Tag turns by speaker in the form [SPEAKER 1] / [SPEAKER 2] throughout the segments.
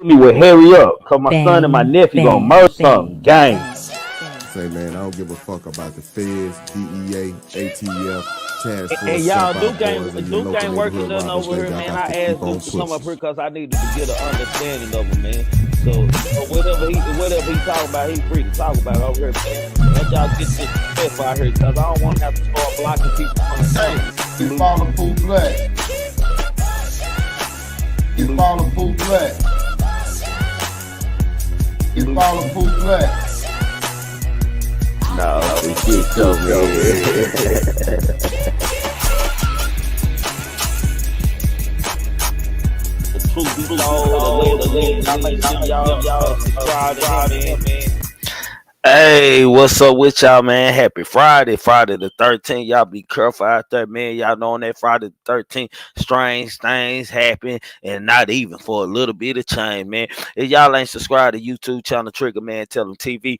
[SPEAKER 1] me will hurry up, cause my son and my nephew gonna murder something. Gang.
[SPEAKER 2] Say, man, I don't give a fuck about the feds, DEA, ATF, task
[SPEAKER 1] And,
[SPEAKER 2] force,
[SPEAKER 1] y'all,
[SPEAKER 2] jump out boys, and your local
[SPEAKER 1] working
[SPEAKER 2] neighborhood
[SPEAKER 1] nothing
[SPEAKER 2] robbers.
[SPEAKER 1] over
[SPEAKER 2] They
[SPEAKER 1] here,
[SPEAKER 2] got
[SPEAKER 1] man.
[SPEAKER 2] to
[SPEAKER 1] I
[SPEAKER 2] keep
[SPEAKER 1] asked
[SPEAKER 2] on
[SPEAKER 1] him to come up
[SPEAKER 2] pushing.
[SPEAKER 1] here because I needed to get an understanding of him, man. So whatever he talking about, he free to talk about it over here, man. Let y'all get this stuff out here, because I don't want to have to start blocking people from the
[SPEAKER 3] Hey, you follow Pooh Black. You follow Pooh Black. You follow Pooh Black.
[SPEAKER 1] No, shit, so Hey, what's up with y'all, man? Happy Friday, Friday the 13th. Y'all be careful out there, man. Y'all know on that Friday the 13th, strange things happen, and not even for a little bit of change, man. If y'all ain't subscribed to YouTube channel Triggamantellemtv,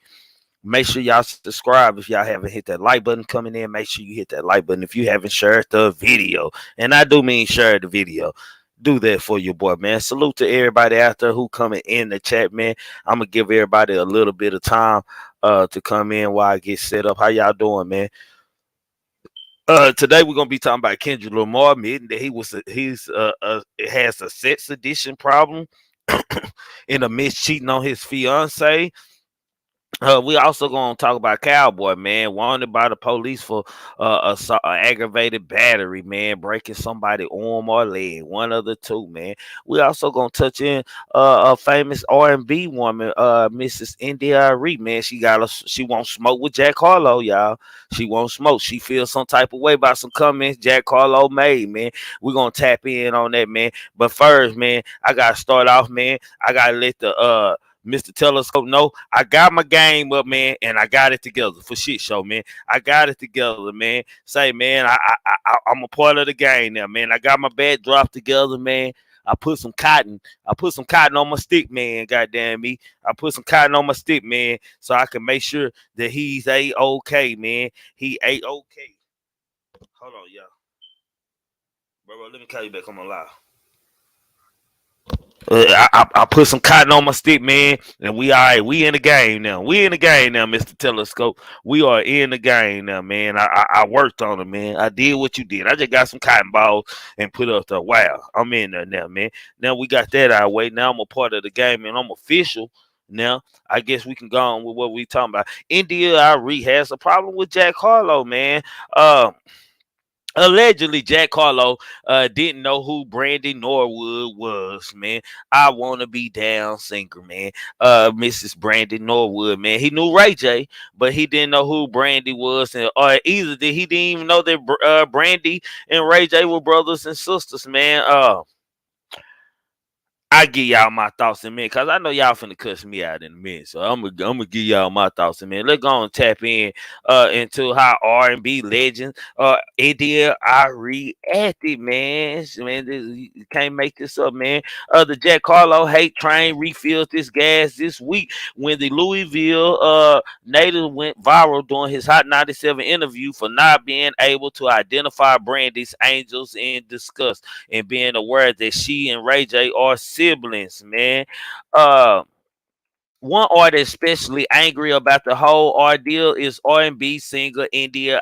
[SPEAKER 1] make sure y'all subscribe. If y'all haven't hit that like button coming in, make sure you hit that like button. If you haven't shared the video, and I do mean share the video, do that for your boy, man. Salute to everybody out there who coming in the chat, man. I'm gonna give everybody a little bit of time to come in while I get set up. How y'all doing, man? Today we're gonna be talking about Kendrick Lamar admitting that he's has a sex addiction problem in a miss cheating on his fiance. We also gonna talk about Cowboy, man, wanted by the police for a aggravated battery, man, breaking somebody arm or leg, one of the two, man. We also gonna touch in a famous R&B woman, Mrs. India Reed, man. She won't smoke with Jack Harlow, y'all. She won't smoke. She feels some type of way about some comments Jack Harlow made, man. We're gonna tap in on that, man. But first, man, I gotta start off, man. I gotta let the Mr. Telescope know I got my game up, man, and I got it together for shit show, man. I got it together, man. Say, man, I'm a part of the game now, man. I got my backdrop together, man. I put some cotton on my stick, man. Goddamn me. I put some cotton on my stick, man, so I can make sure that he's A-okay, man. He A-okay. Hold on, y'all. Bro, let me call you back on my live. I put some cotton on my stick, man, and we all right. We in the game now. We in the game now, Mr. Telescope. We are in the game now, man. I worked on it, man. I did what you did. I just got some cotton balls and put up there. Wow, I'm in there now, man. Now we got that out of the way. Now I'm a part of the game, and I'm official. Now, I guess we can go on with what we talking about. India Ari has a problem with Jack Harlow, man. Allegedly, Jack Harlow didn't know who Brandy Norwood was, man. I want to be down singer, man. Mrs. Brandy Norwood, man. He knew Ray J, but he didn't know who Brandy was, or either did he didn't even know that Brandy and Ray J were brothers and sisters, man. I give y'all my thoughts in a minute, cause I know y'all finna cuss me out in a minute. So I'm gonna give y'all my thoughts in a minute. Let's go and tap in into how R&B legends India I reacted, man. You can't make this up, man. The Jack Harlow hate train refilled this gas this week when the Louisville native went viral during his Hot 97 interview for not being able to identify Brandy's angels in disgust and being aware that she and Ray J are siblings, man. Uh, One artist especially angry about the whole ordeal is R&B singer India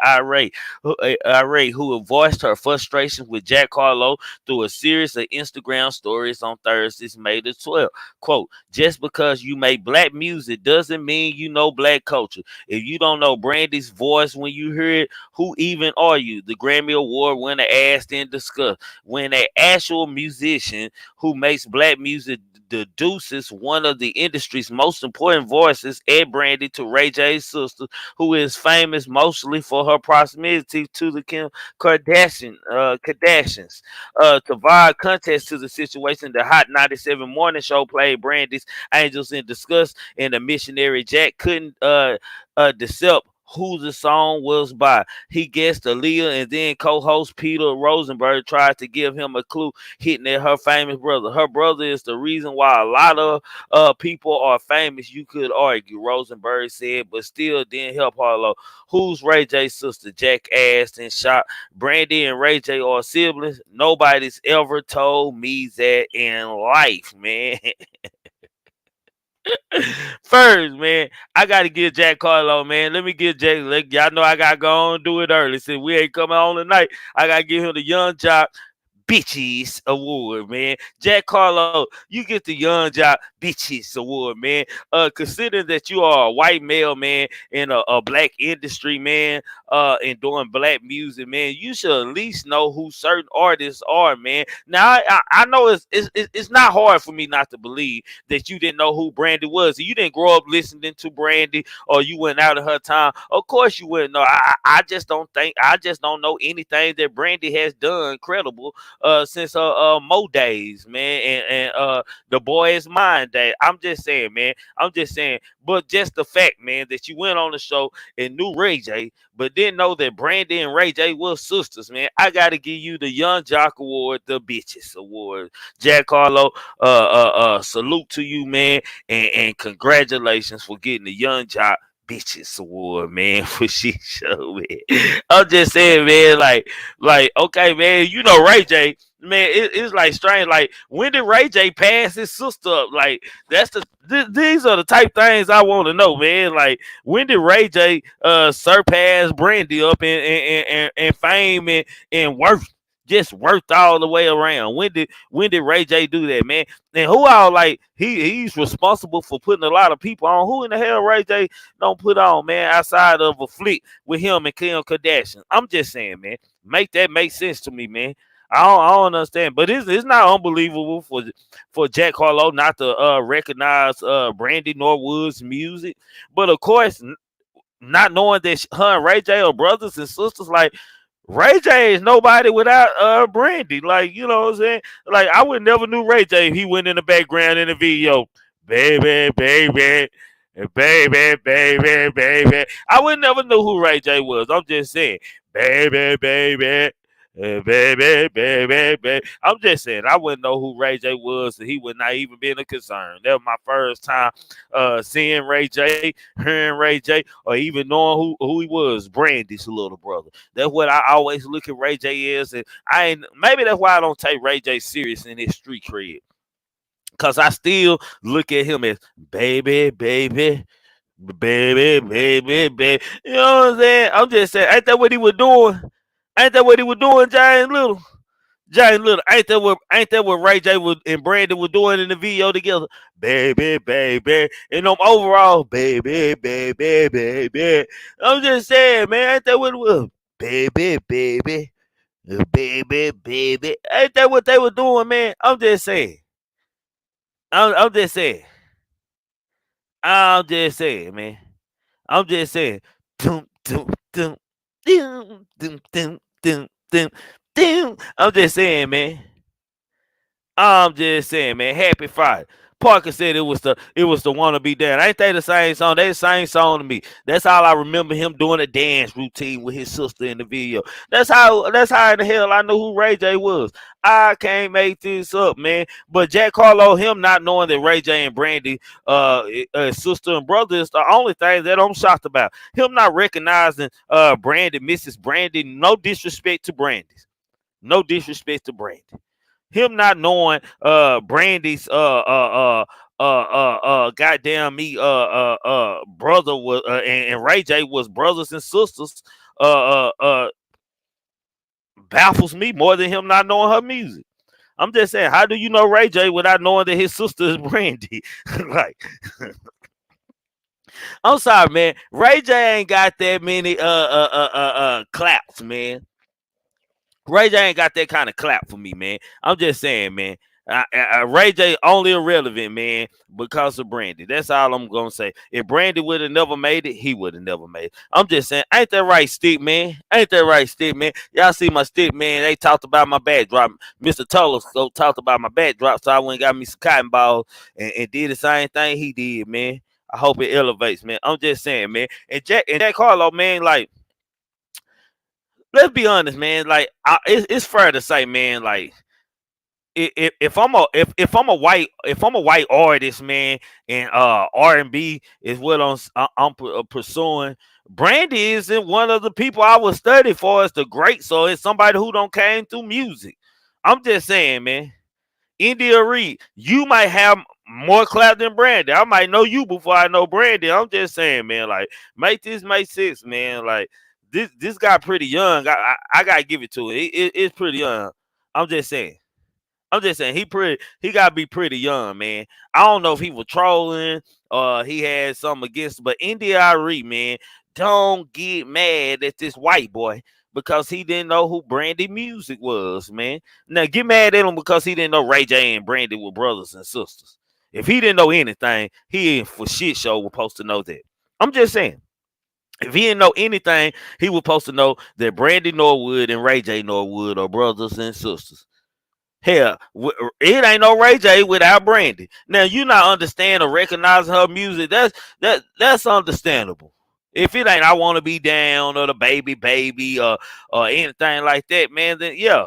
[SPEAKER 1] who voiced her frustration with Jack Harlow through a series of Instagram stories on Thursdays, May the 12th. Quote, just because you make black music doesn't mean you know black culture. If you don't know Brandy's voice when you hear it, who even are you? The Grammy Award winner asked in disgust. When an actual musician who makes black music deduces one of the industry's most important voices, Ed Brandy, to Ray J's sister, who is famous mostly for her proximity to the Kim Kardashians. To provide context to the situation, the Hot 97 morning show played Brandy's Angels in Disgust, and the missionary Jack couldn't decide who the song was by. He guessed Aaliyah, and then co-host Peter Rosenberg tried to give him a clue, hitting at her famous brother. Her brother is the reason why a lot of people are famous, you could argue, Rosenberg said, but still didn't help Harlow. Who's Ray J's sister? Jack asked and shot. Brandy and Ray J are siblings. Nobody's ever told me that in life, man. First, man, I gotta give Jack Harlow, man. Let me give Jack. Y'all know I gotta go on and do it early. Since we ain't coming on tonight, I gotta give him the Young Jock Bitches Award, man. Jack Harlow, you get the Young Jock Bitches Award, man. Considering that you are a white male, man, in a black industry, man, and doing black music, man, you should at least know who certain artists are, man. Now, I know it's not hard for me not to believe that you didn't know who Brandy was. You didn't grow up listening to Brandy, or you went out of her time. Of course, you wouldn't know. I just don't think. I just don't know anything that Brandy has done credible since Mo days, man, and the boy is mine day. I'm just saying, man. I'm just saying. But just the fact, man, that you went on the show and knew Ray J, but didn't know that Brandy and Ray J were sisters, man. I gotta give you the Young Jock Award, the Bitches Award. Jack Harlow, salute to you, man, and congratulations for getting the Young Jock Bitches Award, man, for shit show, man. I'm just saying, man, like, okay, man, you know Ray J, man, it's like strange. Like, when did Ray J pass his sister up? Like, that's these are the type things I want to know, man. Like, when did Ray J surpass Brandy up in fame and worth? Just worth all the way around. When did Ray J do that, man? And who all like he's responsible for putting a lot of people on? Who in the hell Ray J don't put on, man, outside of a flick with him and Kim Kardashian? I'm just saying, man. Make that make sense to me, man. I don't understand, but it's not unbelievable for Jack Harlow not to recognize Brandy Norwood's music, but of course, not knowing that her and Ray J are brothers and sisters, like Ray J is nobody without Brandy. Like, you know what I'm saying? Like, I would never knew Ray J if he went in the background in the video, baby, baby. Baby, baby, baby. I would never know who Ray J was. I'm just saying, baby, baby. Baby, baby, baby. I'm just saying, I wouldn't know who Ray J was, so he would not even be a concern. That was my first time seeing Ray J, hearing Ray J, or even knowing who he was, Brandy's little brother. That's what I always look at Ray J as, and maybe that's why I don't take Ray J serious in his street cred. Cause I still look at him as baby, baby, baby, baby, baby. You know what I'm saying? I'm just saying, ain't that what he was doing? Ain't that what he was doing, Giant Little? Giant Little, ain't that what Ray J was and Brandon were doing in the video together? Baby, baby. And them overall, baby, baby, baby. I'm just saying, man, ain't that what it was? Baby, baby, baby, baby. Ain't that what they were doing, man? I'm just saying. I'm just saying. I'm just saying, man. I'm just saying. Dum, dum, dum, dum, dum, dum, dum, dum, dum. I'm just saying, man. I'm just saying, man. Happy Friday. Parker said it was the wanna be done. Ain't they the same song? They the same song to me. That's all I remember him doing a dance routine with his sister in the video. That's how in the hell I know who Ray J was. I can't make this up, man. But Jack Harlow, him not knowing that Ray J and Brandy sister and brother is the only thing that I'm shocked about. Him not recognizing Brandy, Mrs. Brandy, no disrespect to Brandy. No disrespect to Brandy. Him not knowing Brandy's goddamn me brother was and Ray J was brothers and sisters baffles me more than him not knowing her music. I'm just saying, how do you know Ray J without knowing that his sister is Brandy? Like, I'm sorry, man. Ray J ain't got that many claps, man. Ray J ain't got that kind of clap for me, man. I'm just saying, man. Ray J only irrelevant, man, because of Brandy. That's all I'm gonna say. If Brandy would have never made it, he would have never made it. I'm just saying, ain't that right, stick man? Ain't that right, stick man? Y'all see my stick man? They talked about my backdrop. Mr. Tullow talked about my backdrop, so I went and got me some cotton balls and did the same thing he did, man. I hope it elevates, man. I'm just saying, man. And Jack Harlow, man, like, let's be honest, man. Like, it's fair to say, man. Like, if I'm a white artist, man, and R&B is what I'm pursuing. Brandy isn't one of the people I would study for as the great. So it's somebody who don't came through music. I'm just saying, man. India Reed, you might have more clout than Brandy. I might know you before I know Brandy. I'm just saying, man. Like, make this make sense, man. Like, this guy pretty young. I gotta give it to him. It's pretty young. I'm just saying. I'm just saying he gotta be pretty young, man. I don't know if he was trolling or he had something against, but India.Arie, man, don't get mad at this white boy because he didn't know who Brandy Music was, man. Now get mad at him because he didn't know Ray J and Brandy were brothers and sisters. If he didn't know anything, he ain't for shit show was supposed to know that. I'm just saying. If he didn't know anything, he was supposed to know that Brandy Norwood and Ray J Norwood are brothers and sisters. Hell, it ain't no Ray J without Brandy. Now you not understand or recognizing her music. That's understandable. If it ain't I Wanna Be Down or the Baby or anything like that, man, then yeah.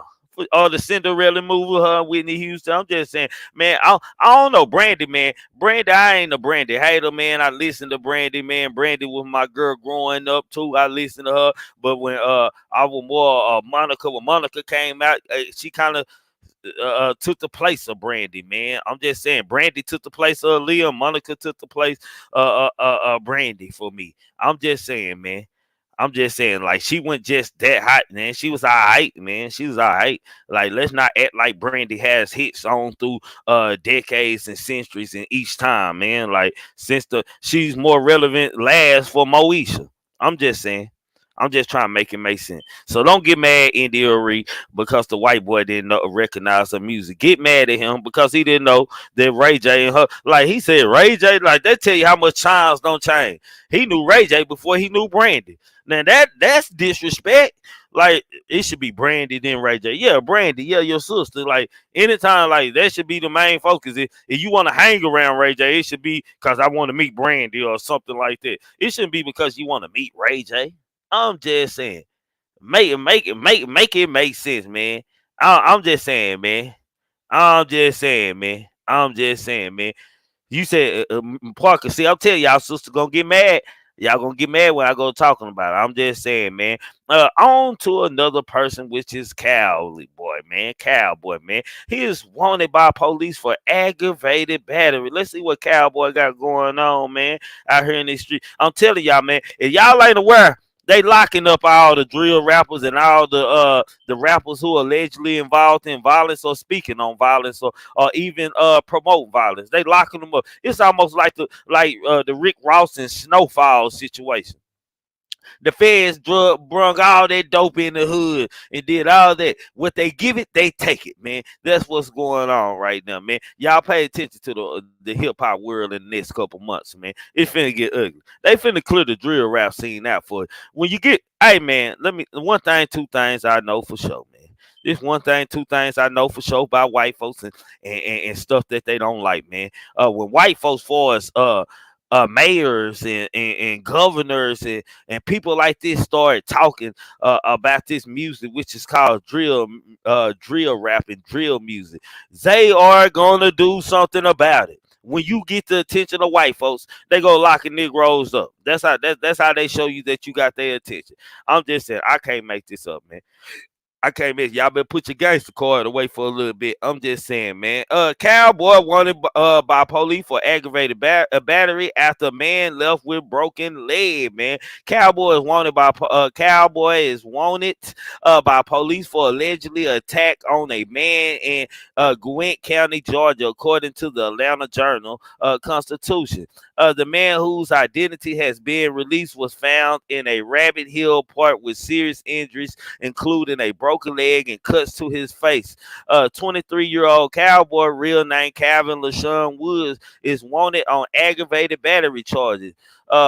[SPEAKER 1] Or the Cinderella movie, with her and Whitney Houston. I'm just saying, man. I don't know Brandy, man. Brandy, I ain't a Brandy hater, man. I listen to Brandy, man. Brandy was my girl growing up too. I listened to her, but when I was more Monica, when Monica came out, she kind of took the place of Brandy, man. I'm just saying, Brandy took the place of Aaliyah. Monica took the place Brandy for me. I'm just saying, man. I'm just saying, like, she wasn't just that hot, man. She was all right, man. She was all right. Like, let's not act like Brandy has hits on through decades and centuries and each time, man. Like, since she's more relevant last for Moesha. I'm just saying. I'm just trying to make it make sense. So don't get mad, India.Arie, because the white boy didn't recognize her music. Get mad at him because he didn't know that Ray J and her, like he said, Ray J, like they tell you how much times don't change. He knew Ray J before he knew Brandy. Now that's disrespect. Like it should be Brandy then Ray J. Yeah, Brandy. Yeah, your sister. Like anytime, like that should be the main focus. If you want to hang around Ray J, it should be because I want to meet Brandy or something like that. It shouldn't be because you want to meet Ray J. I'm just saying, make it make sense, man. I'm just saying, man. I'm just saying, man. I'm just saying, man. You said Parker. See, I'm telling y'all, sister gonna get mad. Y'all gonna get mad when I go talking about it. I'm just saying, man. On to another person, which is Cowboy, man. Cowboy, man. He is wanted by police for aggravated battery. Let's see what Cowboy got going on, man, out here in the street. I'm telling y'all, man. If y'all ain't aware, they locking up all the drill rappers and all the rappers who are allegedly involved in violence or speaking on violence or even promote violence. They locking them up. It's almost like the Rick Ross and Snowfall situation. The feds brung all that dope in the hood and did all that. What they give it, they take it, man. That's what's going on right now, man. Y'all pay attention to the hip hop world in the next couple months, man. It's finna get ugly. They finna clear the drill rap scene out for it. When you get, hey man, one thing, two things I know for sure, man. This one thing, two things I know for sure about white folks and stuff that they don't like, man. When white folks for us, mayors and governors and people like this started talking about this music, which is called drill rap and drill music. They are gonna do something about it. When you get the attention of white folks, they go locking Negroes up. That's how they show you that you got their attention. I'm just saying, I can't make this up, man. I can't miss. Y'all better put your gangster card away for a little bit. I'm just saying, man. Cowboy wanted by police for aggravated battery after a man left with broken leg. Man, Cowboy is wanted by police for allegedly attack on a man in Gwinnett County, Georgia, according to the Atlanta Journal Constitution. The man whose identity has been released was found in a Rabbit Hill Park with serious injuries, including a broken leg and cuts to his face. 23-year-old Cowboy, real name Calvin LaShawn Woods, is wanted on aggravated battery charges.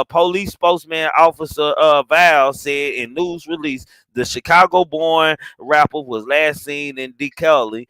[SPEAKER 1] Police spokesman Officer Val said in news release the Chicago-born rapper was last seen in DeKalb,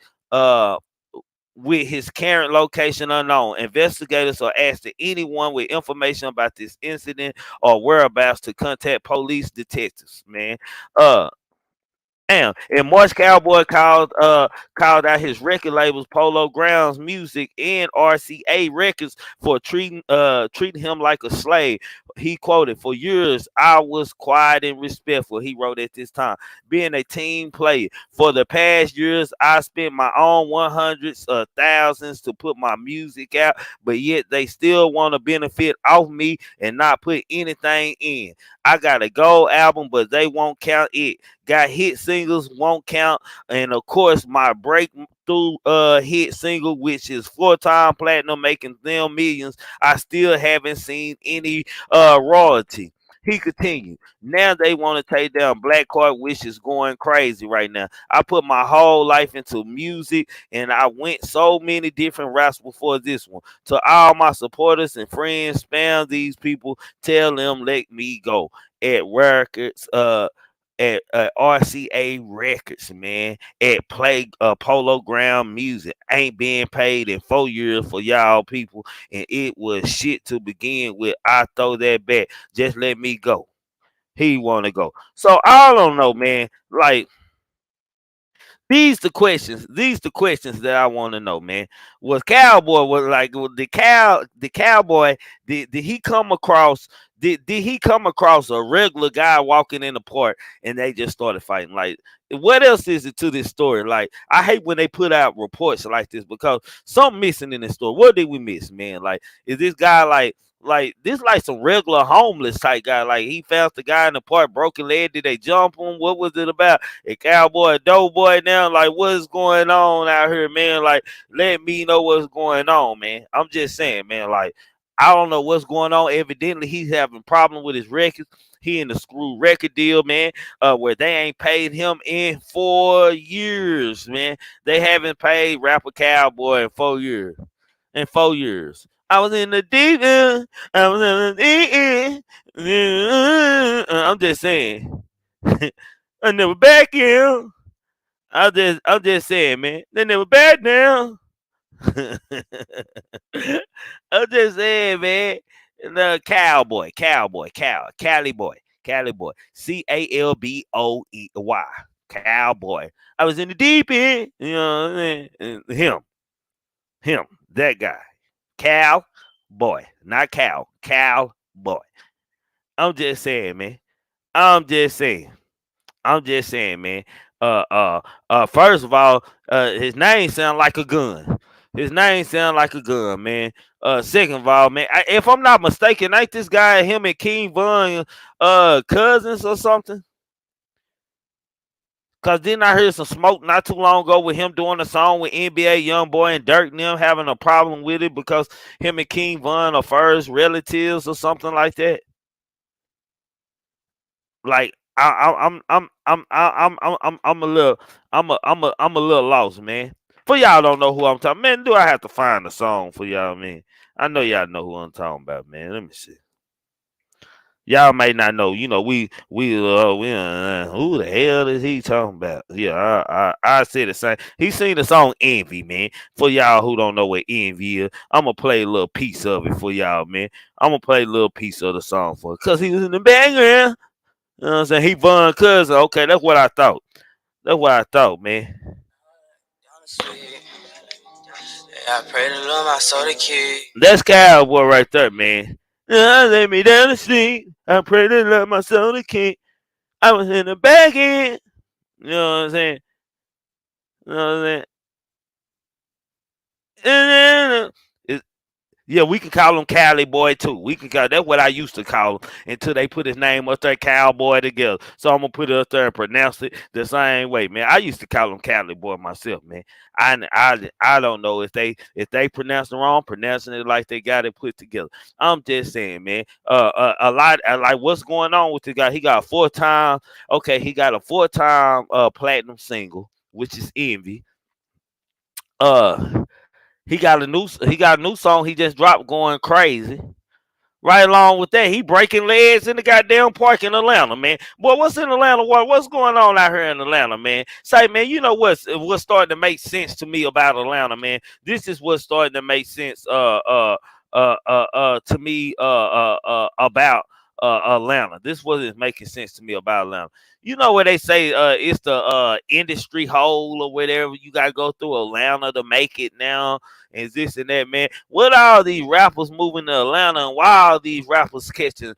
[SPEAKER 1] with his current location unknown. Investigators are asking anyone with information about this incident or whereabouts to contact police detectives, man. Damn. And March, Cowboy called out his record labels Polo Grounds Music and RCA Records for treating him like a slave. He quoted, "For years I was quiet and respectful." He wrote at this time, being a team player. For the past years, I spent my own 100s of thousands to put my music out, but yet they still want to benefit off me and not put anything in. I got a gold album, but they won't count it. Got hit singles, won't count, and of course my breakthrough hit single, which is 4-time platinum, making them millions. I still haven't seen any royalty. He continued. Now they want to take down Black Card, which is going crazy right now. I put my whole life into music, and I went so many different routes before this one. To all my supporters and friends, spam these people, tell them let me go. At records, at RCA Records, man, at Play Polo Ground Music. Ain't being paid in 4 years for y'all people, and it was shit to begin with. I throw that back. Just let me go. He want to go. So I don't know, man. Like, these the questions. These the questions that I want to know, man. Was Cowboy was like the cowboy? Did he come across? Did he come across a regular guy walking in the park and they just started fighting? Like, what else is it to this story? Like, I hate when they put out reports like this because something missing in this story. What did we miss, man? Like, is this guy like this like some regular homeless type guy? Like, he found the guy in the park, broken leg. Did they jump him? What was it about? A cowboy, a doughboy now? Like, what's going on out here, man? Like, let me know what's going on, man. I'm just saying, man. Like, I don't know what's going on. Evidently, he's having problem with his records. He in the screw record deal, man, where they ain't paid him in 4 years, man. They haven't paid rapper Cowboy in 4 years. In 4 years. I was in the deep end. I was in the deep end. I'm just saying. I never back in. I'm just saying, man. They never back down. I'm just saying, man. The Cali boy, Calboy, Cowboy. I was in the deep end, you know what I mean? Him, that guy, Cal boy, not Cal boy. I'm just saying, man. I'm just saying. I'm just saying, man. First of all, his name sound like a gun. His name sound like a gun, man. Second of all, man, if I'm not mistaken, ain't this guy him and King Von cousins or something? Cause didn't I hear some smoke not too long ago with him doing a song with NBA YoungBoy and Dirk and them having a problem with it because him and King Von are first relatives or something like that? Like, I'm a little I'm a little lost, man. For y'all don't know who I'm talking, man. Do I have to find a song for y'all, man? I know y'all know who I'm talking about, man. Let me see. Y'all may not know. You know, who the hell is he talking about? Yeah, I say the same. He sing the song Envy, man. For y'all who don't know what Envy is, I'm gonna play a little piece of it for y'all, man. I'm gonna play a little piece of the song for it, cause he was in the background. You know what I'm saying? He Von cousin. Okay, that's what I thought. That's what I thought, man. I pray to Lord my soul to keep. That's Cowboy right there, man. Lay me down to sleep. I pray to Lord my soul to keep. I was in the back end. You know what I'm saying? You know what I'm saying? Yeah, we can call him Cali Boy too. We can call that's what I used to call him until they put his name up there, Cowboy together. So I'm gonna put it up there and pronounce it the same way, man. I used to call him Cali Boy myself, man. I don't know if they pronounce it wrong, pronouncing it like they got it put together. I'm just saying, man. A lot like what's going on with the guy? He got a 4-time. Okay, he got a 4-time platinum single, which is Envy. Uh, he got a new song he just dropped going crazy. Right along with that, he breaking legs in the goddamn park in Atlanta, man. Boy, what's in Atlanta? What's going on out here in Atlanta, man? Say, man, you know what's starting to make sense to me about Atlanta, man? This is what's starting to make sense to me about Atlanta. This wasn't making sense to me about Atlanta. You know where they say it's the industry hole or whatever. You gotta go through Atlanta to make it now, and this and that, man. What all these rappers moving to Atlanta, and why all these rappers catching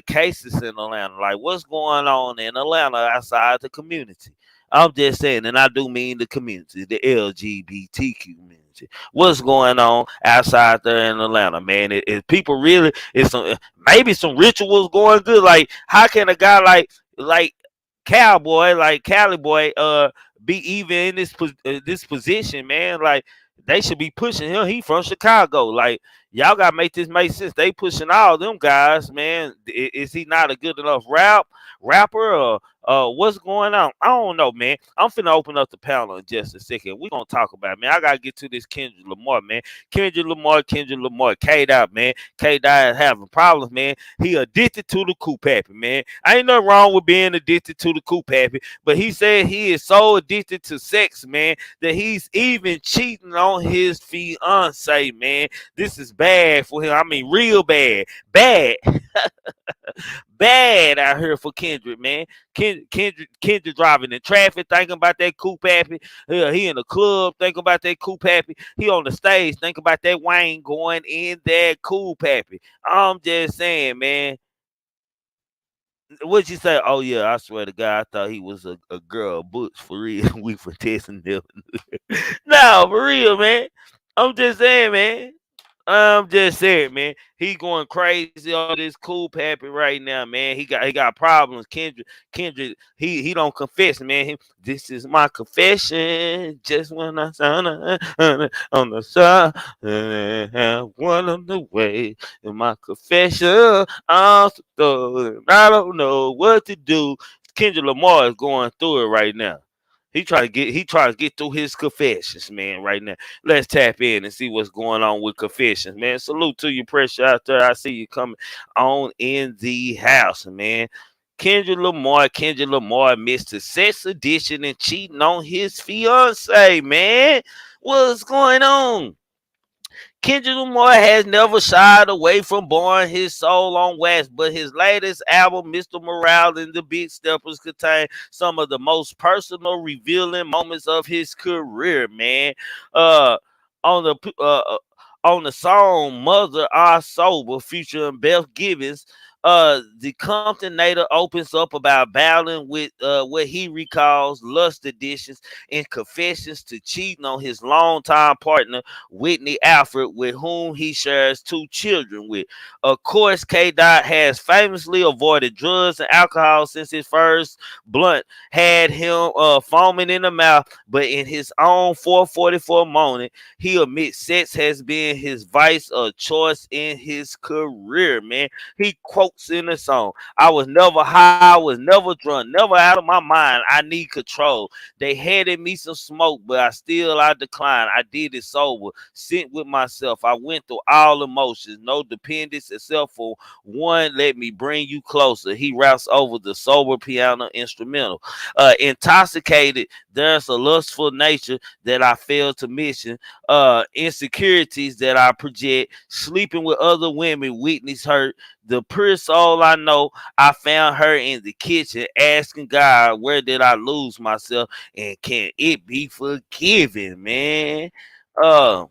[SPEAKER 1] cases in Atlanta? Like, what's going on in Atlanta outside the community? I'm just saying, and I do mean the community, the LGBTQ community. What's going on outside there in Atlanta, man? Is people really? Is some maybe some rituals going good? Like, how can a guy like Cowboy, like Cali Boy, be even in this position, man? Like, they should be pushing him. He from Chicago. Like, y'all gotta make this make sense. They pushing all them guys, man. Is he not a good enough rapper, or what's going on? I don't know, man. I'm finna open up the panel in just a second. We gonna talk about it, man. I gotta get to this Kendrick Lamar, man. Kendrick Lamar, K-Dot, man. K-Dot is having problems, man. He addicted to the Coop Happy, man. Ain't nothing wrong with being addicted to the Coop Happy, but he said he is so addicted to sex, man, that he's even cheating on his fiance, man. This is bad for him. I mean, real bad. Bad. Bad out here for Kendrick, man. Kendrick driving in traffic, thinking about that Coop Happy. He in the club, thinking about that Coop Happy. He on the stage, thinking about that Wayne going in that Coop Happy. I'm just saying, man. What'd you say? Oh yeah, I swear to God, I thought he was a girl butch for real. We for testing them. No, for real, man. I'm just saying, man. I'm just saying, man. He going crazy on this Cool Happy right now, man. He got problems. Kendrick, he don't confess, man. This is my confession. Just when I sound on the side, have one on the way. In my confession, I don't know what to do. Kendrick Lamar is going through it right now. He trying to get through his confessions, man, right now. Let's tap in and see what's going on with confessions, man. Salute to you, pressure out there. I see you coming on in the house, man. Kendrick Lamar missed the sex addiction and cheating on his fiance, man. What's going on? Kendrick Lamar has never shied away from born his soul on wax, but his latest album, Mr. Morale and the Big Steppers, contain some of the most personal, revealing moments of his career, man. Uh, on the uh, uh, on the song "Mother Are Sober" featuring Beth Gibbons, the Compton native opens up about battling with what he recalls lust addictions and confessions to cheating on his longtime partner Whitney Alfred, with whom he shares two children with. Of course, K. Dot has famously avoided drugs and alcohol since his first blunt had him foaming in the mouth, but in his own 444 moment, he admits sex has been his vice of choice in his career, man. He quotes in the song, I was never high, I was never drunk, never out of my mind. I need control. They handed me some smoke, but I declined. I did it sober, sit with myself. I went through all emotions, no dependence except for one. Let me bring you closer. He raps over the sober piano instrumental. Intoxicated, there's a lustful nature that I failed to mention. Insecurities that I project. Sleeping with other women, Whitney's hurt. The pure soul I know, I found her in the kitchen asking God, where did I lose myself? And can it be forgiven, man? Uh,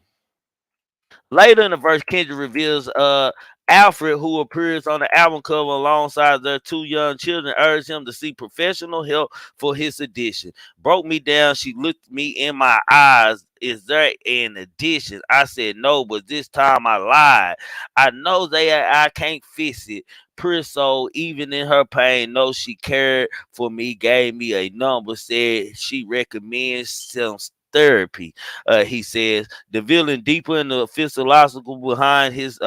[SPEAKER 1] Later in the verse, Kendrick reveals Alfred, who appears on the album cover alongside their two young children, urged him to seek professional help for his addiction. Broke me down. She looked me in my eyes. Is there an addition? I said no, but this time I lied. I know I can't fix it. Pure soul, even in her pain, knows she cared for me, gave me a number, said she recommends some therapy. He says the villain deeper in the physiological behind his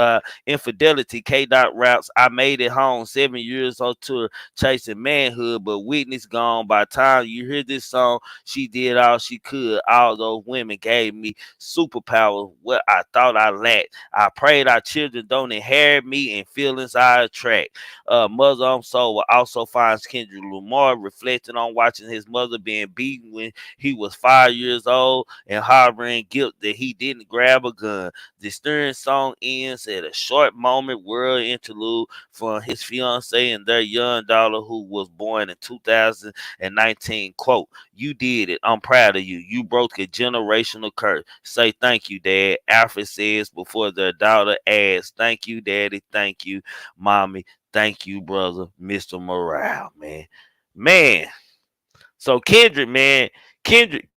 [SPEAKER 1] infidelity. K. Dot raps, I made it home 7 years on tour chasing manhood, but Whitney's gone. By the time you hear this song, she did all she could. All those women gave me superpowers, what I thought I lacked. I prayed our children don't inherit me and feelings I attract. Mother I'm Sober also finds Kendrick Lamar reflecting on watching his mother being beaten when he was 5 years old soul and harboring guilt that he didn't grab a gun. The stirring song ends at a short moment world interlude from his fiancee and their young daughter who was born in 2019. Quote, "You did it. I'm proud of you. You broke a generational curse. Say thank you, Dad." Alfred says before their daughter asks, "Thank you, Daddy. Thank you, Mommy. Thank you, brother, Mr. Morale, man." Man, so Kendrick, man, Kendrick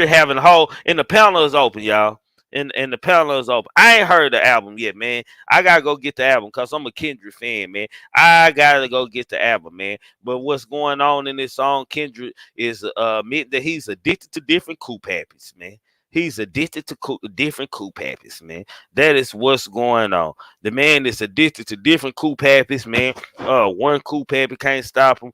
[SPEAKER 1] having a whole, and the panel is open, y'all. And the panel is open. I ain't heard the album yet, man. I gotta go get the album because I'm a Kendrick fan, man. I gotta go get the album, man. But what's going on in this song, Kendrick is admit that he's addicted to different coupe habits, man. He's addicted to different coupe habits, man. That is what's going on. The man is addicted to different coupe habits, man. One coupe habit can't stop him.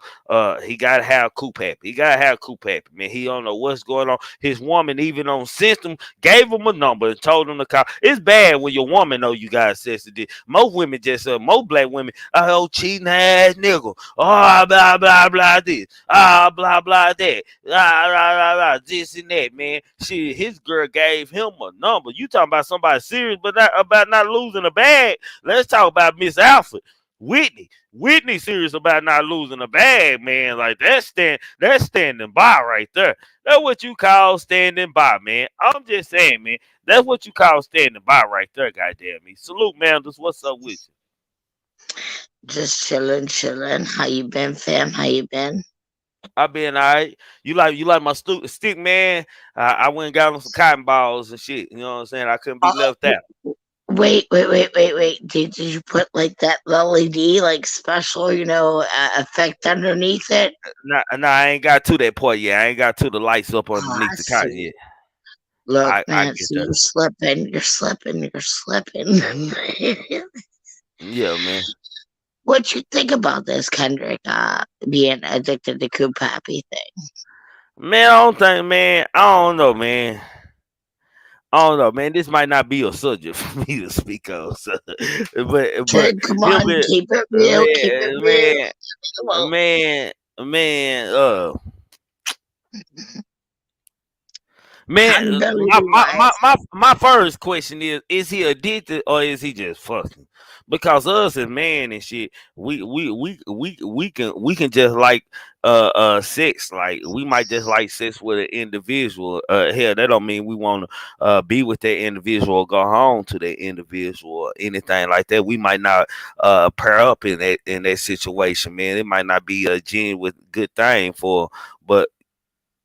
[SPEAKER 1] He gotta have coupe habit. He gotta have coupe habit, man. He don't know what's going on. His woman even on system gave him a number and told him to call. It's bad when your woman know you got access to this. Most women just most black women, oh, cheating ass nigga. Oh, blah blah blah this. Ah, blah blah that. Ah, blah, blah, blah, this and that, man. Shit, his girl gave him a number. You talking about somebody serious, but not about not losing a bag. Let's talk about Miss Alfred. Whitney serious about not losing a bag, man. Like that's standing by right there. That's what you call standing by, man. I'm just saying, man. That's what you call standing by right there, goddamn me. Salute, man. This what's up with you?
[SPEAKER 4] Just chilling. How you been, fam? How you been?
[SPEAKER 1] I been all right. You like my stick, man. I went and got him some cotton balls and shit. You know what I'm saying? I couldn't be left out.
[SPEAKER 4] Wait. Did you put like that LED like special, effect underneath it?
[SPEAKER 1] Nah, I ain't got to that point yet. I ain't got to the lights up
[SPEAKER 4] Oh,
[SPEAKER 1] underneath
[SPEAKER 4] I
[SPEAKER 1] the cotton
[SPEAKER 4] see.
[SPEAKER 1] yet.
[SPEAKER 4] Look,
[SPEAKER 1] I
[SPEAKER 4] man,
[SPEAKER 1] get
[SPEAKER 4] so
[SPEAKER 1] that.
[SPEAKER 4] you're slipping.
[SPEAKER 1] Yeah, man.
[SPEAKER 4] What you think about this, Kendrick, being addicted to Coop Happy thing?
[SPEAKER 1] Man, I don't think, man. I don't know, man. I don't know, man. This might not be a subject for me to speak of, so, but
[SPEAKER 4] Come
[SPEAKER 1] him,
[SPEAKER 4] on, keep it real, keep it real. Well,
[SPEAKER 1] man, man,
[SPEAKER 4] accountability wise,
[SPEAKER 1] my first question is he addicted or is he just fucking? Because us as man and shit, we can just like sex. Like we might just like sex with an individual. Hell, that don't mean we want to be with that individual or go home to that individual or anything like that. We might not pair up in that situation, man. It might not be a genuine good thing for, but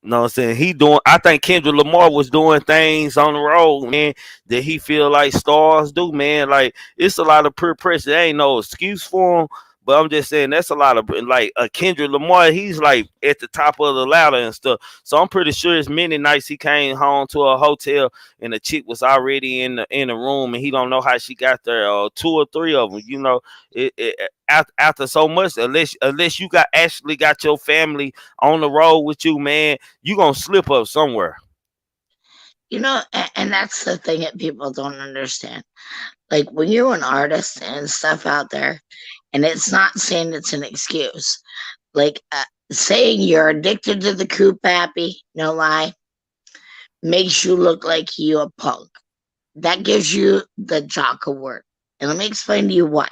[SPEAKER 1] know what I'm saying? I think Kendrick Lamar was doing things on the road, man, that he feel like stars do, man. Like, it's a lot of peer pressure. There ain't no excuse for him. But I'm just saying that's a lot of like Kendrick Lamar. He's like at the top of the ladder and stuff. So I'm pretty sure it's many nights he came home to a hotel and the chick was already in the room and he don't know how she got there. Or two or three of them, after so much, unless you actually got your family on the road with you, man, you gonna slip up somewhere.
[SPEAKER 4] And that's the thing that people don't understand. Like when you're an artist and stuff out there, and it's not saying it's an excuse. Like saying you're addicted to the Coop Happy, no lie, makes you look like you a punk. That gives you the jock award. And let me explain to you why.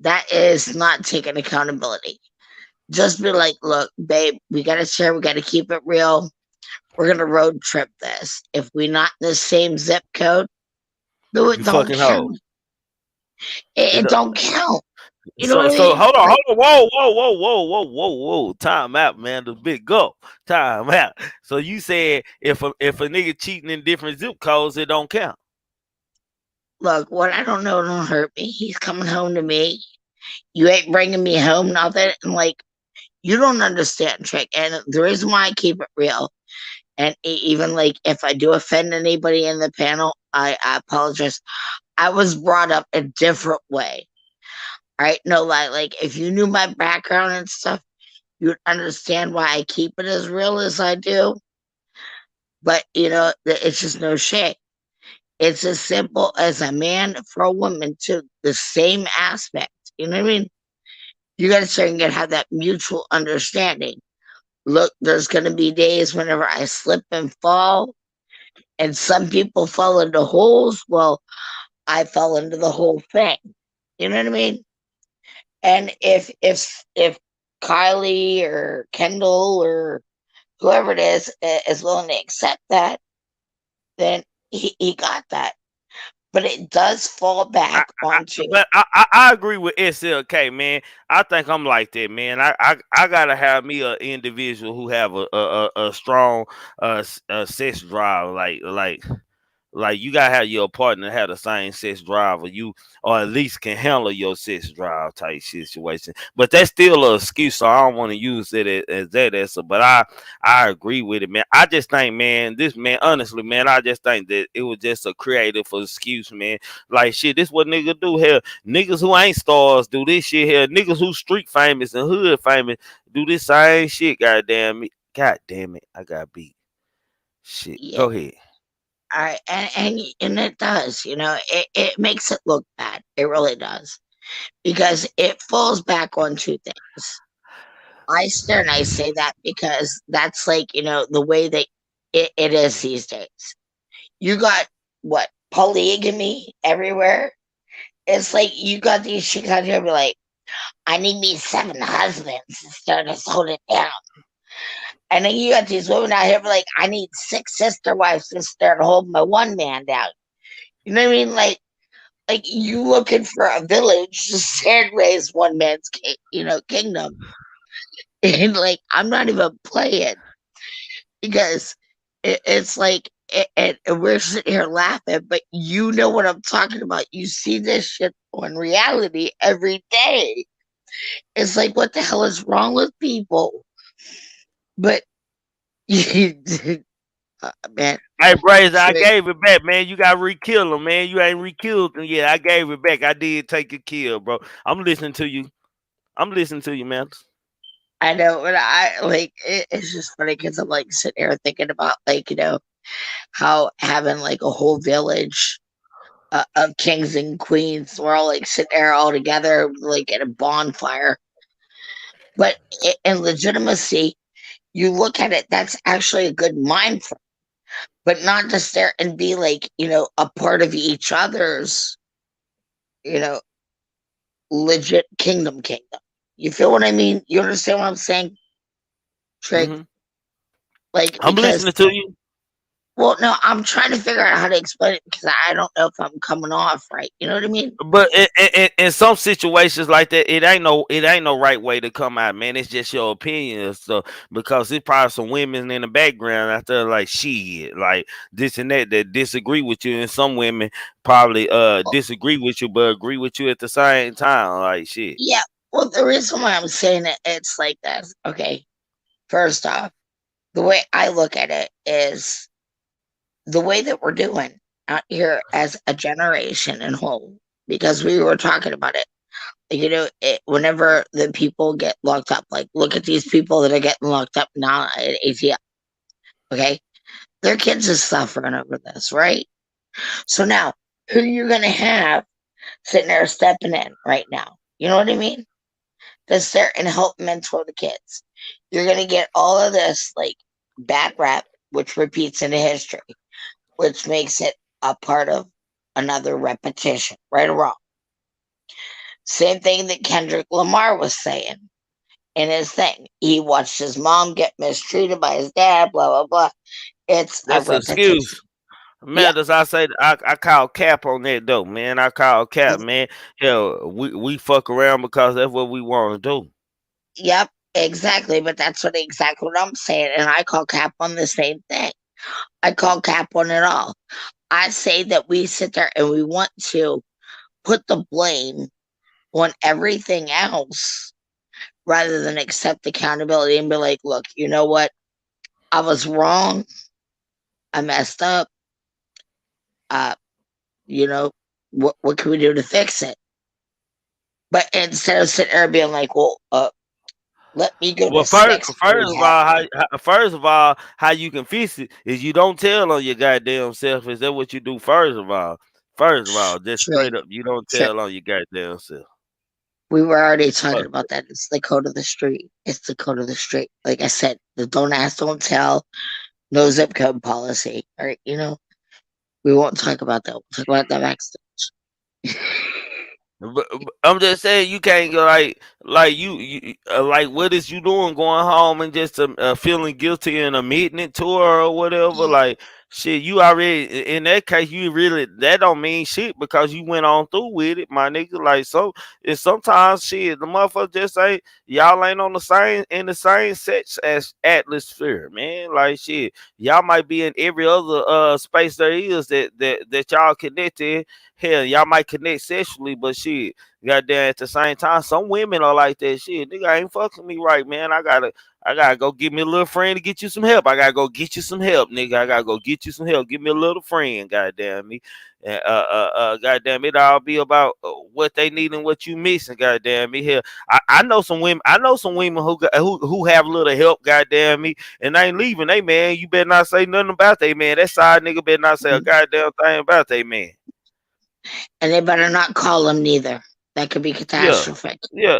[SPEAKER 4] That is not taking accountability. Just be like, look, babe, we gotta share, we gotta keep it real. We're gonna road trip this. If we're not in the same zip code, do it
[SPEAKER 1] You
[SPEAKER 4] don't
[SPEAKER 1] fucking hoe.
[SPEAKER 4] count. It don't count. You know
[SPEAKER 1] So
[SPEAKER 4] what I mean?
[SPEAKER 1] hold on,
[SPEAKER 4] Like,
[SPEAKER 1] whoa. Time out, man. The big go. Time out. So you said if a nigga cheating in different zip codes, it don't count.
[SPEAKER 4] look, what I don't know don't hurt me. He's coming home to me. You ain't bringing me home, nothing. And like, you don't understand, Trick. And the reason why I keep it real, and even like if I do offend anybody in the panel, I apologize. I was brought up a different way. All right, no lie. Like if you knew my background and stuff, you'd understand why I keep it as real as I do. But it's just no shame. It's as simple as a man for a woman to the same aspect. You know what I mean? You got to start and have that mutual understanding. Look, there's going to be days whenever I slip and fall, and some people fall into holes. Well, I fell into the whole thing. You know what I mean? And if Kylie or Kendall or whoever it is willing to accept that, then he got that. But it does fall
[SPEAKER 1] I,
[SPEAKER 4] back
[SPEAKER 1] I,
[SPEAKER 4] onto
[SPEAKER 1] but I agree with SLK, man. I think I'm like that, man. I gotta have me an individual who have a strong sex drive, like you gotta have your partner have the same sex drive, or at least can handle your sex drive type situation. But that's still an excuse, so I don't want to use it as that answer. But I agree with it, man. I just think, man, this man, honestly, man, I just think that it was just a creative excuse, man. Like shit, this what niggas do here. Niggas who ain't stars do this shit here. Niggas who street famous and hood famous do this same shit. Goddamn me, god damn it, I got beat. Shit,
[SPEAKER 4] yeah.
[SPEAKER 1] go ahead.
[SPEAKER 4] All right, and it does, it makes it look bad. It really does. Because it falls back on two things. I stare and I say that because that's like, the way that it is these days. You got what? Polygamy everywhere. It's like you got these chicks out here be like, I need me 7 husbands instead of just hold it down. And then you got these women out here be like, I need 6 sister wives instead of holding my one man down. You know what I mean? Like you looking for a village to stand raise one man's kingdom. And like I'm not even playing because it's like and we're sitting here laughing, but you know what I'm talking about. You see this shit on reality every day. It's like what the hell is wrong with people? But you, man,
[SPEAKER 1] Hey, Brazen, I
[SPEAKER 4] Trick,
[SPEAKER 1] gave it back, man. You got to re-kill him, man. You ain't re-killed him yet. I gave it back. I did take a kill, bro. I'm listening to you. I'm listening to you, man.
[SPEAKER 4] I know, but I like it's just funny because I'm like sitting here thinking about like how having like a whole village of kings and queens, we're all like sitting there all together like at a bonfire. But in legitimacy, you look at it, that's actually a good mind frame, but not to stare and be like a part of each other's you know legit kingdom. You feel what I mean? You understand what I'm saying, Trig?
[SPEAKER 1] Hmm.
[SPEAKER 4] Like
[SPEAKER 1] I'm
[SPEAKER 4] because
[SPEAKER 1] listening to you.
[SPEAKER 4] well, no, I'm trying to figure out how to explain it because I don't know if I'm coming off right. You know what I mean?
[SPEAKER 1] But in some situations like that, it ain't no right way to come out, man. It's just your opinion, so because there's probably some women in the background out there like shit, like this and that disagree with you, and some women probably
[SPEAKER 4] Well,
[SPEAKER 1] disagree with you but agree with you at the same time, like shit.
[SPEAKER 4] yeah. Well, the reason why I'm saying it's like this. Okay, first off, the way I look at it is the way that we're doing out here as a generation and whole, because we were talking about it. Whenever the people get locked up, like look at these people that are getting locked up now at ATL. Okay, their kids are suffering over this, right? So now, who you're gonna have sitting there stepping in right now? You know what I mean? To sit and help mentor the kids. You're gonna get all of this like bad rap, which repeats into history, which makes it a part of another repetition, right or wrong. Same thing that Kendrick Lamar was saying in his thing. He watched his mom get mistreated by his dad, blah, blah, blah. It's a
[SPEAKER 1] That's an
[SPEAKER 4] repetition.
[SPEAKER 1] excuse.
[SPEAKER 4] Yeah.
[SPEAKER 1] Man, as I say, I call cap on that though, man. I call cap, man. Hell, we fuck around because that's what we want to do.
[SPEAKER 4] Yep. Exactly. But that's exactly what I'm saying. And I call cap on the same thing. I call cap on it all. I say that we sit there and we want to put the blame on everything else rather than accept accountability and be like, look, you know what? I was wrong. I messed up. Uh, you know, what can we do to fix it? But instead of sitting there being like, well, let me go
[SPEAKER 1] Well,
[SPEAKER 4] to
[SPEAKER 1] first,
[SPEAKER 4] sex
[SPEAKER 1] first of
[SPEAKER 4] rehab.
[SPEAKER 1] all, first of all, how you can fix it is you don't tell on your goddamn self. Is that what you do? First of all, just
[SPEAKER 4] Trick,
[SPEAKER 1] straight up, you don't
[SPEAKER 4] trick.
[SPEAKER 1] tell on your goddamn self.
[SPEAKER 4] We were already
[SPEAKER 1] But
[SPEAKER 4] talking about that. It's the code of the street. It's the code of the street. Like I said, the don't ask, don't tell, no zip code policy. All right, we won't talk about that. We'll talk about that backstage.
[SPEAKER 1] But I'm just saying you can't go like like what is you doing going home and just feeling guilty and admitting it to her or whatever like shit you already in that case you really that don't mean shit because you went on through with it my nigga like so it's sometimes shit the motherfucker just say y'all ain't on the same in the same sex as atmosphere man like shit y'all might be in every other space there is that y'all connected. Hell, y'all might connect sexually, but shit, goddamn, at the same time, some women are like that shit. Nigga ain't fucking me right, man. I gotta go get me a little friend to get you some help. I gotta go get you some help, nigga. I gotta go get you some help. Give me a little friend, goddamn me. Goddamn it, all be about what they need and what you missing, goddamn me. Here, I know some women. I know some women who have a little help, goddamn me, and they ain't leaving. They man, you better not say nothing about they man. That side nigga better not say a goddamn thing about they man.
[SPEAKER 4] And they better not call them neither. That could be
[SPEAKER 1] Yeah.
[SPEAKER 4] catastrophic.
[SPEAKER 1] Yeah.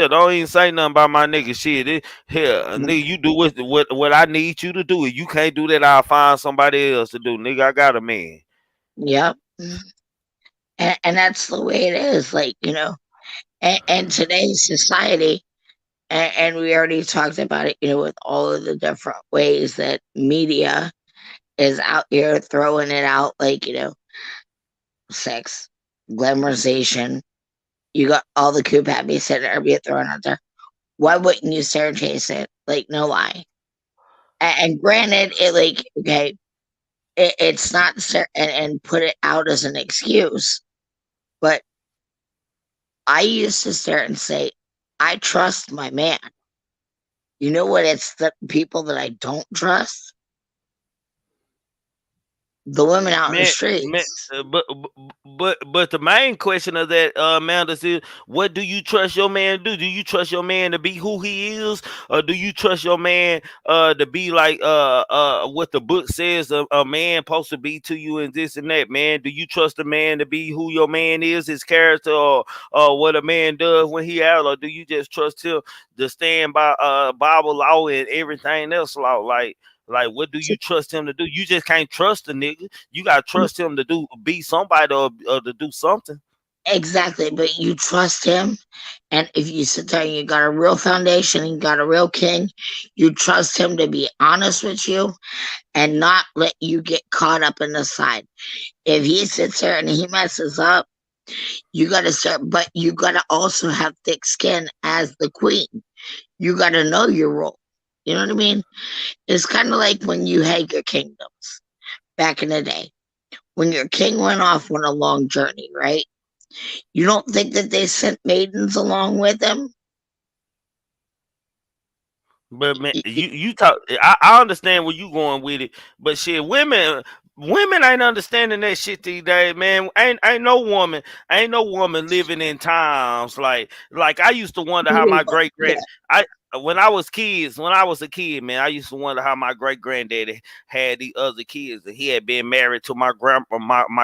[SPEAKER 1] Don't even say nothing about my nigga shit. Here, nigga, you do what I need you to do. If you can't do that, I'll find somebody else to do. Nigga, I got a man.
[SPEAKER 4] Yep. And that's the way it is. Like, and today's society, and we already talked about it, with all of the different ways that media is out here throwing it out, like, sex, glamorization. You got all the coop happy said are being thrown out there. Why wouldn't you stare and chase it? Like, no lie. And granted, it like, okay, it's not and put it out as an excuse, but I used to stare and say, I trust my man. You know what? It's the people that I don't trust. The women out in the
[SPEAKER 1] Man,
[SPEAKER 4] streets.
[SPEAKER 1] but the main question of that, Amanda, is what do you trust your man to do? Do you trust your man to be who he is, or do you trust your man to be like what the book says a man supposed to be to you and this and that, man? Do you trust a man to be who your man is, his character, or what a man does when he out, or do you just trust him to stand by Bible law and everything else law, like, what do you trust him to do? You just can't trust the nigga. You gotta trust him to be somebody or to do something.
[SPEAKER 4] Exactly, but you trust him. And if you sit there and you got a real foundation and you got a real king, you trust him to be honest with you and not let you get caught up in the side. If he sits there and he messes up, you got to start, but you got to also have thick skin as the queen. You got to know your role. You know what I mean? It's kind of like when you had your kingdoms back in the day. When your king went off on a long journey, right? You don't think that they sent maidens along with him?
[SPEAKER 1] But man, you talk. I understand where you going with it, but shit, women ain't understanding that shit these days, man. Ain't no woman living in times like I used to wonder how my great
[SPEAKER 4] Yeah.
[SPEAKER 1] grand I when I was a kid, man, I used to wonder how my great granddaddy had these other kids, and he had been married to my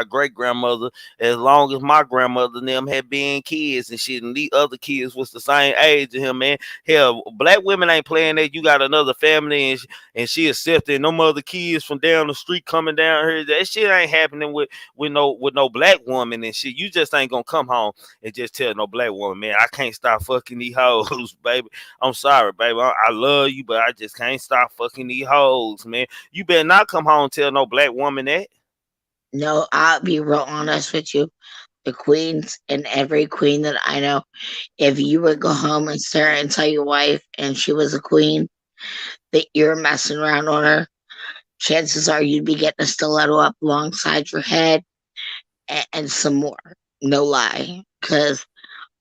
[SPEAKER 1] great grandmother as long as my grandmother and them had been kids and shit, and these other kids was the same age as him, man. Hell, black women ain't playing that. You got another family and she accepting no other kids from down the street coming down here. That shit ain't happening with no black woman and shit. You just ain't gonna come home and just tell no black woman, man, I can't stop fucking these hoes, baby. I'm sorry, baby. I love you, but I just can't stop fucking these hoes, man. You better not come home and tell no black woman that.
[SPEAKER 4] No, I'll be real honest with you. The queens and every queen that I know, if you would go home and stare and tell your wife and she was a queen that you're messing around on her, chances are you'd be getting a stiletto up alongside your head and some more. No lie. Because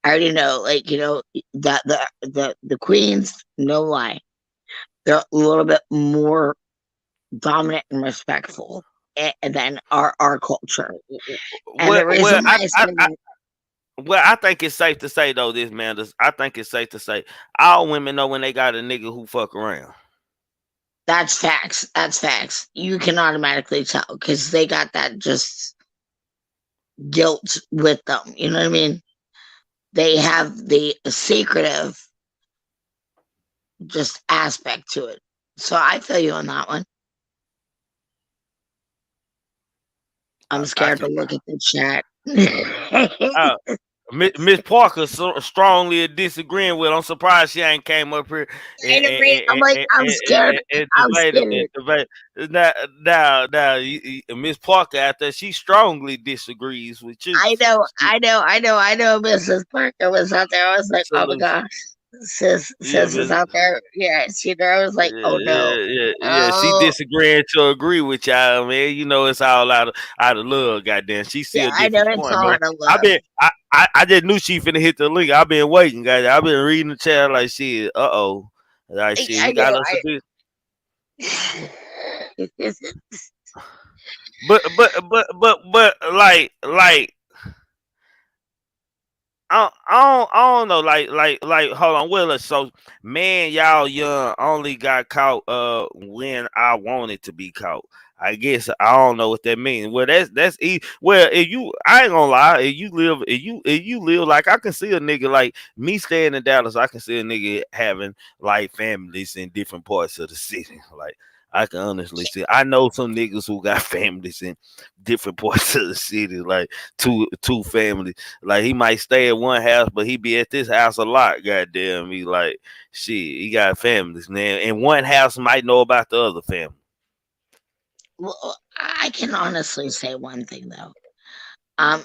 [SPEAKER 4] I already know, like, that the queens, no lie. They're a little bit more dominant and respectful than our culture. And
[SPEAKER 1] Well,
[SPEAKER 4] the
[SPEAKER 1] well,
[SPEAKER 4] reason why I say that,
[SPEAKER 1] I think it's safe to say though, this man. I think it's safe to say all women know when they got a nigga who fuck around.
[SPEAKER 4] that's facts. That's facts. You can automatically tell because they got that just guilt with them. You know what I mean? they have the secretive just aspect to it. So I feel you on that one. I'm
[SPEAKER 1] I
[SPEAKER 4] scared to
[SPEAKER 1] can.
[SPEAKER 4] look at the chat.
[SPEAKER 1] Uh, Miss Parker strongly disagreeing with. I'm surprised she ain't came up here
[SPEAKER 4] I
[SPEAKER 1] and,
[SPEAKER 4] know, right? I'm like, I'm scared. I'm
[SPEAKER 1] debated
[SPEAKER 4] scared.
[SPEAKER 1] it. Debate. Now, Miss Parker out there, she strongly disagrees with you.
[SPEAKER 4] I know. Mrs. Parker was out there. I was like, oh my
[SPEAKER 1] Salute.
[SPEAKER 4] gosh,
[SPEAKER 1] Yeah,
[SPEAKER 4] sis is out there. Yeah, she there. I was like, oh no,
[SPEAKER 1] yeah. She
[SPEAKER 4] oh
[SPEAKER 1] disagreeing to agree with y'all, man. You know it's all out of love, goddamn. She see
[SPEAKER 4] yeah,
[SPEAKER 1] a
[SPEAKER 4] I know
[SPEAKER 1] different
[SPEAKER 4] it's
[SPEAKER 1] point,
[SPEAKER 4] all
[SPEAKER 1] man.
[SPEAKER 4] out of love.
[SPEAKER 1] I just knew she finna hit the link. I've been waiting, guys. I've been reading the chat like shit. Like shit.
[SPEAKER 4] I
[SPEAKER 1] He got
[SPEAKER 4] know.
[SPEAKER 1] us a bit.
[SPEAKER 4] I
[SPEAKER 1] But like I don't know, like hold on, Willis. So man, y'all young only got caught when I wanted to be caught. I guess I don't know what that means. Well, that's well, if you I ain't gonna lie, if you live like I can see a nigga like me staying in Dallas, I can see a nigga having like families in different parts of the city. Like I can honestly see. I know some niggas who got families in different parts of the city, like two families. Like he might stay at one house, but he be at this house a lot. Goddamn, he like shit. He got families, man, and one house might know about the other family.
[SPEAKER 4] well, I can honestly say one thing though. Um,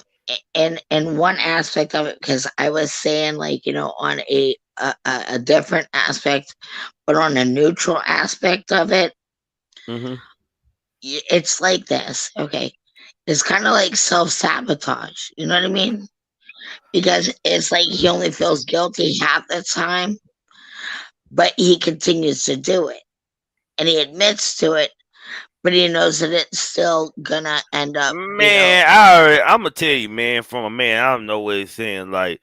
[SPEAKER 4] and one aspect of it, because I was saying like on a different aspect, but on a neutral aspect of it,
[SPEAKER 1] Mm-hmm.
[SPEAKER 4] it's like this. Okay, it's kind of like self-sabotage. You know what I mean? Because it's like he only feels guilty half the time, but he continues to do it, and he admits to it, but he knows that it's still gonna end up.
[SPEAKER 1] Man, I'm gonna tell you, man, from a man, I don't know what he's saying. Like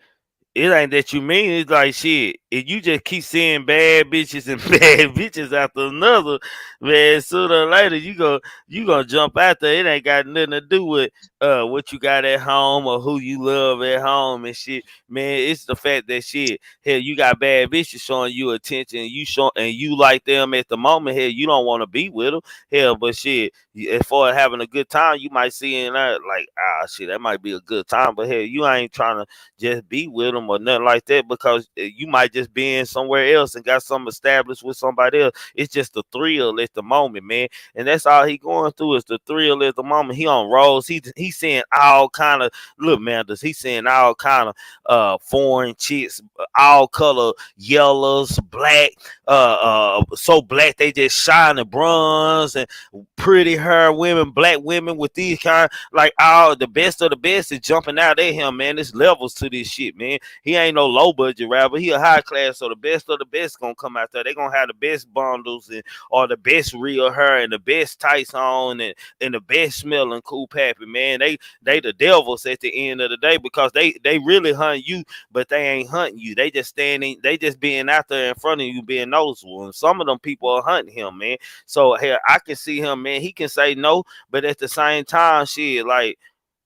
[SPEAKER 1] it ain't that you mean. It's like shit. If you just keep seeing bad bitches and bad bitches after another, man, sooner or later you gonna jump out there. It ain't got nothing to do with what you got at home or who you love at home and shit. Man, it's the fact that shit. Hell, you got bad bitches showing you attention. And you like them at the moment. Hell, you don't want to be with them. Hell, but shit, as far as having a good time, you might see in that like shit, that might be a good time. But hell, you ain't trying to just be with them or nothing like that because you might just be in somewhere else and got something established with somebody else. It's just the thrill at the moment, man, and that's all he going through is the thrill at the moment. He on rolls. He seeing all kind of look, man. Does he seeing all kind of foreign chicks, all color yellows, black, so black they just shine the bronze and pretty hair women, black women with these kind like all the best of the best is jumping out at him, man. There's levels to this shit, man. He ain't no low budget rapper. He a high class, so the best of the best gonna come out there. They gonna have the best bundles and or the best real hair and the best tights on and the best smelling cool pappy, man. They the devils at the end of the day because they really hunt you, but they ain't hunting you. They just standing, they just being out there in front of you, being noticeable. And some of them people are hunting him, man. So hell, I can see him, man. He can say no, but at the same time, shit, like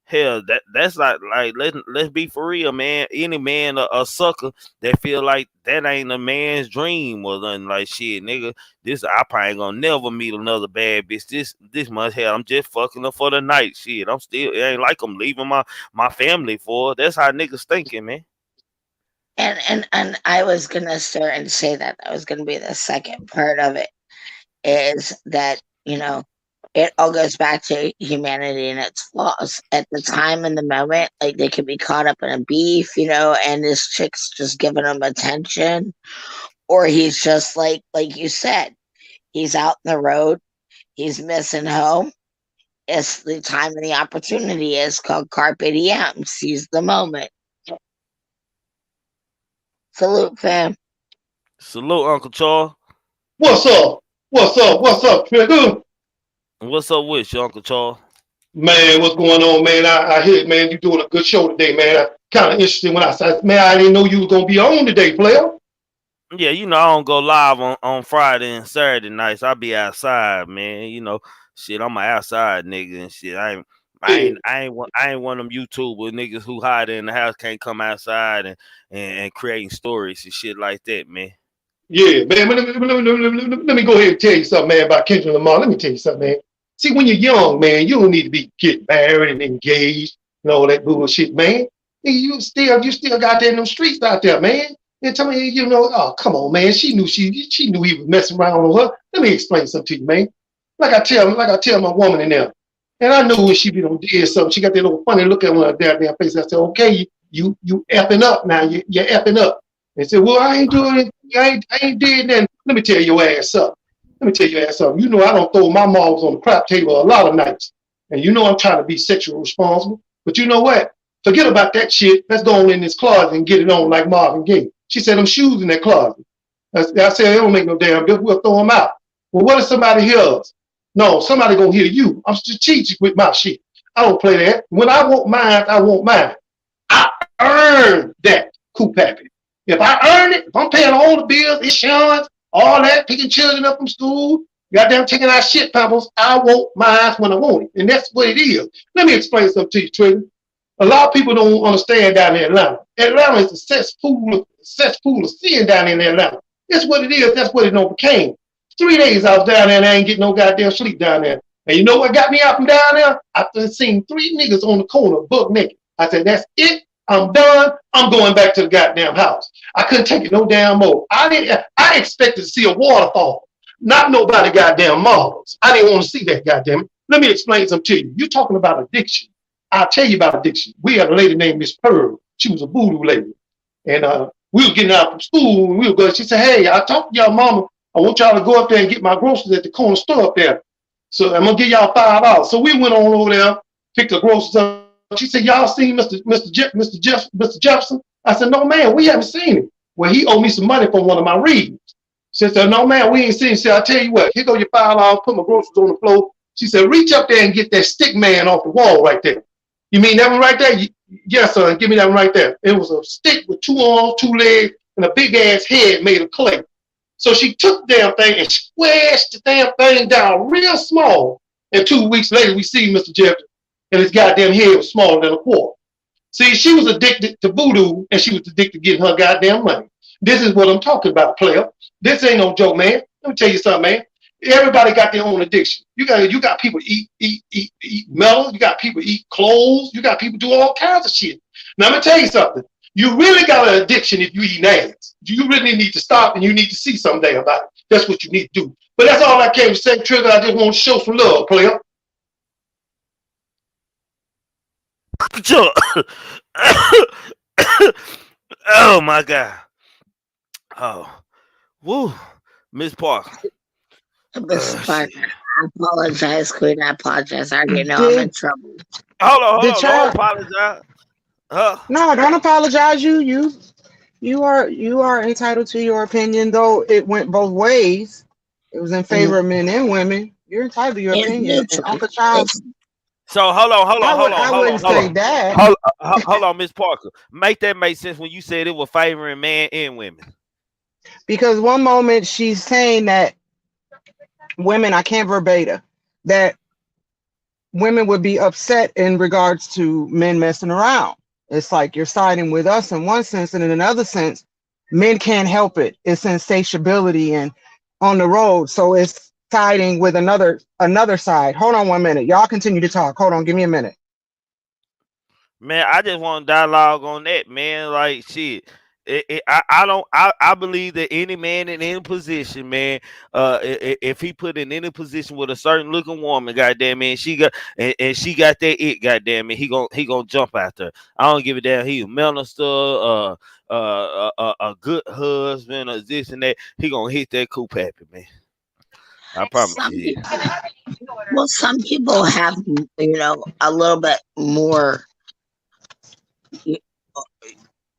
[SPEAKER 1] hell, that's like let's be for real, man. Any man a sucker that feel like that ain't a man's dream or nothing like shit, nigga. This I probably ain't gonna never meet another bad bitch. This much hell, I'm just fucking her for the night. Shit, I'm still it ain't like I'm leaving my family for. That's how niggas thinking, man.
[SPEAKER 4] And I was gonna start and say that was gonna be the second part of it is that it all goes back to humanity and its flaws. At the time in the moment, like they could be caught up in a beef, and this chick's just giving him attention, or he's just like you said, he's out in the road, he's missing home. It's the time and the opportunity is called carpe diem. Seize the moment. Salute, fam.
[SPEAKER 1] Salute, Uncle Charles.
[SPEAKER 5] What's up? What's up? What's up, Trigger?
[SPEAKER 1] What's up with you, Uncle Charles?
[SPEAKER 5] Man, what's going on, man? I hear, man, you doing a good show today, man. I kind of interested when I said, man, I didn't know you was gonna be on today, player.
[SPEAKER 1] Yeah, I don't go live on Friday and Saturday nights. I be outside, man. Shit, I'm an outside nigga and shit.
[SPEAKER 5] Yeah,
[SPEAKER 1] I ain't one of them YouTuber niggas who hide in the house, can't come outside and creating stories and shit like that, man.
[SPEAKER 5] yeah, man. Let me go ahead and tell you something, man, about Kendrick Lamar. Let me tell you something, man. See, when you're young, man, you don't need to be getting married and engaged and all that bullshit, man. You still got there in them streets out there, man. And tell me, oh, come on, man. She knew he was messing around with her. Let me explain something to you, man. Like I tell my woman in there. And I knew when she be on did something, she got that little funny look at her damn face. I said, okay, you effing up now. You're effing up. And said, well, I ain't doing it. I ain't did nothing. Let me tell your ass up. Let me tell your ass up. You know I don't throw my malls on the crap table a lot of nights. And you know I'm trying to be sexually responsible. But you know what? Forget about that shit. Let's go on in this closet and get it on like Marvin Gaye. She said, them shoes in that closet. I said, it don't make no damn difference. We'll throw them out. Well, what if somebody hears? No, somebody gonna hear you. I'm strategic with my shit. I don't play that. When I want mine, I want mine. I earned that coup happy. If I earn it, if I'm paying all the bills, insurance, all that, picking children up from school, goddamn taking our shit pampers, I want mine when I want it. And that's what it is. Let me explain something to you, Trigger. A lot of people don't understand down in Atlanta. Atlanta is a cesspool of sin down in Atlanta. That's what it is. That's what it became. 3 days I was down there and I ain't getting no goddamn sleep down there. And you know what got me out from down there? I seen 3 niggas on the corner, buck naked. I said, that's it. I'm done. I'm going back to the goddamn house. I couldn't take it no damn more. I expected to see a waterfall, not nobody goddamn marbles. I didn't want to see that, goddamn it. Let me explain something to you. You're talking about addiction. I'll tell you about addiction. We had a lady named Miss Pearl. She was a voodoo lady. And we were getting out from school and we were going. She said, hey, I talked to y'all mama. I want y'all to go up there and get my groceries at the corner store up there. So I'm going to give y'all $5. So we went on over there, picked the groceries up. She said, y'all seen Mr. Jefferson? I said, no, man, we haven't seen him. Well, he owed me some money for one of my readings. She said, no, man, we ain't seen him. She said, I'll tell you what, here go your $5, put my groceries on the floor. She said, reach up there and get that stick man off the wall right there. You mean that one right there? Yes, son, give me that one right there. It was a stick with 2 arms, 2 legs, and a big ass head made of clay. So she took the damn thing and squashed the damn thing down real small. And 2 weeks later, we see Mr. Jefferson, and his goddamn head was smaller than a quarter. See, she was addicted to voodoo, and she was addicted to getting her goddamn money. This is what I'm talking about, player. This ain't no joke, man. Let me tell you something, man. Everybody got their own addiction. You got people eat metal. You got people eat clothes. You got people do all kinds of shit. Now, I'm going to tell you something. You really got an addiction if you eat ass. You really need to stop and you need to see someday about it. That's what you need to do. But that's all I came to say, Trigger. I just want to show some love, player.
[SPEAKER 1] Oh my God. Oh. Woo. Miss Parker.
[SPEAKER 4] Miss Parker, I apologize, Queen. I apologize. I already know I'm in trouble.
[SPEAKER 1] Hold on. Don't apologize.
[SPEAKER 6] No, don't apologize. You are entitled to your opinion, though it went both ways. It was in favor of men and women. You're entitled to your opinion. And Uncle Charles.
[SPEAKER 1] So hold on.
[SPEAKER 6] I wouldn't say that.
[SPEAKER 1] Hold on, Miss Parker. Make that make sense when you said it was favoring men and women.
[SPEAKER 6] Because one moment she's saying that women, I can't verbatim, that women would be upset in regards to men messing around. It's like you're siding with us in one sense, and in another sense, men can't help it. It's insatiability and on the road. So it's siding with another side. Hold on 1 minute. Y'all continue to talk. Hold on, give me a minute.
[SPEAKER 1] Man, I just want to dialogue on that, man. Like shit. I believe that any man in any position, man, if he put in any position with a certain looking woman, goddamn man, she got that it, goddamn it, he gonna jump out there. I don't give a damn. He a minister, a good husband, or this and that. He gonna hit that coupe happy, man. I promise you.
[SPEAKER 4] Well, some people have, a little bit more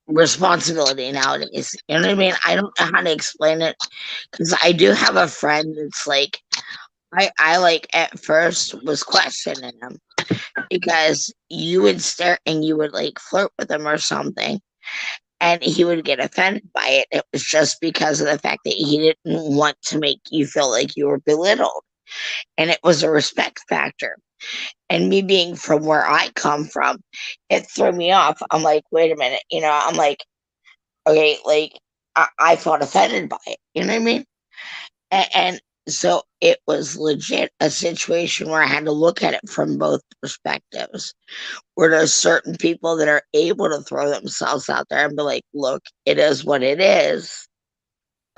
[SPEAKER 4] responsibility nowadays. You know what I mean? I don't know how to explain it, because I do have a friend that's like, I like at first was questioning him because you would stare and you would like flirt with him or something, and he would get offended by it. It was just because of the fact that he didn't want to make you feel like you were belittled, and it was a respect factor. And me being from where I come from, it threw me off. I'm like, wait a minute, I'm like, okay, like I felt offended by it. You know what I mean? And so it was legit a situation where I had to look at it from both perspectives. Where there's certain people that are able to throw themselves out there and be like, look, it is what it is.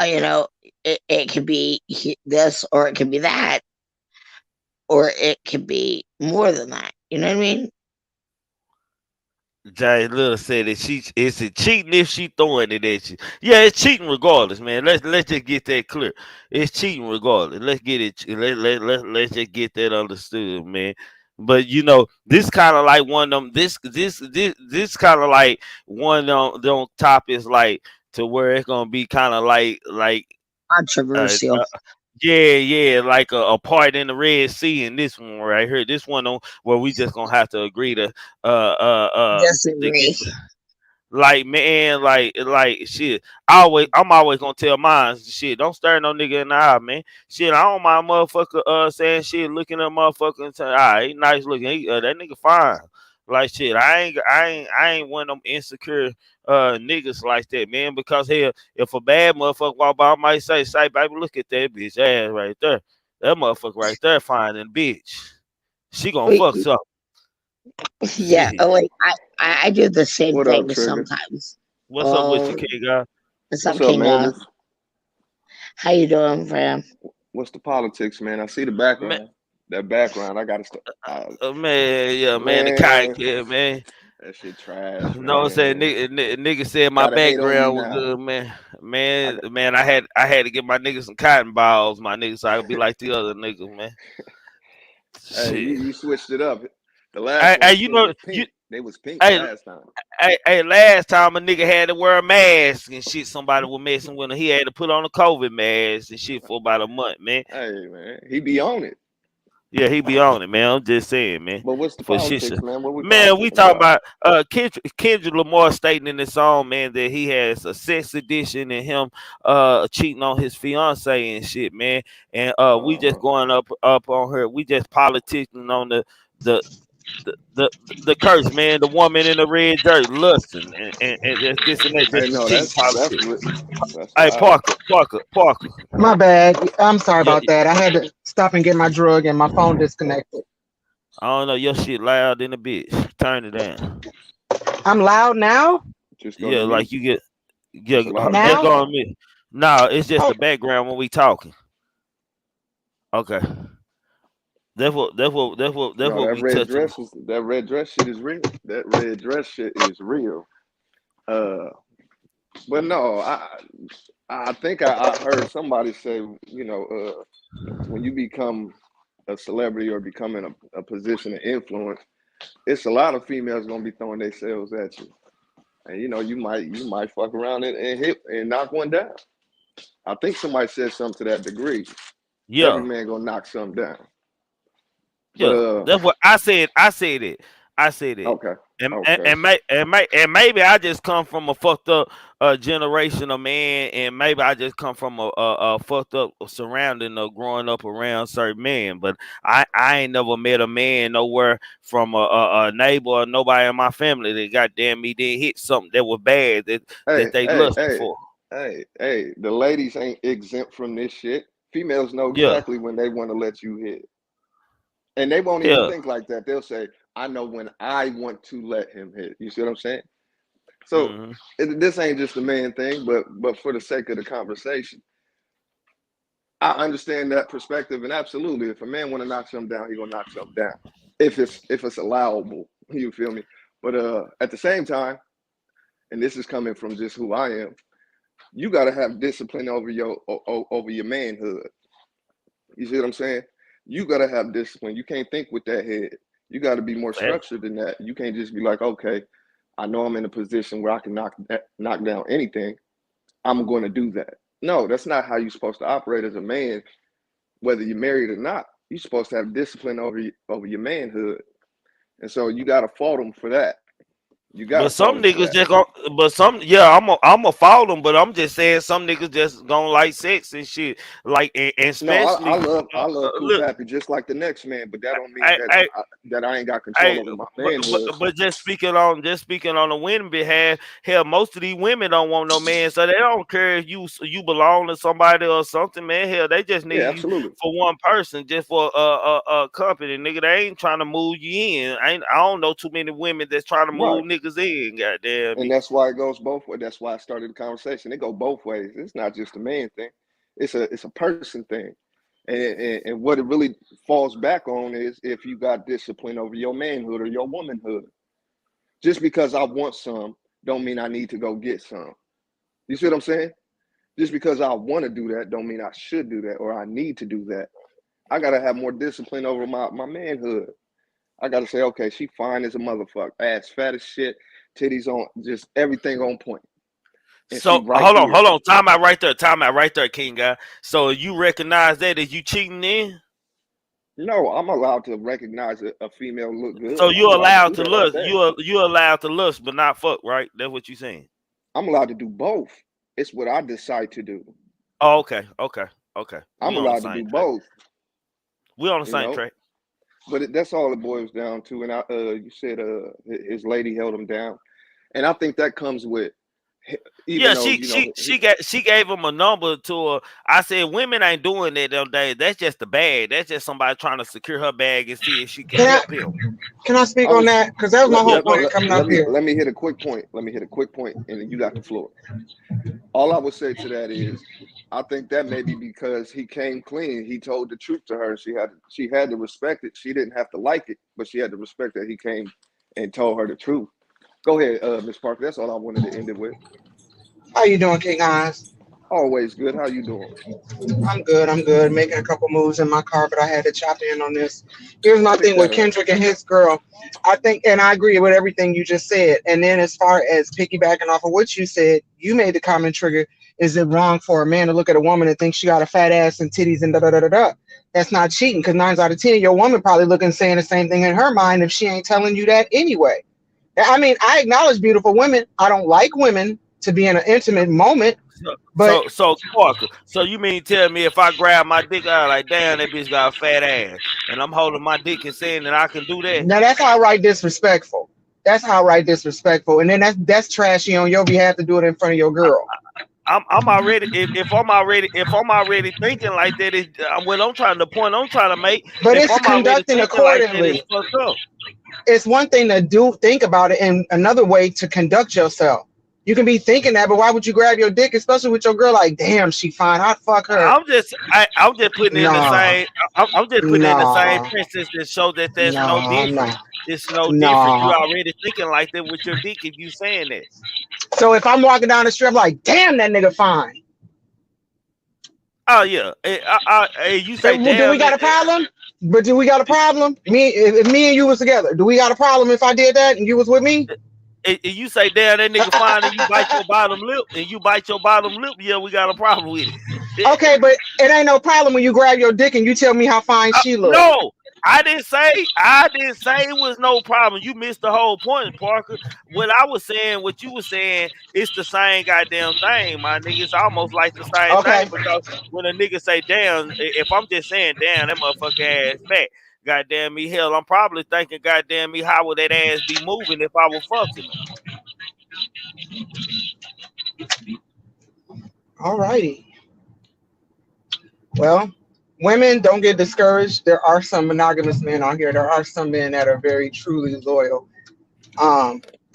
[SPEAKER 4] It could be this or it could be that, or it could be more than that. You know what I mean?
[SPEAKER 1] Jay Little said that it's a cheating if she throwing it at you. Yeah, it's cheating regardless, man. Let's just get that clear. It's cheating regardless. Let's get it. Let's just get that understood, man. But this kind of like one of them. This kind of like one of them topics like to where it's gonna be kind of like uh,
[SPEAKER 4] Controversial.
[SPEAKER 1] yeah, like a part in the Red Sea in this one right here. This one on where we just gonna have to agree to get
[SPEAKER 4] Disagree.
[SPEAKER 1] like man, like shit. I'm always gonna tell mine shit. Don't stare no nigga in the eye, man. Shit, I don't mind motherfucker saying shit, looking at motherfucker and saying, he nice looking. That nigga fine. Like shit, I ain't one of them insecure niggas like that, man. Because hell, if a bad motherfucker walk by, I might say, baby, look at that bitch ass right there. That motherfucker right there fine and bitch. She gonna
[SPEAKER 4] Wait,
[SPEAKER 1] fuck something.
[SPEAKER 4] yeah,
[SPEAKER 1] Shit.
[SPEAKER 4] like I do the same
[SPEAKER 7] What up,
[SPEAKER 4] thing
[SPEAKER 7] Trigger?
[SPEAKER 4] sometimes.
[SPEAKER 1] What's up with you,
[SPEAKER 4] Oh,
[SPEAKER 1] kid guy?
[SPEAKER 4] what's up,
[SPEAKER 7] What's up,
[SPEAKER 4] King?
[SPEAKER 7] man?
[SPEAKER 4] How you doing, fam?
[SPEAKER 7] What's the politics, man? I see the
[SPEAKER 1] Man,
[SPEAKER 7] background. That background, I gotta stop.
[SPEAKER 1] man, yeah, man, the kite
[SPEAKER 7] Man,
[SPEAKER 1] kid, man.
[SPEAKER 7] that shit trash,
[SPEAKER 1] You know what I'm saying?
[SPEAKER 7] man.
[SPEAKER 1] Nigga said my
[SPEAKER 7] Gotta hate on me
[SPEAKER 1] background was
[SPEAKER 7] now.
[SPEAKER 1] good, man.
[SPEAKER 7] I
[SPEAKER 1] Man,
[SPEAKER 7] got,
[SPEAKER 1] man, I had to get my niggas some cotton balls, my niggas, so I could be like the other niggas, man.
[SPEAKER 7] hey,
[SPEAKER 1] Shit.
[SPEAKER 7] you switched it up. The last
[SPEAKER 1] Hey,
[SPEAKER 7] one
[SPEAKER 1] you
[SPEAKER 7] it
[SPEAKER 1] know,
[SPEAKER 7] was
[SPEAKER 1] you
[SPEAKER 7] pink. They was pink
[SPEAKER 1] hey,
[SPEAKER 7] last time.
[SPEAKER 1] last time a nigga had to wear a mask and shit, somebody was messing with him. He had to put on a COVID mask and shit for about a month, man.
[SPEAKER 7] Hey, man, he be on it.
[SPEAKER 1] Yeah, he be on it, man. I'm just saying, man.
[SPEAKER 7] But what's the
[SPEAKER 1] For shit,
[SPEAKER 7] politics,
[SPEAKER 1] sure.
[SPEAKER 7] man? What we
[SPEAKER 1] Man, we
[SPEAKER 7] politicking
[SPEAKER 1] talking
[SPEAKER 7] about?
[SPEAKER 1] about Kendrick Lamar stating in the song, man, that he has a sex addiction and him cheating on his fiance and shit, man. And we just
[SPEAKER 7] Uh-huh.
[SPEAKER 1] going up on her. We just politicking on the the curse, man. The woman in the red dirt lusting and just this and that,
[SPEAKER 7] Hey,
[SPEAKER 1] just the
[SPEAKER 7] no,
[SPEAKER 1] cheating
[SPEAKER 7] that's
[SPEAKER 1] politics.
[SPEAKER 7] that's
[SPEAKER 1] Hey,
[SPEAKER 7] all right.
[SPEAKER 1] Parker.
[SPEAKER 6] My bad. I'm sorry
[SPEAKER 1] Yeah,
[SPEAKER 6] about that. I had to stop and get my drug and my phone disconnected.
[SPEAKER 1] I don't know. Your shit loud in the bitch. Turn it down.
[SPEAKER 6] I'm loud now?
[SPEAKER 7] Just go to
[SPEAKER 1] Yeah, like
[SPEAKER 7] mute.
[SPEAKER 1] you get. Yeah,
[SPEAKER 7] It's a lot of
[SPEAKER 1] just
[SPEAKER 6] Now?
[SPEAKER 1] go on
[SPEAKER 7] background.
[SPEAKER 1] me. No, it's just
[SPEAKER 6] Oh,
[SPEAKER 1] the background when we talking. Okay, that's
[SPEAKER 7] No,
[SPEAKER 1] what we touching.
[SPEAKER 7] that red dress shit is real. That red dress shit is real. Uh, but no, I think I heard somebody say, when you become a celebrity or becoming a position of influence, it's a lot of females gonna be throwing themselves at you, and you might fuck around and hit and knock one down. I think somebody said something to that degree. Every
[SPEAKER 1] Yeah,
[SPEAKER 7] man gonna knock something down. But
[SPEAKER 1] yeah. That's what I said. I said it. I said it.
[SPEAKER 7] okay,
[SPEAKER 1] And and,
[SPEAKER 7] okay.
[SPEAKER 1] and, may, and maybe I just come from a fucked up generation of man, and maybe I just come from a fucked up surrounding of growing up around certain men. But I ain't never met a man nowhere from a neighbor or nobody in my family that goddamn me did hit something that was bad
[SPEAKER 7] Hey,
[SPEAKER 1] that they
[SPEAKER 7] hey,
[SPEAKER 1] lusted
[SPEAKER 7] hey,
[SPEAKER 1] for.
[SPEAKER 7] hey. The ladies ain't exempt from this shit. Females know
[SPEAKER 1] Yeah,
[SPEAKER 7] exactly when they want to let you hit. And they won't even
[SPEAKER 1] yeah.
[SPEAKER 7] think like that. They'll say, I know when I want to let him hit. You see what I'm saying? So
[SPEAKER 1] Hmm.
[SPEAKER 7] this ain't just a man thing, but for the sake of the conversation, I understand that perspective. And absolutely, if a man want to knock something down, he gonna knock something down. If it's allowable. You feel me? But at the same time, and this is coming from just who I am, you gotta have discipline over your manhood. You see what I'm saying? You gotta have discipline. You can't think with that head. You got to be more structured than that. You can't just be like, okay, I know I'm in a position where I can knock down anything. I'm going to do that. No, that's not how you're supposed to operate as a man, whether you're married or not. You're supposed to have discipline over your manhood, and so you got to fault them for that. You
[SPEAKER 1] But
[SPEAKER 7] gotta fall
[SPEAKER 1] some
[SPEAKER 7] into
[SPEAKER 1] niggas
[SPEAKER 7] that.
[SPEAKER 1] just gon' but some yeah, I'm a follow them, but I'm just saying some niggas just gonna like sex and shit. Like and
[SPEAKER 7] No, I
[SPEAKER 1] especially
[SPEAKER 7] love I love Cool
[SPEAKER 1] look,
[SPEAKER 7] Pappy just like the next man, but that don't mean
[SPEAKER 1] I,
[SPEAKER 7] that
[SPEAKER 1] I
[SPEAKER 7] that I ain't got control
[SPEAKER 1] Hey,
[SPEAKER 7] over my
[SPEAKER 1] but, but
[SPEAKER 7] manhood.
[SPEAKER 1] but just speaking on the women behalf, hell, most of these women don't want no man, so they don't care if you belong to somebody or something, man. Hell, they just
[SPEAKER 7] Yeah,
[SPEAKER 1] need you
[SPEAKER 7] absolutely.
[SPEAKER 1] for one person, just for a company, nigga. They ain't trying to move you in. I don't know too many women that's trying to
[SPEAKER 7] Right.
[SPEAKER 1] move niggas in. Goddamn
[SPEAKER 7] And
[SPEAKER 1] me.
[SPEAKER 7] that's why it goes both ways. That's why I started the conversation. It go both ways. It's not just a man thing. It's a person thing. And what it really falls back on is if you got discipline over your manhood or your womanhood. Just because I want some, don't mean I need to go get some. You see what I'm saying? Just because I want to do that, don't mean I should do that or I need to do that. I gotta have more discipline over my manhood. I gotta say, okay, she fine as a motherfucker, ass fat as shit, titties on, just everything on point, and she
[SPEAKER 1] So
[SPEAKER 7] right here.
[SPEAKER 1] hold on, time out right there, King guy. So you recognize that as you cheating in?
[SPEAKER 7] No, I'm allowed to recognize a female look
[SPEAKER 1] So
[SPEAKER 7] good. I'm
[SPEAKER 1] you
[SPEAKER 7] allowed to
[SPEAKER 1] allowed
[SPEAKER 7] do
[SPEAKER 1] to
[SPEAKER 7] that all
[SPEAKER 1] lust.
[SPEAKER 7] day.
[SPEAKER 1] You allowed to lust, but not fuck, right? That's what you saying.
[SPEAKER 7] I'm allowed to do both. It's what I decide to do.
[SPEAKER 1] Oh, okay. We
[SPEAKER 7] I'm
[SPEAKER 1] on the
[SPEAKER 7] allowed to
[SPEAKER 1] same
[SPEAKER 7] do
[SPEAKER 1] track.
[SPEAKER 7] both,
[SPEAKER 1] We on the
[SPEAKER 7] you
[SPEAKER 1] same
[SPEAKER 7] know.
[SPEAKER 1] track.
[SPEAKER 7] But that's all it boils down to. And you said his lady held him down, and I think that comes with, even
[SPEAKER 1] Yeah,
[SPEAKER 7] though
[SPEAKER 1] she
[SPEAKER 7] you know,
[SPEAKER 1] she she got she gave him a number to her. I said women ain't doing that them days. That's just the bag. That's just somebody trying to secure her bag and see if she can
[SPEAKER 6] Can I
[SPEAKER 1] help him.
[SPEAKER 6] can I speak
[SPEAKER 7] I
[SPEAKER 6] on
[SPEAKER 7] was
[SPEAKER 6] that? Because that was my whole point in coming up here.
[SPEAKER 7] let me hit a quick point. Let me hit a quick point, and then you got the floor. All I would say to that is, I think that may be because he came clean. He told the truth to her. She had to respect it. She didn't have to like it, but she had to respect that he came and told her the truth. Go ahead, Miss Parker. That's all I wanted to end it with.
[SPEAKER 6] How you doing, King Eyes?
[SPEAKER 7] Always good. How you doing?
[SPEAKER 6] I'm good. I'm good. Making a couple moves in my car, but I had to chop in on this. Here's my
[SPEAKER 7] Pick
[SPEAKER 6] thing with
[SPEAKER 7] that up.
[SPEAKER 6] Kendrick and his girl. I think, and I agree with everything you just said. And then, as far as piggybacking off of what you said, you made the comment, Trigger. Is it wrong for a man to look at a woman and think she got a fat ass and titties and da da da da da? That's not cheating, because 9 out of 10, your woman probably looking saying the same thing in her mind if she ain't telling you that anyway. I mean, I acknowledge beautiful women. I don't like women to be in an intimate moment,
[SPEAKER 1] So
[SPEAKER 6] but
[SPEAKER 1] Parker. So you mean tell me if I grab my dick out like damn that bitch got a fat ass and I'm holding my dick and saying that I can do that?
[SPEAKER 6] now that's outright disrespectful. That's outright disrespectful. And then that's trashy on your behalf to do it in front of your girl.
[SPEAKER 1] I'm already if I'm already thinking like that, what I'm trying the point I'm trying to make.
[SPEAKER 6] But
[SPEAKER 1] If
[SPEAKER 6] it's
[SPEAKER 1] I'm already
[SPEAKER 6] conducting
[SPEAKER 1] thinking like that, it's
[SPEAKER 6] accordingly.
[SPEAKER 1] fucked up.
[SPEAKER 6] It's one thing to think about it, and another way to conduct yourself. You can be thinking that, but why would you grab your dick, especially with your girl? Like, damn, she fine. I'd fuck her.
[SPEAKER 1] I'm just putting in the
[SPEAKER 6] Nah,
[SPEAKER 1] same. I'm just putting in the same
[SPEAKER 6] nah,
[SPEAKER 1] princess to show that there's no
[SPEAKER 6] nah,
[SPEAKER 1] difference.
[SPEAKER 6] nah,
[SPEAKER 1] It's no difference. You
[SPEAKER 6] nah.
[SPEAKER 1] already thinking like that with your dick if you saying that.
[SPEAKER 6] So if I'm walking down the street, I'm like, damn, that nigga fine.
[SPEAKER 1] Oh yeah. You say
[SPEAKER 6] Do we
[SPEAKER 1] damn
[SPEAKER 6] got
[SPEAKER 1] it.
[SPEAKER 6] a problem? But do we got a problem? If me and you was together, do we got a problem if I did that and you was with me?
[SPEAKER 1] You say damn that nigga fine and you bite your bottom lip yeah, we got a problem with it.
[SPEAKER 6] Okay, but it ain't no problem when you grab your dick and you tell me how fine she look.
[SPEAKER 1] No, I didn't say it was no problem. You missed the whole point, Parker. What you were saying, it's the same goddamn thing, my nigga. It's almost like the same
[SPEAKER 6] Okay,
[SPEAKER 1] thing because when a nigga say damn, if I'm just saying damn, that motherfucker ass fat. Goddamn me, hell, I'm probably thinking, goddamn me, how would that ass be moving if I was fucking her?
[SPEAKER 6] alrighty. Well, women, don't get discouraged. There are some monogamous men on here. There are some men that are very truly loyal.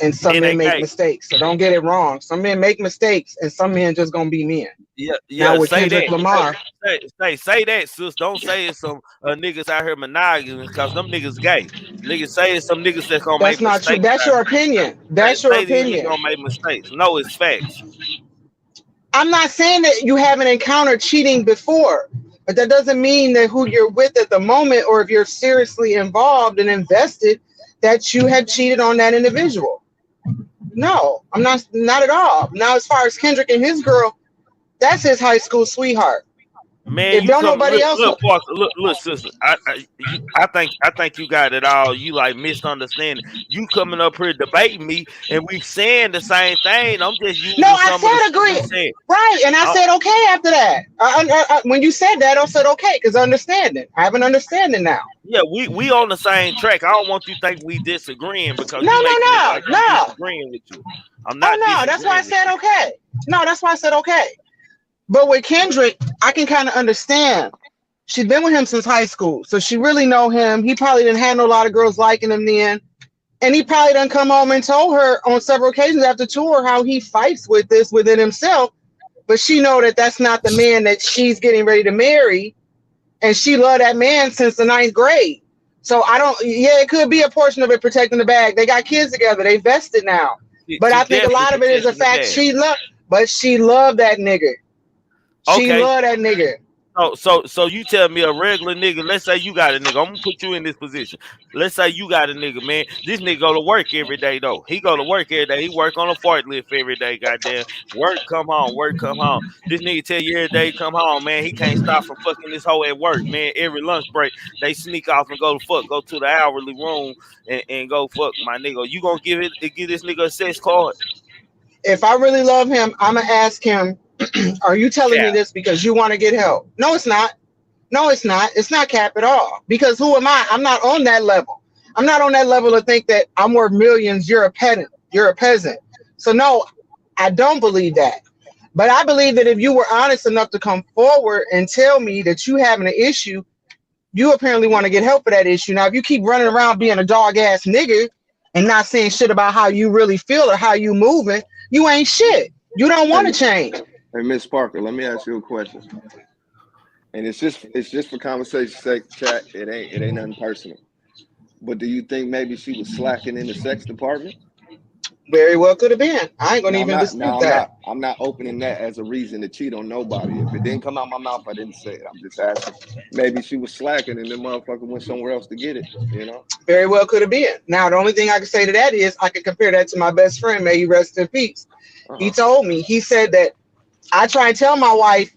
[SPEAKER 6] And some
[SPEAKER 1] And
[SPEAKER 6] men
[SPEAKER 1] they
[SPEAKER 6] make
[SPEAKER 1] gay.
[SPEAKER 6] mistakes. So don't get it wrong. Some men make mistakes, and some men just gonna be men. Now
[SPEAKER 1] Yeah,
[SPEAKER 6] with
[SPEAKER 1] say
[SPEAKER 6] Kendrick
[SPEAKER 1] that.
[SPEAKER 6] Lamar,
[SPEAKER 1] Say that, sis. Don't say it's some niggas out here monogamous because them niggas gay. Niggas say it's some niggas that's gonna
[SPEAKER 6] that's
[SPEAKER 1] make
[SPEAKER 6] not true.
[SPEAKER 1] mistakes
[SPEAKER 6] That's
[SPEAKER 1] out
[SPEAKER 6] your
[SPEAKER 1] here.
[SPEAKER 6] opinion.
[SPEAKER 1] Say,
[SPEAKER 6] That's your
[SPEAKER 1] say these niggas
[SPEAKER 6] opinion.
[SPEAKER 1] gonna make mistakes. No, it's facts.
[SPEAKER 6] I'm not saying that you haven't encountered cheating before, but that doesn't mean that who you're with at the moment, or if you're seriously involved and invested, that you have cheated on that individual. No, I'm not at all. Now, as far as Kendrick and his girl, that's his high school sweetheart.
[SPEAKER 1] Man,
[SPEAKER 6] If
[SPEAKER 1] you
[SPEAKER 6] don't
[SPEAKER 1] come
[SPEAKER 6] nobody else,
[SPEAKER 1] Parker, look, sister. I think you got it all. You like misunderstanding. You coming up here debating me, and we saying the same thing. I'm just
[SPEAKER 6] no,
[SPEAKER 1] using
[SPEAKER 6] I
[SPEAKER 1] some of the
[SPEAKER 6] said
[SPEAKER 1] shit you
[SPEAKER 6] agree.
[SPEAKER 1] said.
[SPEAKER 6] Right, and I said okay after that. When you said that, I said okay because understanding. I have an understanding now.
[SPEAKER 1] Yeah, we on the same track. I don't want you to think we disagreeing because
[SPEAKER 6] No,
[SPEAKER 1] you
[SPEAKER 6] no,
[SPEAKER 1] making it like I'm
[SPEAKER 6] no.
[SPEAKER 1] disagreeing with you. I'm
[SPEAKER 6] Oh
[SPEAKER 1] not
[SPEAKER 6] no, that's why I
[SPEAKER 1] disagreeing with
[SPEAKER 6] said
[SPEAKER 1] you.
[SPEAKER 6] okay. No, that's why I said okay. But with Kendrick, I can kind of understand. She's been with him since high school, so she really know him. He probably didn't handle a lot of girls liking him then. And he probably done come home and told her on several occasions after tour how he fights with this within himself. But she know that that's not the man that she's getting ready to marry. And she loved that man since the 9th grade. So I don't, yeah, it could be a portion of it protecting the bag. They got kids together. They vested now. But
[SPEAKER 1] She
[SPEAKER 6] I think a
[SPEAKER 1] definitely
[SPEAKER 6] lot of it is the
[SPEAKER 1] protecting the
[SPEAKER 6] fact
[SPEAKER 1] bag.
[SPEAKER 6] she loved that nigga. She
[SPEAKER 1] Okay.
[SPEAKER 6] loved that nigga.
[SPEAKER 1] So you tell me a regular nigga, let's say you got a nigga, I'm gonna put you in this position. Let's say you got a nigga, man. This nigga go to work every day though. He go to work every day. He work on a forklift every day, goddamn. Work, come home, work, come home. This nigga tell you every day come home, man. He can't stop from fucking this hoe at work, man. Every lunch break, they sneak off and go to the hourly room and go fuck my nigga. You gonna give this nigga a sex card?
[SPEAKER 6] If I really love him, I'ma ask him, are you telling me
[SPEAKER 1] Yeah.
[SPEAKER 6] this because you want to get help? No, it's not. No, it's not. It's not cap at all. Because who am I? I'm not on that level. I'm not on that level to think that I'm worth millions. You're a pedant. You're a peasant. So no, I don't believe that. But I believe that if you were honest enough to come forward and tell me that you having an issue, you apparently want to get help for that issue. Now, if you keep running around being a dog ass nigga and not saying shit about how you really feel or how you moving, you ain't shit. You don't want to change.
[SPEAKER 7] Hey, Miss Parker, let me ask you a question. And it's just for conversation's sake, chat. It ain't nothing personal. But do you think maybe she was slacking in the sex department?
[SPEAKER 6] Very well could have been. I ain't gonna
[SPEAKER 7] Now,
[SPEAKER 6] even dispute that.
[SPEAKER 7] I'm not opening that as a reason to cheat on nobody. If it didn't come out my mouth, I didn't say it. I'm just asking. Maybe she was slacking and the motherfucker went somewhere else to get it, you know?
[SPEAKER 6] Very well could have been. Now, the only thing I can say to that is I can compare that to my best friend, may he rest in peace. He told me, he said that I try and tell my wife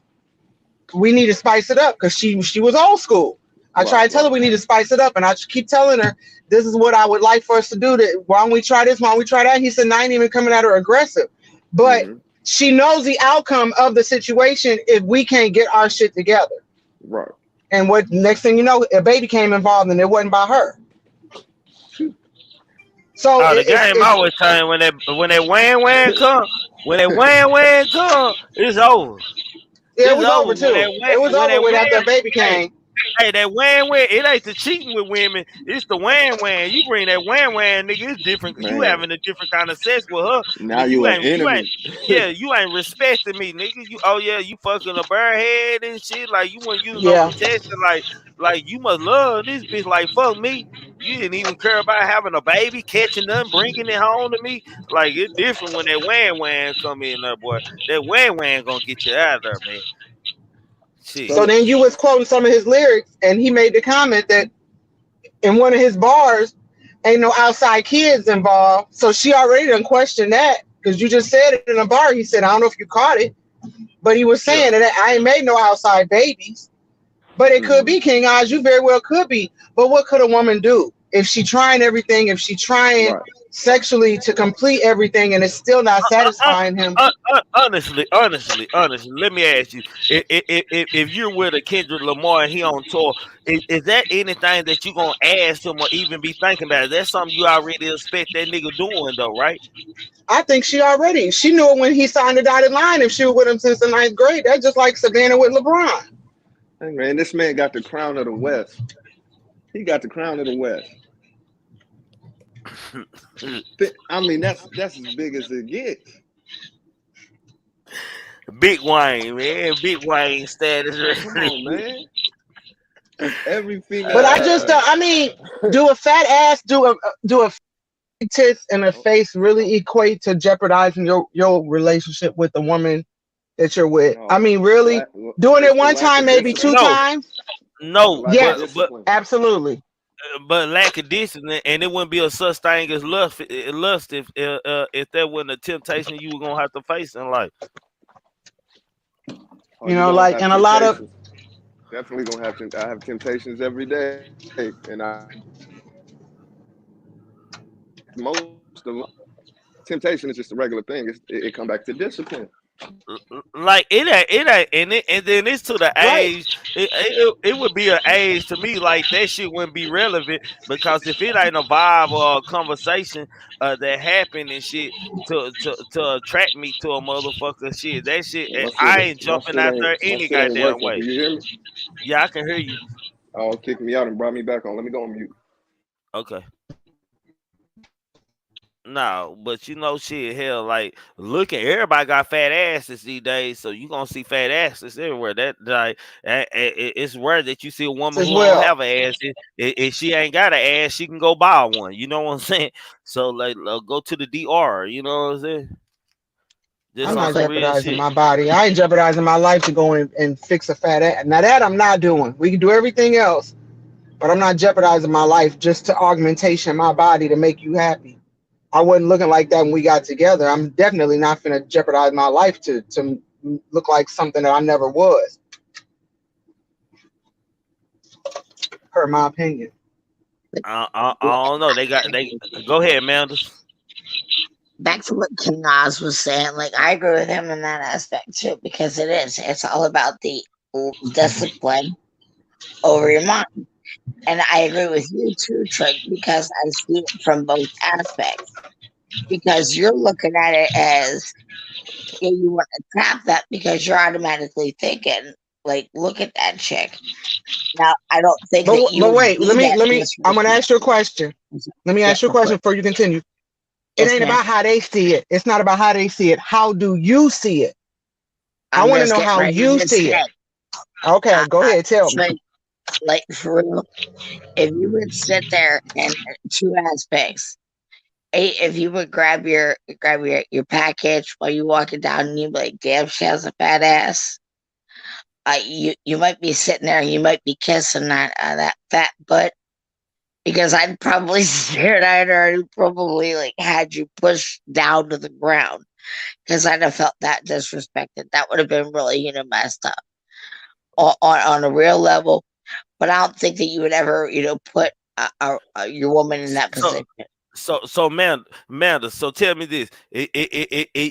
[SPEAKER 6] we need to spice it up because she was old school. I try to tell her we need to spice it up, and I keep telling her this is what I would like for us to do. Why don't we try this? Why don't we try that? He said, "No, I ain't even coming at her aggressive," but she knows the outcome of the situation if we can't get our shit together.
[SPEAKER 7] Right.
[SPEAKER 6] And what next thing you know, a baby came involved, and it wasn't by her. So
[SPEAKER 1] the game always time when that wham come, it's over.
[SPEAKER 6] Yeah, it was over too. It was over when after the baby came.
[SPEAKER 1] Hey, that wham, it ain't the cheating with women. It's the wham. You bring that wham, nigga. It's different because you having a different kind of sex with her.
[SPEAKER 7] Now you an enemy.
[SPEAKER 1] You ain't respecting me, nigga. You fucking a bare head and shit. Like you wouldn't use no protection. Like you must love this bitch. Like fuck me. You didn't even care about having a baby, catching them, bringing it home to me. Like it's different when that wham come in there, boy. That wham gonna get you out of there, man. Shit.
[SPEAKER 6] So then you was quoting some of his lyrics, and he made the comment that in one of his bars, ain't no outside kids involved. So she already done questioned that because you just said it in a bar. He said, I don't know if you caught it, but he was saying that I ain't made no outside babies. But it could be, King Oz, you very well could be. But what could a woman do if she trying everything, if she trying sexually to complete everything and it's still not satisfying him?
[SPEAKER 1] Honestly, let me ask you: if you're with a Kendrick Lamar and he on tour, is that anything that you gonna ask him or even be thinking about? Is that something you already expect that nigga doing though, right?
[SPEAKER 6] I think she knew it when he signed the dotted line. If she was with him since the 9th grade, that's just like Savannah with LeBron.
[SPEAKER 7] Hey man, this man got the crown of the West. He got the crown of the West. I mean, that's as big as it gets.
[SPEAKER 1] Big Wayne, man. Big Wayne status.
[SPEAKER 7] Come on, man. Every female.
[SPEAKER 6] But I just, do a fat ass, do a tits and a face really equate to jeopardizing your relationship with the woman that you're with? I mean, really? Doing it one time, maybe two times?
[SPEAKER 1] No.
[SPEAKER 6] Yes, but absolutely.
[SPEAKER 1] But lack of discipline, and it wouldn't be a such thing as lust if there wasn't a temptation you were gonna have to face in life.
[SPEAKER 6] You know, like, and a lot of
[SPEAKER 7] Definitely gonna have I have temptations every day, and most of them, temptation is just a regular thing. It come back to discipline.
[SPEAKER 1] Like it ain't, and then it's to the
[SPEAKER 6] Right.
[SPEAKER 1] age. It would be an age to me like that shit wouldn't be relevant because if it ain't a vibe or a conversation that happened and shit to attract me to a motherfucker shit, that shit I ain't jumping out there
[SPEAKER 7] My
[SPEAKER 1] any
[SPEAKER 7] shit ain't
[SPEAKER 1] goddamn
[SPEAKER 7] working.
[SPEAKER 1] way.
[SPEAKER 7] Can you hear me?
[SPEAKER 1] Yeah, I can hear you.
[SPEAKER 7] Oh, kick me out and brought me back on. Let me go on mute.
[SPEAKER 1] Okay. No, but you know, shit, hell, like looking, everybody got fat asses these days, so you gonna see fat asses everywhere. That like, it's rare that you see a woman
[SPEAKER 6] As
[SPEAKER 1] who don't
[SPEAKER 6] well.
[SPEAKER 1] have an ass. If she ain't got an ass, she can go buy one. You know what I'm saying? So like, go to the DR. You know what I'm saying? Just
[SPEAKER 6] I'm
[SPEAKER 1] on
[SPEAKER 6] not
[SPEAKER 1] some real
[SPEAKER 6] jeopardizing
[SPEAKER 1] shit.
[SPEAKER 6] my body. I ain't jeopardizing my life to go and fix a fat ass. Now that I'm not doing. We can do everything else, but I'm not jeopardizing my life just to augmentation my body to make you happy. I wasn't looking like that when we got together. I'm definitely not going to jeopardize my life to look like something that I never was, per my opinion.
[SPEAKER 1] I don't know. They go ahead, Manders.
[SPEAKER 4] Back to what Kanaz was saying, like I agree with him in that aspect too, because it's all about the discipline over your mind. And I agree with you too, Trick, because I see it from both aspects. Because you're looking at it as, yeah, you want to tap that because you're automatically thinking, like, look at that chick. Now, I don't think that you
[SPEAKER 6] But
[SPEAKER 4] would
[SPEAKER 6] wait,
[SPEAKER 4] do that just for
[SPEAKER 6] I'm going to ask you a question. Let me
[SPEAKER 4] yeah,
[SPEAKER 6] ask you a
[SPEAKER 4] go for
[SPEAKER 6] question
[SPEAKER 4] it.
[SPEAKER 6] before you continue. It
[SPEAKER 4] Yes,
[SPEAKER 6] ain't
[SPEAKER 4] ma'am.
[SPEAKER 6] about how they see it. It's not about how they see it. How do you see it? I
[SPEAKER 4] I'm
[SPEAKER 6] want to
[SPEAKER 4] just
[SPEAKER 6] know
[SPEAKER 4] getting
[SPEAKER 6] how
[SPEAKER 4] ready
[SPEAKER 6] you
[SPEAKER 4] to
[SPEAKER 6] see
[SPEAKER 4] say,
[SPEAKER 6] it. Okay, go ahead. Tell me.
[SPEAKER 4] Trick, like, for real, if you would sit there and two aspects, if you would grab your package while you walking down and you be like, damn, she has a fat ass. You might be sitting there and you might be kissing that fat butt because I'd probably stared at her and probably like had you pushed down to the ground because I'd have felt that disrespected. That would have been really messed up on a real level. But I don't think that you would ever put your woman in that
[SPEAKER 1] So
[SPEAKER 4] position.
[SPEAKER 1] so Manda, so tell me this: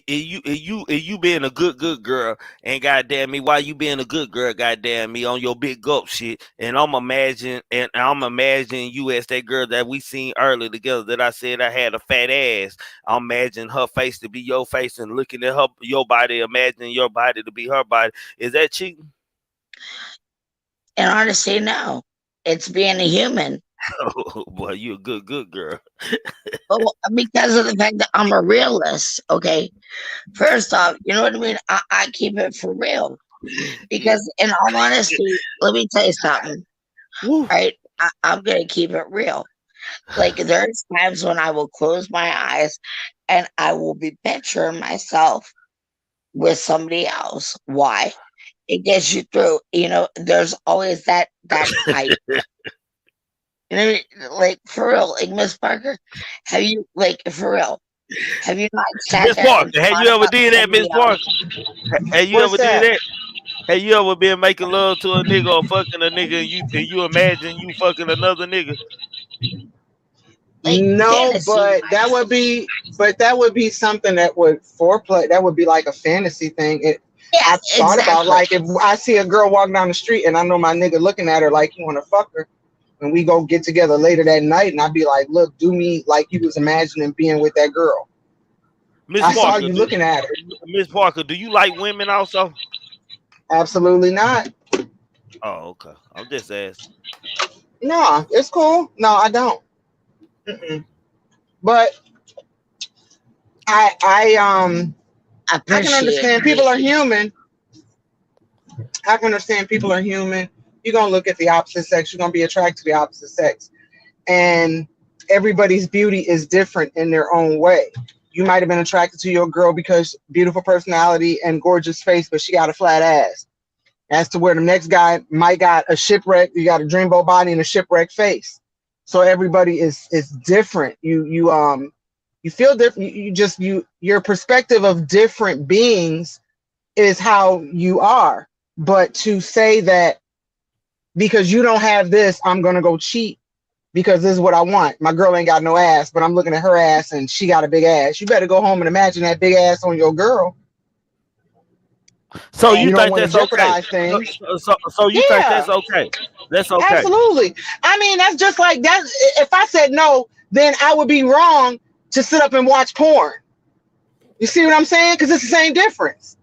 [SPEAKER 1] you being a good girl, and goddamn me, why you being a good girl, goddamn me, on your big gulp shit, and I'm imagining you as that girl that we seen earlier together that I said I had a fat ass. I'm imagining her face to be your face and looking at your body, imagining your body to be her body. Is that cheating?
[SPEAKER 4] And honestly, no, it's being a human.
[SPEAKER 1] Oh boy, you a good girl.
[SPEAKER 4] Well, because of the fact that I'm a realist. Okay, first off, you know what I mean. I keep it for real. Because in all honesty, let me tell you something.
[SPEAKER 1] Woo.
[SPEAKER 4] Right? I'm gonna keep it real. Like there's times when I will close my eyes and I will be picturing myself with somebody else. Why? It gets you through. There's always that I like for real, like Miss Parker, have you like for real? Have you not sat
[SPEAKER 1] Miss
[SPEAKER 4] there and
[SPEAKER 1] Parker, have
[SPEAKER 4] thought
[SPEAKER 1] you ever
[SPEAKER 4] about
[SPEAKER 1] did that,
[SPEAKER 4] somebody
[SPEAKER 1] Miss
[SPEAKER 4] else?
[SPEAKER 1] Parker? Have you
[SPEAKER 6] What's
[SPEAKER 1] ever did
[SPEAKER 6] that?
[SPEAKER 1] that? Have you ever been making love to a nigga or fucking a nigga and you imagine you fucking another nigga?
[SPEAKER 4] Like
[SPEAKER 6] No,
[SPEAKER 4] fantasy
[SPEAKER 6] but
[SPEAKER 4] wise.
[SPEAKER 6] that would be something that would foreplay. That would be like a fantasy thing.
[SPEAKER 4] Yeah,
[SPEAKER 6] I've thought about
[SPEAKER 4] exactly.
[SPEAKER 6] like if I see a girl walking down the street and I know my nigga looking at her like you want to fuck her, and we go get together later that night, and I'd be like, look, do me like you was imagining being with that girl.
[SPEAKER 1] Miss
[SPEAKER 6] I saw
[SPEAKER 1] Parker,
[SPEAKER 6] you looking at her.
[SPEAKER 1] Miss Parker, do you like women also?
[SPEAKER 6] Absolutely not.
[SPEAKER 1] Oh, okay. I'm just asking.
[SPEAKER 6] No, it's cool. No, I don't. Mm-mm. But
[SPEAKER 4] I
[SPEAKER 6] I can
[SPEAKER 4] appreciate
[SPEAKER 6] understand
[SPEAKER 4] you.
[SPEAKER 6] people are human. I can understand people are human. You're gonna look at the opposite sex. You're gonna be attracted to the opposite sex, and everybody's beauty is different in their own way. You might have been attracted to your girl because beautiful personality and gorgeous face, but she got a flat ass. As to where the next guy might got a shipwreck, you got a dreamboat body and a shipwreck face. So everybody is different. You feel different. Your perspective of different beings is how you are. But to say that because you don't have this, I'm gonna go cheat because this is what I want. My girl ain't got no ass, but I'm looking at her ass and she got a big ass. You better go home and imagine that big ass on your girl.
[SPEAKER 1] So you
[SPEAKER 6] You don't
[SPEAKER 1] think
[SPEAKER 6] want to
[SPEAKER 1] that's okay?
[SPEAKER 6] jeopardize things.
[SPEAKER 1] So you think
[SPEAKER 6] Yeah,
[SPEAKER 1] that's okay? That's okay.
[SPEAKER 6] absolutely. I mean, that's just like that. If I said no, then I would be wrong to sit up and watch porn. You see what I'm saying? Because it's the same difference.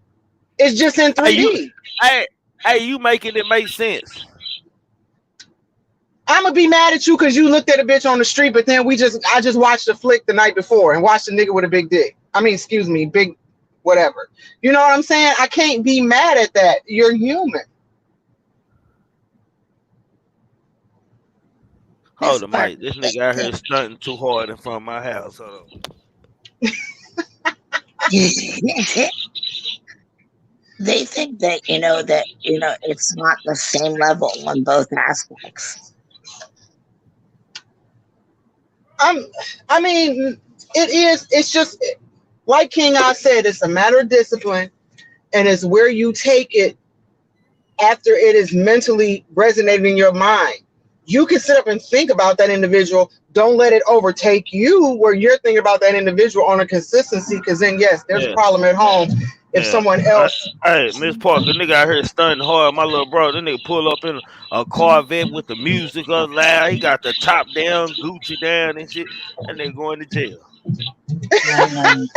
[SPEAKER 6] It's just in
[SPEAKER 1] Hey, you,
[SPEAKER 6] 3D.
[SPEAKER 1] hey, hey, you making it make sense.
[SPEAKER 6] I'm gonna be mad at you because you looked at a bitch on the street, but then I just watched a flick the night before and watched a nigga with a big dick. I mean, excuse me, big whatever. You know what I'm saying? I can't be mad at that. You're human.
[SPEAKER 1] Hold
[SPEAKER 4] Miss
[SPEAKER 1] on,
[SPEAKER 4] Parker,
[SPEAKER 1] Mike. This nigga out here stunting too hard in front of my house. Hold
[SPEAKER 4] they think that it's not the same level on both aspects.
[SPEAKER 6] I mean, it is. It's just like King I said. It's a matter of discipline, and it's where you take it after it is mentally resonating in your mind. You can sit up and think about that individual. Don't let it overtake you where you're thinking about that individual on a consistency, because then yes, there's a
[SPEAKER 1] on.
[SPEAKER 6] problem at home if
[SPEAKER 1] Yeah.
[SPEAKER 6] someone else.
[SPEAKER 1] Hey, Miss Parker, nigga out here stunting hard. My little bro, that nigga pull up in a Corvette with the music up loud. He got the top down, Gucci down and shit. That nigga going to jail. That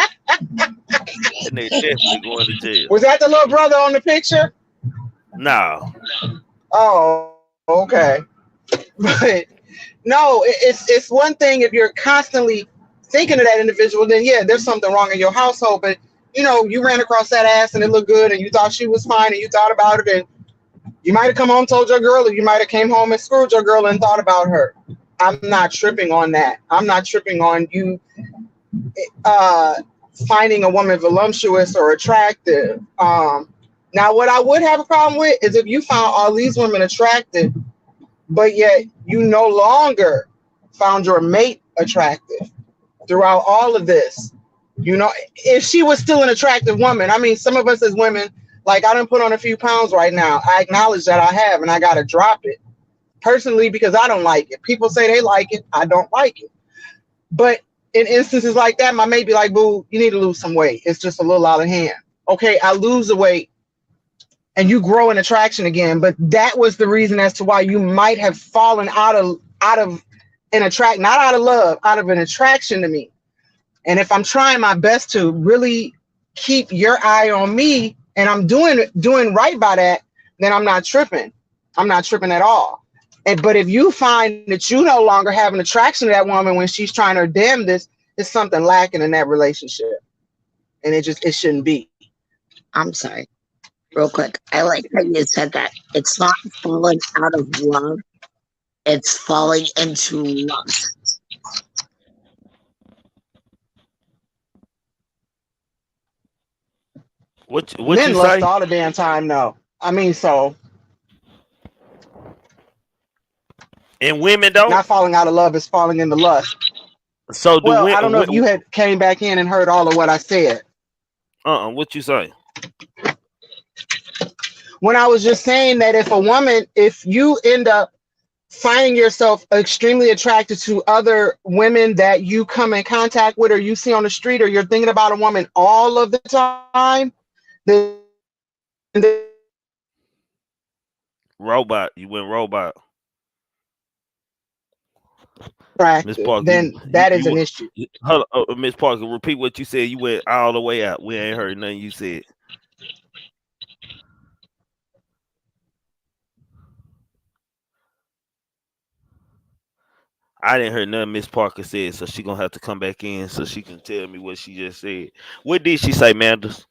[SPEAKER 1] nigga definitely going to jail.
[SPEAKER 6] Was that the little brother on the picture?
[SPEAKER 1] No.
[SPEAKER 6] Oh, okay. But no, it's one thing if you're constantly thinking of that individual, then yeah, there's something wrong in your household. But you ran across that ass and it looked good and you thought she was fine and you thought about it, and you might have come home, told your girl, or you might have came home and screwed your girl and thought about her. I'm not tripping on that. I'm not tripping on you finding a woman voluptuous or attractive. Now, what I would have a problem with is if you found all these women attractive, but yet you no longer found your mate attractive throughout all of this. If she was still an attractive woman, I mean, some of us as women, like I done put on a few pounds right now. I acknowledge that I have, and I got to drop it personally because I don't like it. People say they like it. I don't like it. But in instances like that, my mate be like, boo, you need to lose some weight. It's just a little out of hand. Okay, I lose the weight and you grow in attraction again. But that was the reason as to why you might have fallen out of an attract, not out of love, out of an attraction to me. And if I'm trying my best to really keep your eye on me and I'm doing right by that, then I'm not tripping. I'm not tripping at all. But if you find that you no longer have an attraction to that woman when she's trying her damnedest, there's something lacking in that relationship. And it shouldn't be.
[SPEAKER 4] I'm sorry. Real quick. I like how you said that. It's not falling out of love. It's falling into lust.
[SPEAKER 1] What
[SPEAKER 6] Men
[SPEAKER 1] you
[SPEAKER 6] lust
[SPEAKER 1] say?
[SPEAKER 6] all the damn time, no. I mean, so
[SPEAKER 1] And women don't?
[SPEAKER 6] not falling out of love is falling into lust.
[SPEAKER 1] So do
[SPEAKER 6] Well, I don't know if you
[SPEAKER 1] women?
[SPEAKER 6] had came back in and heard all of what I said.
[SPEAKER 1] What you say?
[SPEAKER 6] When I was just saying that if you end up finding yourself extremely attracted to other women that you come in contact with or you see on the street, or you're thinking about a woman all of the time, then
[SPEAKER 1] Robot. You went robot. Miss Parker,
[SPEAKER 6] then that is an issue.
[SPEAKER 1] Hold on, Miss Parker, repeat what you said. You went all the way out. We ain't heard nothing you said. I didn't hear nothing Miss Parker said, so she gonna have to come back in so she can tell me what she just said. What did she say, Manders?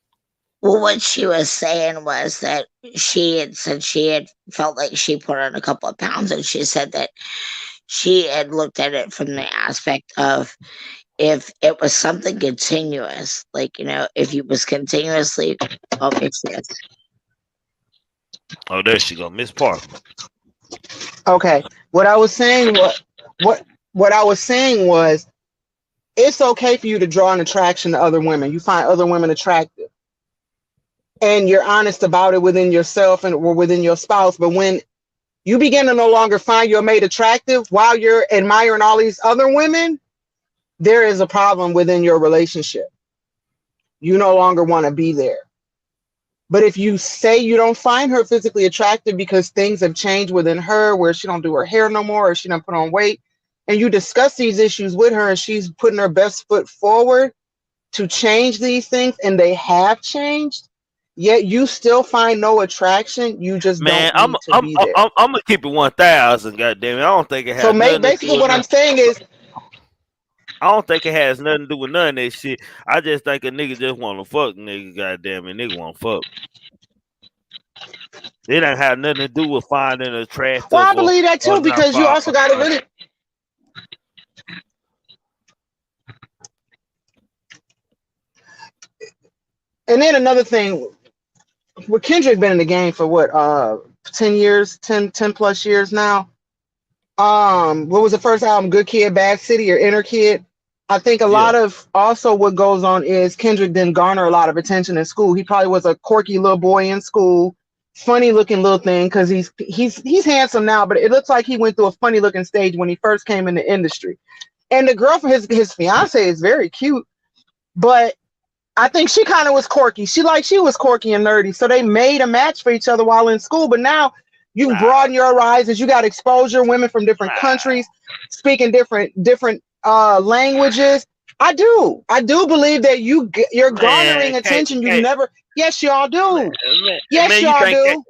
[SPEAKER 4] Well, what she was saying was that she had said she had felt like she put on a couple of pounds, and she said that she had looked at it from the aspect of if it was something continuous, like, if you was continuously,
[SPEAKER 1] Oh, there she go, Miss Parker.
[SPEAKER 6] Okay. What I was saying was it's okay for you to draw an attraction to other women. You find other women attractive and you're honest about it within yourself or within your spouse. But when you begin to no longer find your mate attractive while you're admiring all these other women, there is a problem within your relationship. You no longer want to be there. But if you say you don't find her physically attractive because things have changed within her, where she don't do her hair no more, or she don't put on weight, and you discuss these issues with her and she's putting her best foot forward to change these things, and they have changed, yet you still find no attraction, you just
[SPEAKER 1] Man,
[SPEAKER 6] don't need to be there.
[SPEAKER 1] I'm gonna keep it 1,000. Goddamn it, I don't think it has
[SPEAKER 6] So
[SPEAKER 1] nothing to do
[SPEAKER 6] basically
[SPEAKER 1] with
[SPEAKER 6] what I'm saying is,
[SPEAKER 1] I don't think it has nothing to do with none of that shit. I just think a nigga just want to fuck, nigga. Goddamn it, nigga want to fuck. It don't have nothing to do with finding attractive.
[SPEAKER 6] well, I believe that
[SPEAKER 1] or
[SPEAKER 6] too,
[SPEAKER 1] not
[SPEAKER 6] because you also got to really. And then another thing, with Kendrick been in the game for what, 10 years, 10 plus years now. What was the first album? Good Kid, Bad City, or Inner Kid? I think a lot of also what goes on is Kendrick didn't garner a lot of attention in school. He probably was a quirky little boy in school, funny looking little thing, because he's handsome now, but it looks like he went through a funny looking stage when he first came in the industry. And the girl from his fiance is very cute, but I think she kind of was quirky. She was quirky and nerdy, so they made a match for each other while in school. But now you broaden your horizons. You got exposure, women from different countries, speaking different languages. I do believe that you're garnering attention. You never. Yes, y'all do. Yes, y'all do.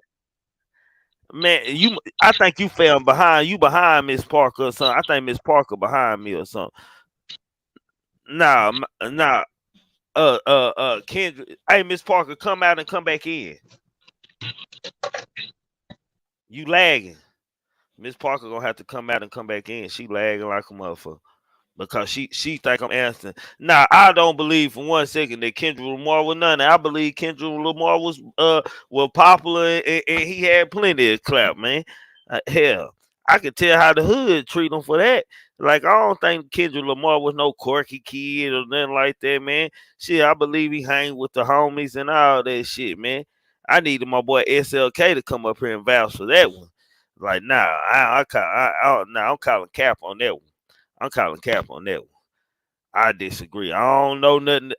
[SPEAKER 1] Man, I think you fell behind. You behind Miss Parker or something. I think Miss Parker behind me or something. Nah. Kendrick. Hey, Miss Parker, come out and come back in. You lagging. Miss Parker gonna have to come out and come back in. She lagging like a motherfucker. Because she think I'm answering. Nah, I don't believe for 1 second that Kendrick Lamar was none. I believe Kendrick Lamar was popular and he had plenty of clout, man. Hell, I could tell how the hood treat him for that. Like, I don't think Kendrick Lamar was no quirky kid or nothing like that, man. Shit, I believe he hang with the homies and all that shit, man. I needed my boy SLK to come up here and vouch for that one. Like, nah, I'm calling cap on that one. I'm calling cap on that one. I disagree. I don't know nothing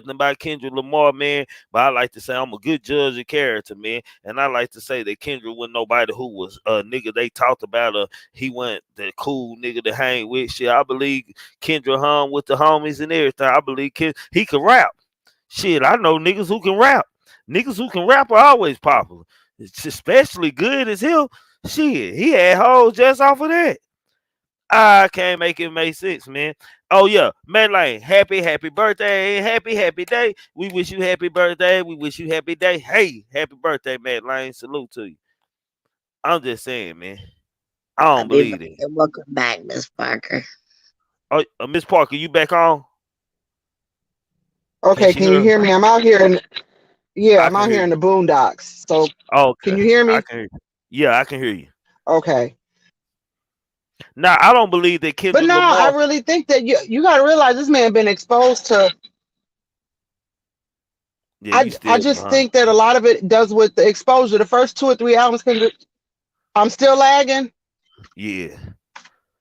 [SPEAKER 1] about Kendrick Lamar, man. But I like to say I'm a good judge of character, man. And I like to say that Kendrick wasn't nobody who was a nigga they talked about. He wasn't the cool nigga to hang with. Shit, I believe Kendrick hung with the homies and everything. I believe he can rap. Shit, I know niggas who can rap. Niggas who can rap are always popular. It's especially good as hell. Shit, he had hoes just off of that. I can't make it make sense, man. Oh yeah, man, like happy birthday, happy day. We wish you happy birthday. We wish you happy day. Hey, happy birthday, Matt Lane. Salute to you. I'm just saying, man. I don't believe it.
[SPEAKER 4] Welcome back, Miss Parker.
[SPEAKER 1] Oh, Miss Parker, you back on?
[SPEAKER 6] Okay, can you hear me? I'm out here in I'm out here in the boondocks. So can you hear me?
[SPEAKER 1] I can hear you. Yeah, I can hear you.
[SPEAKER 6] Okay.
[SPEAKER 1] Now I don't believe that Kendrick
[SPEAKER 6] But no,
[SPEAKER 1] Lamar,
[SPEAKER 6] I really think that you got to realize this man been exposed to.
[SPEAKER 1] Yeah,
[SPEAKER 6] I just think that a lot of it does with the exposure. The first 2 or 3 albums, I'm still lagging.
[SPEAKER 1] Yeah.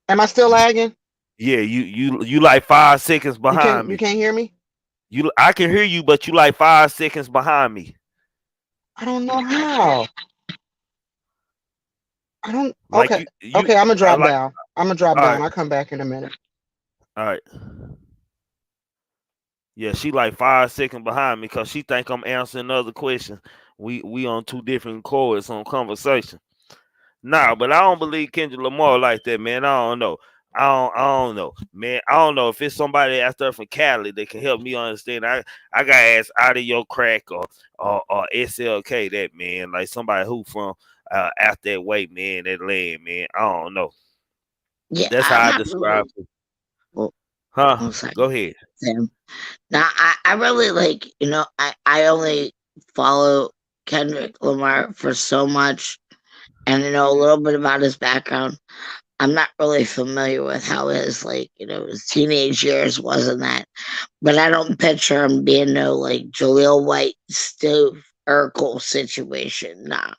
[SPEAKER 6] Am I still lagging?
[SPEAKER 1] Yeah, you like 5 seconds behind me.
[SPEAKER 6] You can't hear me?
[SPEAKER 1] I can hear you, but you like 5 seconds behind me.
[SPEAKER 6] I don't know how. I don't.
[SPEAKER 1] Like
[SPEAKER 6] okay. Okay, I'm gonna drop down. I'm gonna drop down. I'll come back in a minute.
[SPEAKER 1] All right. Yeah, she like 5 seconds behind me because she think I'm answering another question. We on 2 different chords on conversation. Nah, but I don't believe Kendrick Lamar like that, man. I don't know. I don't know, man. I don't know if it's somebody out there from Cali that can help me understand. I got to ask Out of Your Crack or SLK that, man. Like somebody who from out that way, man, that land, man. I don't know.
[SPEAKER 4] Yeah,
[SPEAKER 1] that's how I describe it. Huh? Go ahead.
[SPEAKER 4] Now, I really like, I only follow Kendrick Lamar for so much, and I know a little bit about his background. I'm not really familiar with how his, his teenage years wasn't that, but I don't picture him being no, Jaleel White, Steve Urkel situation. Nah.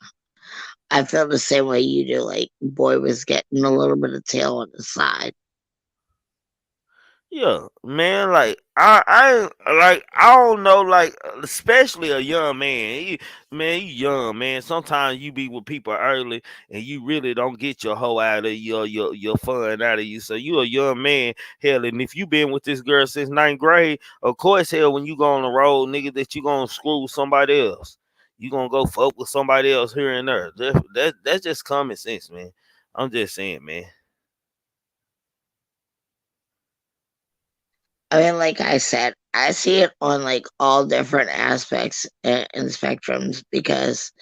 [SPEAKER 4] I feel the same way you do. Like, boy was getting a little bit of tail on the side.
[SPEAKER 1] Yeah, man. I don't know. Especially a young man. Man, you young man. Sometimes you be with people early, and you really don't get your hoe out of your fun out of you. So you a young man, hell. And if you been with this girl since ninth grade, of course, hell, when you go on the road, nigga, that you gonna screw somebody else. You gonna go fuck with somebody else here and there. That's just common sense, man. I'm just saying, man.
[SPEAKER 4] I mean, like I said, I see it on like all different aspects and spectrums because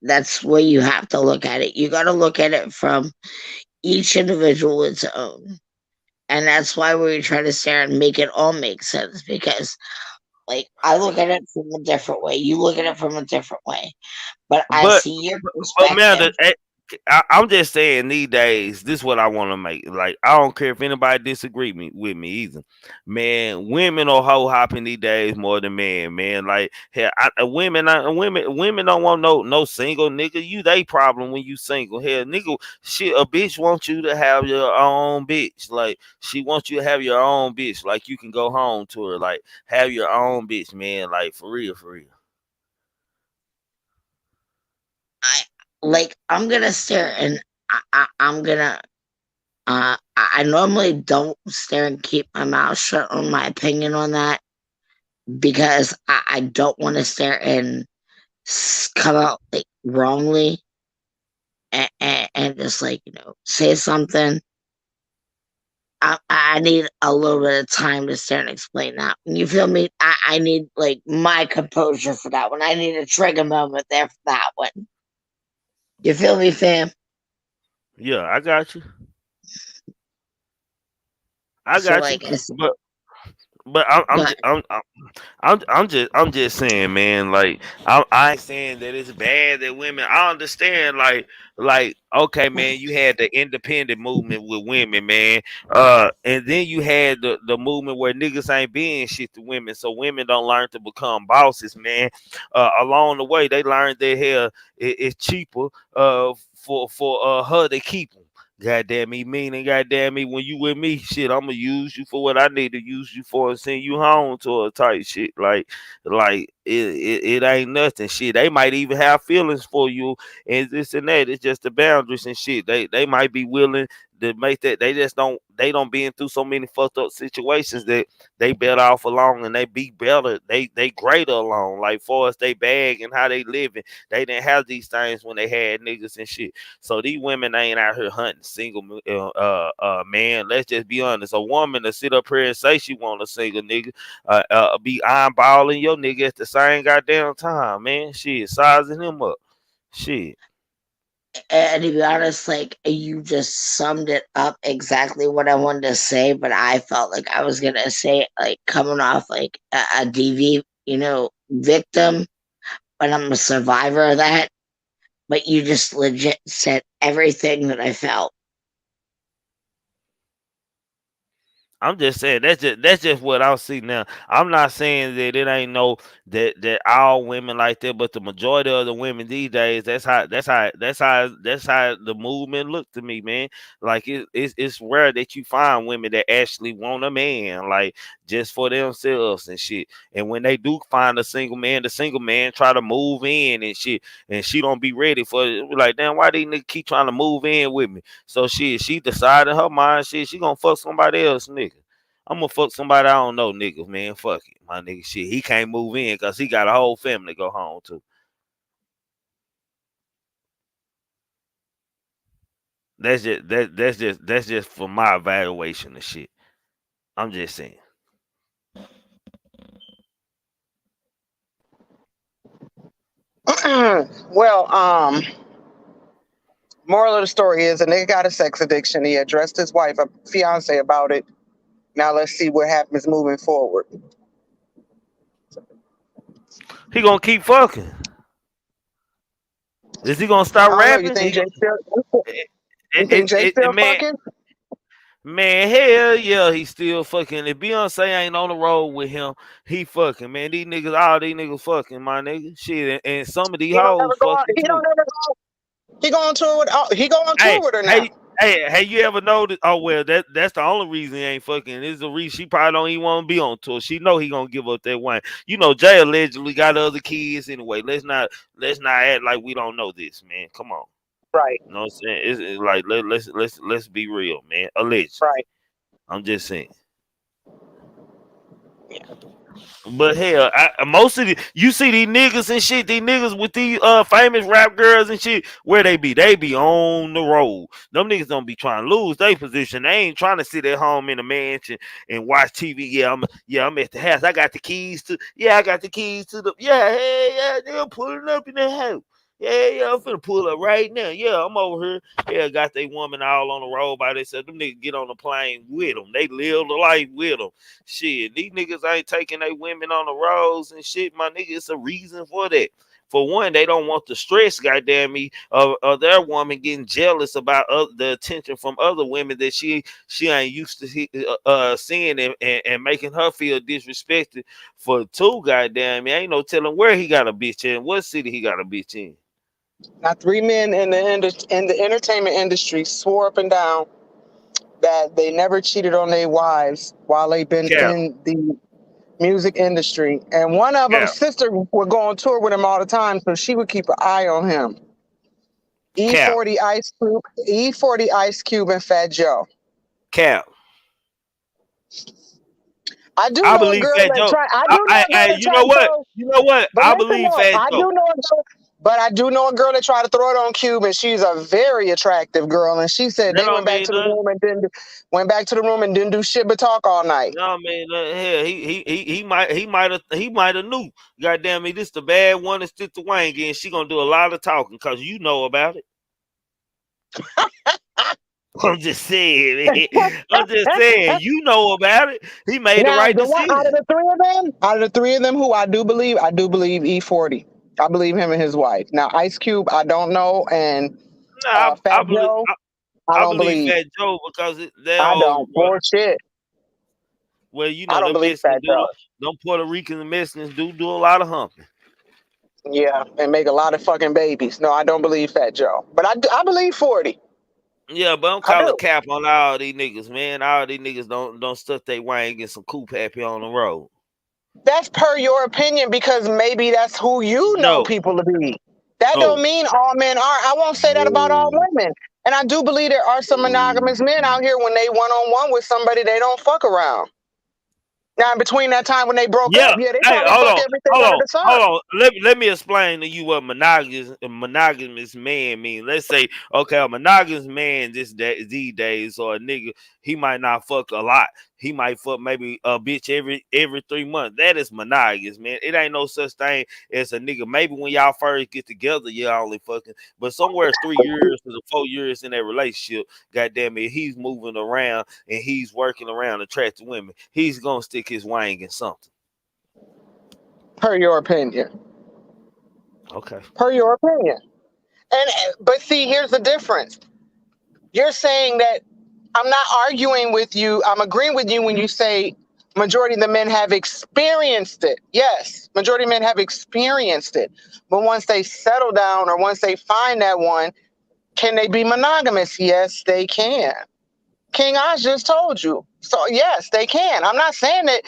[SPEAKER 4] that's where you have to look at it. You got to look at it from each individual its own, and that's why we try to stare and make it all make sense because, like, I look at it from a different way. You look at it from a different way, but I
[SPEAKER 1] But
[SPEAKER 4] see your
[SPEAKER 1] but man,
[SPEAKER 4] perspective.
[SPEAKER 1] I'm just saying these days, this is what I want to make. Like, I don't care if anybody disagree with me either. Man, women are hoe hopping these days more than men. Man, like, hell, women don't want no single nigga. You they problem when you single. Hell, nigga, shit, a bitch wants you to have your own bitch. Like, she wants you to have your own bitch. Like, you can go home to her. Like, have your own bitch, man. Like, for real, for real.
[SPEAKER 4] I'm gonna stare and I'm gonna. I normally don't stare and keep my mouth shut on my opinion on that because I don't want to stare and come out like wrongly and just like say something. I need a little bit of time to stare and explain that. You feel me? I need like my composure for that one. I need a trigger moment there for that one. You feel me, fam?
[SPEAKER 1] Yeah, I got you. I
[SPEAKER 4] So
[SPEAKER 1] got you.
[SPEAKER 4] like I said,
[SPEAKER 1] But I'm I'm
[SPEAKER 4] but
[SPEAKER 1] just, I'm just saying, man. Like, I ain't saying that it's bad that women. I understand, like okay, man. You had the independent movement with women, man. And then you had the movement where niggas ain't being shit to women, so women don't learn to become bosses, man. Along the way, they learned that hell it's cheaper for her to keep them. Goddamn me, meaning goddamn me, when you with me, shit, I'ma use you for what I need to use you for and send you home to a type shit. It ain't nothing. Shit, they might even have feelings for you and this and that. It's just the boundaries and shit. They might be willing to make that. They don't been through so many fucked up situations that they better off alone and they be better. They greater alone. Like for us, they bag and how they living. They didn't have these things when they had niggas and shit. So these women ain't out here hunting single man. Let's just be honest. A woman to sit up here and say she want a single nigga, be eyeballing your nigga at the same goddamn time, man. Shit, sizing him up. Shit.
[SPEAKER 4] and to be honest, like you just summed it up exactly what I wanted to say, but I felt like I was gonna say it like coming off like a DV, victim, but I'm a survivor of that. But you just legit said everything that I felt.
[SPEAKER 1] I'm just saying that's just what I see now. I'm not saying that it ain't no that all women like that, but the majority of the women these days, that's how the movement look to me, man. Like it's rare that you find women that actually want a man, like just for themselves and shit. And when they do find a single man, the single man try to move in and shit, and she don't be ready for it. Like, damn, why these niggas keep trying to move in with me? So she decided in her mind, shit, she gonna fuck somebody else, nigga. I'm gonna fuck somebody I don't know, nigga, man. Fuck it, my nigga. Shit, he can't move in because he got a whole family to go home to. That's just for my evaluation of shit. I'm just saying.
[SPEAKER 6] Well, moral of the story is a nigga got a sex addiction. He addressed his wife, a fiance, about it. Now let's see what happens moving forward.
[SPEAKER 1] He gonna keep fucking. Is he gonna start
[SPEAKER 6] I don't know. You
[SPEAKER 1] rapping?
[SPEAKER 6] think Jay still? You think Jay
[SPEAKER 1] It
[SPEAKER 6] still
[SPEAKER 1] man,
[SPEAKER 6] fucking?
[SPEAKER 1] Man, hell yeah, he still fucking. If Beyonce ain't on the road with him, he fucking, man. These niggas, all these niggas fucking, my nigga. Shit, and some of these
[SPEAKER 6] He don't
[SPEAKER 1] hoes
[SPEAKER 6] ever go on.
[SPEAKER 1] fucking
[SPEAKER 6] He
[SPEAKER 1] too.
[SPEAKER 6] don't ever go. He go on tour with. He go on
[SPEAKER 1] Hey,
[SPEAKER 6] tour with her now.
[SPEAKER 1] hey, hey, you ever noticed? Oh well, that's the only reason he ain't fucking. Is the reason she probably don't even want to be on tour. She know he gonna give up that wine. You know, Jay allegedly got other kids anyway. Let's not act like we don't know this, man. Come on.
[SPEAKER 6] Right.
[SPEAKER 1] You know what I'm saying? It's like let's be real, man. Allegedly.
[SPEAKER 6] Right.
[SPEAKER 1] I'm just saying. But hell, most of the you see these niggas and shit, these niggas with these famous rap girls and shit, where they be? They be on the road. Them niggas don't be trying to lose their position. They ain't trying to sit at home in a mansion and watch TV. I'm at the house. I got the keys to the they're pulling up in the house. Yeah, I'm finna pull up right now. Yeah, I'm over here. Yeah, got they woman all on the road by themselves. Them niggas get on the plane with them. They live the life with them. Shit, these niggas ain't taking their women on the roads and shit, my nigga. It's a reason for that. For one, they don't want the stress, goddamn me, of their woman getting jealous about the attention from other women that she ain't used to seeing and making her feel disrespected. For two, goddamn me, ain't no telling where he got a bitch in, what city he got a bitch in.
[SPEAKER 6] Now, 3 men in the entertainment industry swore up and down that they never cheated on their wives while they've been
[SPEAKER 1] Cap,
[SPEAKER 6] in the music industry, and one of them's
[SPEAKER 1] cap,
[SPEAKER 6] sister would go on tour with him all the time, so she would keep an eye on him.
[SPEAKER 1] cap,
[SPEAKER 6] E40 Ice Cube, and Fat Joe.
[SPEAKER 1] cap.
[SPEAKER 6] I do
[SPEAKER 1] I
[SPEAKER 6] know a
[SPEAKER 1] believe
[SPEAKER 6] girl
[SPEAKER 1] Fat
[SPEAKER 6] that
[SPEAKER 1] Joe.
[SPEAKER 6] tried. I do know a girl that
[SPEAKER 1] You
[SPEAKER 6] tried
[SPEAKER 1] know
[SPEAKER 6] to
[SPEAKER 1] what?
[SPEAKER 6] throw.
[SPEAKER 1] You know what?
[SPEAKER 6] But
[SPEAKER 1] I
[SPEAKER 6] listen
[SPEAKER 1] believe
[SPEAKER 6] though,
[SPEAKER 1] Fat
[SPEAKER 6] I
[SPEAKER 1] Joe.
[SPEAKER 6] do know a girl. But I do know a girl that tried to throw it on Cube, and she's a very attractive girl. And she said
[SPEAKER 1] That
[SPEAKER 6] they
[SPEAKER 1] don't
[SPEAKER 6] went back
[SPEAKER 1] mean
[SPEAKER 6] to the
[SPEAKER 1] nothing.
[SPEAKER 6] room and didn't do shit but talk all night.
[SPEAKER 1] No man, hell, he might have knew. Goddamn me, this the bad one to stick to Wayne again. She gonna do a lot of talking because you know about it. I'm just saying, man. I'm just saying, you know about it. He made the
[SPEAKER 6] Now,
[SPEAKER 1] right
[SPEAKER 6] the one out of
[SPEAKER 1] decision.
[SPEAKER 6] the three of them, who I do believe E40. I believe him and his wife. Now, Ice Cube, I don't know, and
[SPEAKER 1] Nah,
[SPEAKER 6] Fat Joe, I
[SPEAKER 1] I
[SPEAKER 6] don't
[SPEAKER 1] believe
[SPEAKER 6] believe.
[SPEAKER 1] Fat Joe because they
[SPEAKER 6] I
[SPEAKER 1] old,
[SPEAKER 6] don't.
[SPEAKER 1] bro.
[SPEAKER 6] Bullshit.
[SPEAKER 1] Well, you
[SPEAKER 6] I
[SPEAKER 1] know
[SPEAKER 6] don't
[SPEAKER 1] them
[SPEAKER 6] believe
[SPEAKER 1] Mexicans
[SPEAKER 6] Fat
[SPEAKER 1] do,
[SPEAKER 6] Joe.
[SPEAKER 1] them Puerto Ricans and Mexicans do a lot of humping.
[SPEAKER 6] Yeah, and make a lot of fucking babies. No, I don't believe Fat Joe, but I believe 40.
[SPEAKER 1] Yeah, but I'm
[SPEAKER 6] I
[SPEAKER 1] calling
[SPEAKER 6] do.
[SPEAKER 1] cap on all these niggas, man. All these niggas don't stuff they Wayne and get some coop happy on the road.
[SPEAKER 6] That's per your opinion because maybe that's who you know
[SPEAKER 1] No,
[SPEAKER 6] people to be. That don't
[SPEAKER 1] no,
[SPEAKER 6] mean all men are. I won't say that about all
[SPEAKER 1] no,
[SPEAKER 6] women. And I do believe there are some
[SPEAKER 1] no.
[SPEAKER 6] monogamous men out here when they one on one with somebody they don't fuck around. Now, in between that time when they broke
[SPEAKER 1] Yeah.
[SPEAKER 6] up, yeah, they
[SPEAKER 1] Hey,
[SPEAKER 6] probably fuck everything under the sun.
[SPEAKER 1] hold on. Let me explain to you what monogamous man means. Let's say, okay, a monogamous man these days, or a nigga, he might not fuck a lot. He might fuck maybe a bitch every 3 months. That is monogamous, man. It ain't no such thing as a nigga. Maybe when y'all first get together, y'all only fucking, but somewhere 3 years to the 4 years in that relationship, goddamn it, he's moving around and he's working around attracting women. He's gonna stick his wang in something.
[SPEAKER 6] Per your opinion.
[SPEAKER 1] Okay.
[SPEAKER 6] Per your opinion. And but see, here's the difference. You're saying that I'm not arguing with you. I'm agreeing with you when you say majority of the men have experienced it. Yes, majority of men have experienced it. But once they settle down or once they find that one, can they be monogamous? Yes, they can. King Oz just told you. So yes, they can. I'm not saying that,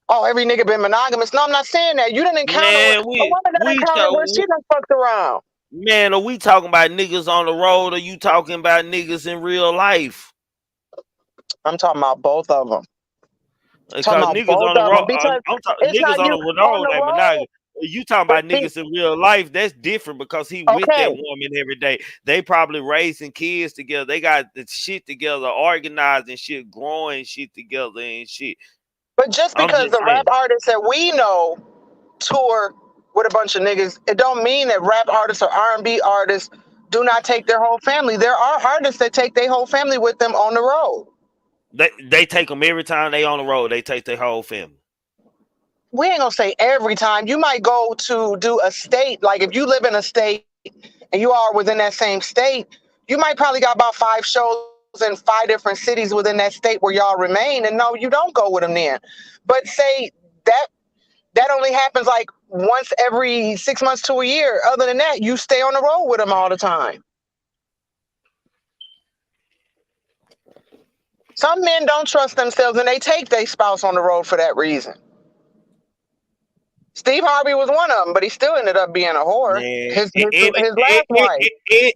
[SPEAKER 6] oh, every nigga been monogamous. No, I'm not saying that. You didn't encounter a
[SPEAKER 1] Man,
[SPEAKER 6] woman that encountered where she done fucked around.
[SPEAKER 1] man, are we talking about niggas on the road or you talking about niggas in real life?
[SPEAKER 6] I'm talking about both of them. Talking
[SPEAKER 1] Because
[SPEAKER 6] about
[SPEAKER 1] niggas
[SPEAKER 6] both
[SPEAKER 1] on the
[SPEAKER 6] of
[SPEAKER 1] road,
[SPEAKER 6] them because
[SPEAKER 1] I'm talking
[SPEAKER 6] it's
[SPEAKER 1] niggas
[SPEAKER 6] not
[SPEAKER 1] on
[SPEAKER 6] you
[SPEAKER 1] the
[SPEAKER 6] on
[SPEAKER 1] road
[SPEAKER 6] the
[SPEAKER 1] ain't
[SPEAKER 6] road.
[SPEAKER 1] monogamous. You talking
[SPEAKER 6] But
[SPEAKER 1] about
[SPEAKER 6] see,
[SPEAKER 1] niggas in real life, that's different because he with that
[SPEAKER 6] okay,
[SPEAKER 1] woman every day. They probably raising kids together. They got the shit together, organizing shit, growing shit together and shit.
[SPEAKER 6] but just
[SPEAKER 1] I'm
[SPEAKER 6] because
[SPEAKER 1] just
[SPEAKER 6] the rap
[SPEAKER 1] saying.
[SPEAKER 6] artists that we know tour with a bunch of niggas, it don't mean that rap artists or R&B artists do not take their whole family. There are artists that take their whole family with them on the road.
[SPEAKER 1] They take them every time they on the road. They take their whole family.
[SPEAKER 6] We ain't gonna say every time. You might go to do a state, like if you live in a state and you are within that same state, you might probably got about 5 shows in 5 different cities within that state where y'all remain, and no, you don't go with them then. But say that only happens like once every 6 months to a year. Other than that, you stay on the road with them all the time. Some men don't trust themselves and they take their spouse on the road for that reason. Steve Harvey was one of them, but he still ended up being a whore.
[SPEAKER 1] Man,
[SPEAKER 6] His last wife.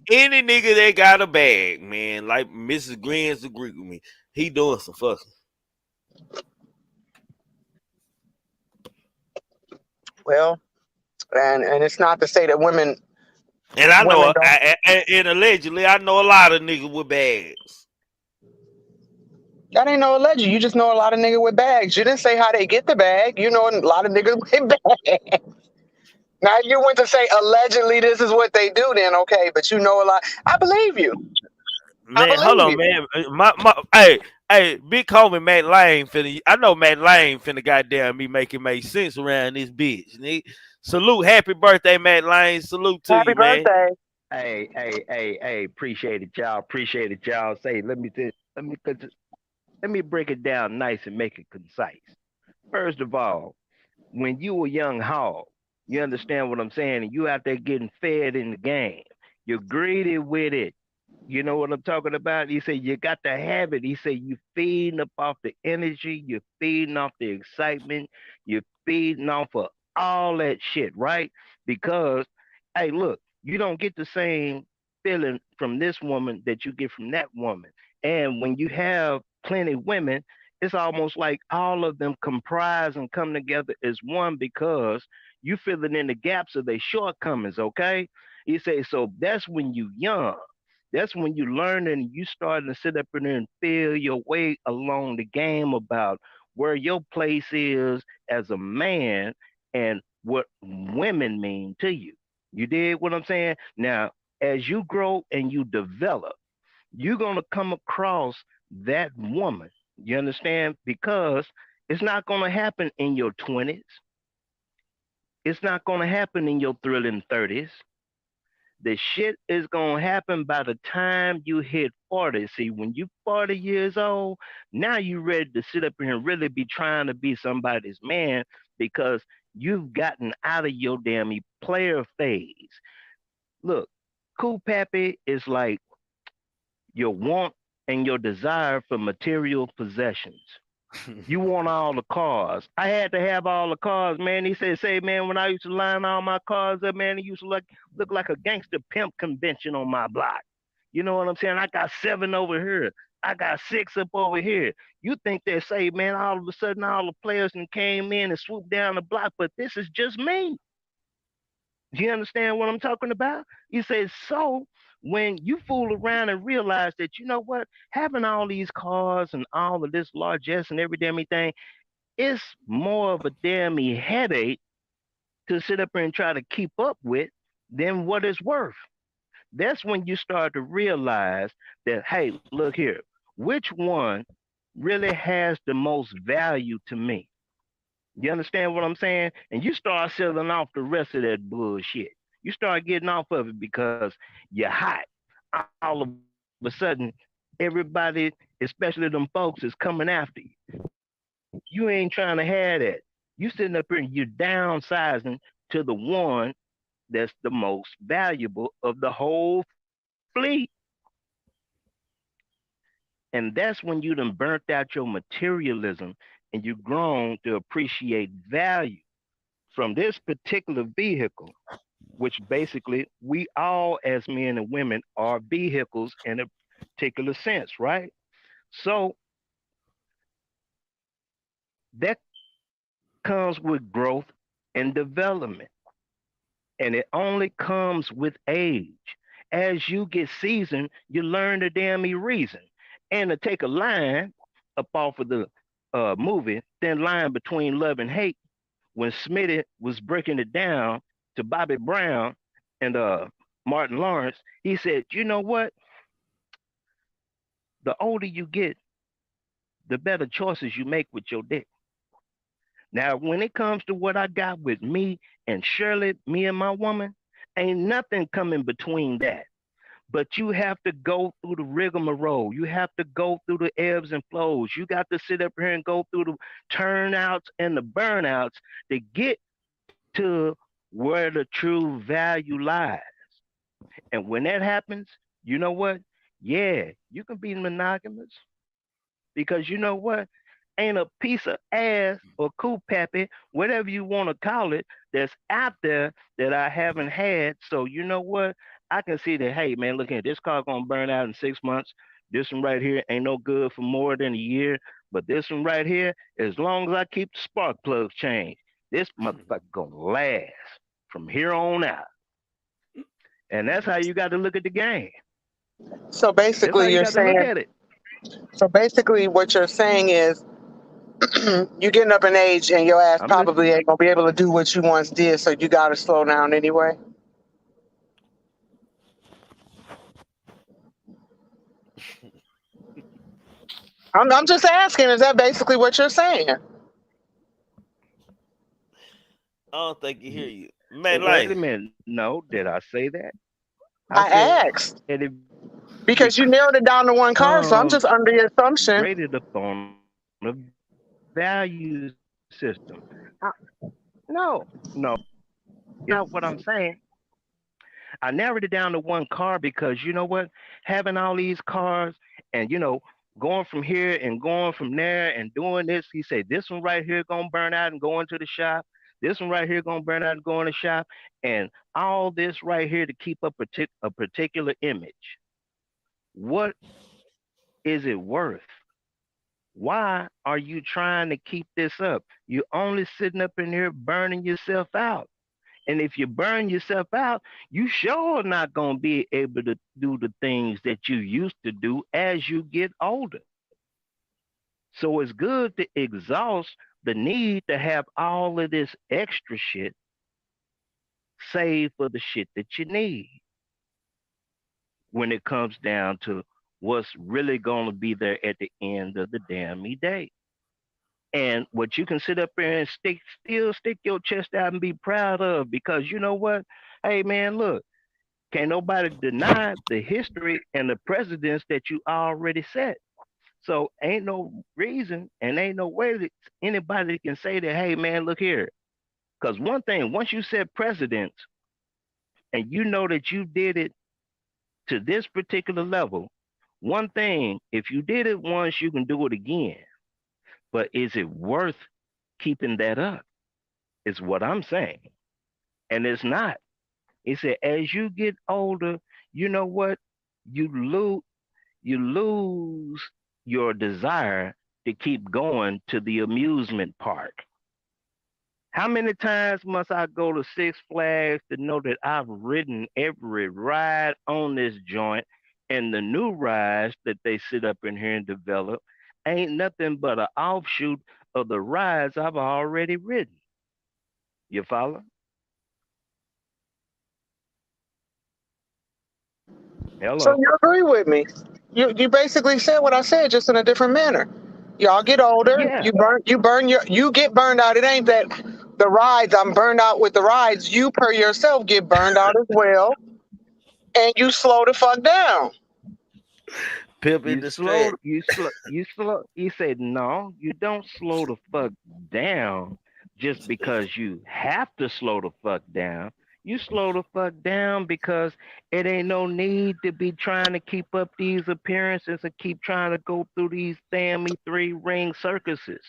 [SPEAKER 1] any nigga that got a bag, man, like Mrs. Green's agree with me, he doing some fucking.
[SPEAKER 6] Well, and it's not to say that women.
[SPEAKER 1] And I know,
[SPEAKER 6] don't.
[SPEAKER 1] and allegedly, I know a lot of niggas with bags.
[SPEAKER 6] That ain't no alleged. You just know a lot of niggas with bags. You didn't say how they get the bag. You know a lot of niggas with bags. Now you went to say allegedly this is what they do, then okay, but you know a lot. I believe you.
[SPEAKER 1] Man, hold on, man. Hey, big homie Matt Lane finna. I know Matt Lane finna goddamn me make it make sense around this bitch. Nigga. Salute, happy birthday, Matt Lane. Salute to
[SPEAKER 6] Happy
[SPEAKER 1] you, man.
[SPEAKER 6] birthday.
[SPEAKER 8] Hey, appreciate it, y'all. Say, let me break it down nice and make it concise. First of all, when you a young hog, you understand what I'm saying, and you out there getting fed in the game. You're greedy with it. You know what I'm talking about? He said you got to have it. He said you feeding up off the energy, you're feeding off the excitement, you're feeding off of all that shit, right? Because, hey, look, you don't get the same feeling from this woman that you get from that woman. And when you have plenty women, it's almost like all of them comprise and come together as one because you filling in the gaps of their shortcomings, okay? He said, so that's when you young. That's when you learn and you starting to sit up in there and feel your way along the game about where your place is as a man and what women mean to you. You did what I'm saying? Now, as you grow and you develop, you're going to come across that woman. You understand? Because it's not going to happen in your 20s. It's not going to happen in your thrilling 30s. The shit is gonna happen by the time you hit 40. See, when you 40 years old, now you ready to sit up here and really be trying to be somebody's man because you've gotten out of your damn player phase. Look, Cool Pappy is like your want and your desire for material possessions. You want all the cars. I had to have all the cars, man. He said, say, man, when I used to line all my cars up, man, it used to look like a gangster pimp convention on my block. You know what I'm saying? I got 7 over here. I got 6 up over here. You think they say, man, all of a sudden all the players came in and swooped down the block, but this is just me. Do you understand what I'm talking about? He says, so when you fool around and realize that, you know what, having all these cars and all of this largesse and every damn thing, it's more of a damn headache to sit up and try to keep up with than what it's worth. That's when you start to realize that, hey, look here, which one really has the most value to me? You understand what I'm saying? And you start selling off the rest of that bullshit. You start getting off of it because you're hot. All of a sudden, everybody, especially them folks, is coming after you. You ain't trying to have that. You sitting up here and you're downsizing to the one that's the most valuable of the whole fleet. And that's when you done burnt out your materialism and you've grown to appreciate value from this particular vehicle, which basically we all as men and women are vehicles in a particular sense, right? So that comes with growth and development. And it only comes with age. As you get seasoned, you learn the damn reason. And to take a line up off of the movie, Thin Line Between Love and Hate, when Smitty was breaking it down to Bobby Brown and Martin Lawrence, he said, you know what? The older you get, the better choices you make with your dick. Now, when it comes to what I got with me and Shirley, me and my woman, ain't nothing coming between that. but you have to go through the rigmarole. You have to go through the ebbs and flows. You got to sit up here and go through the turnouts and the burnouts to get to where the true value lies. And when that happens, you know what? Yeah, you can be monogamous because you know what? Ain't a piece of ass or cool pappy, whatever you want to call it, that's out there that I haven't had. So you know what? I can see that, hey man, look here, this car gonna burn out in 6 months. This one right here ain't no good for more than a year. But this one right here, as long as I keep the spark plugs changed, this motherfucker gonna last from here on out. And that's how you got to look at the game.
[SPEAKER 6] So
[SPEAKER 8] That's how
[SPEAKER 6] basically,
[SPEAKER 8] you
[SPEAKER 6] you're
[SPEAKER 8] got to look
[SPEAKER 6] saying.
[SPEAKER 8] at it.
[SPEAKER 6] So basically, what you're saying is, you getting up in age, and your ass
[SPEAKER 8] I'm
[SPEAKER 6] probably
[SPEAKER 8] listening.
[SPEAKER 6] ain't gonna be able to do what you once did. So you gotta slow down anyway. I'm just asking. Is that basically what you're saying?
[SPEAKER 1] I don't think he hear you, man.
[SPEAKER 8] Wait a
[SPEAKER 1] Like,
[SPEAKER 8] minute. No, did I say that? I
[SPEAKER 6] I
[SPEAKER 8] said it
[SPEAKER 6] asked
[SPEAKER 8] because
[SPEAKER 6] because you narrowed it down to one car. So I'm just under the assumption.
[SPEAKER 8] rated upon a value system. I, no, no, that's not what I'm saying. I narrowed it down to one car because you know what? Having all these cars and going from here and going from there and doing this, he said this one right here gonna burn out and go into the shop. This one right here gonna burn out and go in the shop, and all this right here to keep a particular image. What is it worth? Why are you trying to keep this up? You're only sitting up in here burning yourself out. And if you burn yourself out, you sure not gonna be able to do the things that you used to do as you get older. So it's good to exhaust the need to have all of this extra shit saved for the shit that you need when it comes down to what's really gonna be there at the end of the damn day. And what you can sit up there and stick your chest out and be proud of because you know what? Hey man, look, can't nobody deny the history and the precedents that you already set. So ain't no reason and ain't no way that anybody can say that, hey man, look here. Because one thing, once you set precedents and you know that you did it to this particular level, one thing, if you did it once, you can do it again. But is it worth keeping that up? Is what I'm saying. And it's not. He said, as you get older, you know what? You lose your desire to keep going to the amusement park. How many times must I go to Six Flags to know that I've ridden every ride on this joint and the new rides that they sit up in here and develop ain't nothing but an offshoot of the rides I've already ridden. You follow?
[SPEAKER 6] So
[SPEAKER 8] Hello.
[SPEAKER 6] you agree with me? You basically said what I said, just in a different manner. Y'all get older,
[SPEAKER 8] Yeah.
[SPEAKER 6] you get burned out. It ain't that the rides, I'm burned out with the rides. You per yourself get burned out as well, and you slow the fuck down.
[SPEAKER 1] pimp in
[SPEAKER 8] You
[SPEAKER 1] the
[SPEAKER 8] slow,
[SPEAKER 1] strap.
[SPEAKER 8] you said, no, you don't slow the fuck down just because you have to slow the fuck down. You slow the fuck down because it ain't no need to be trying to keep up these appearances and keep trying to go through these damn three ring circuses.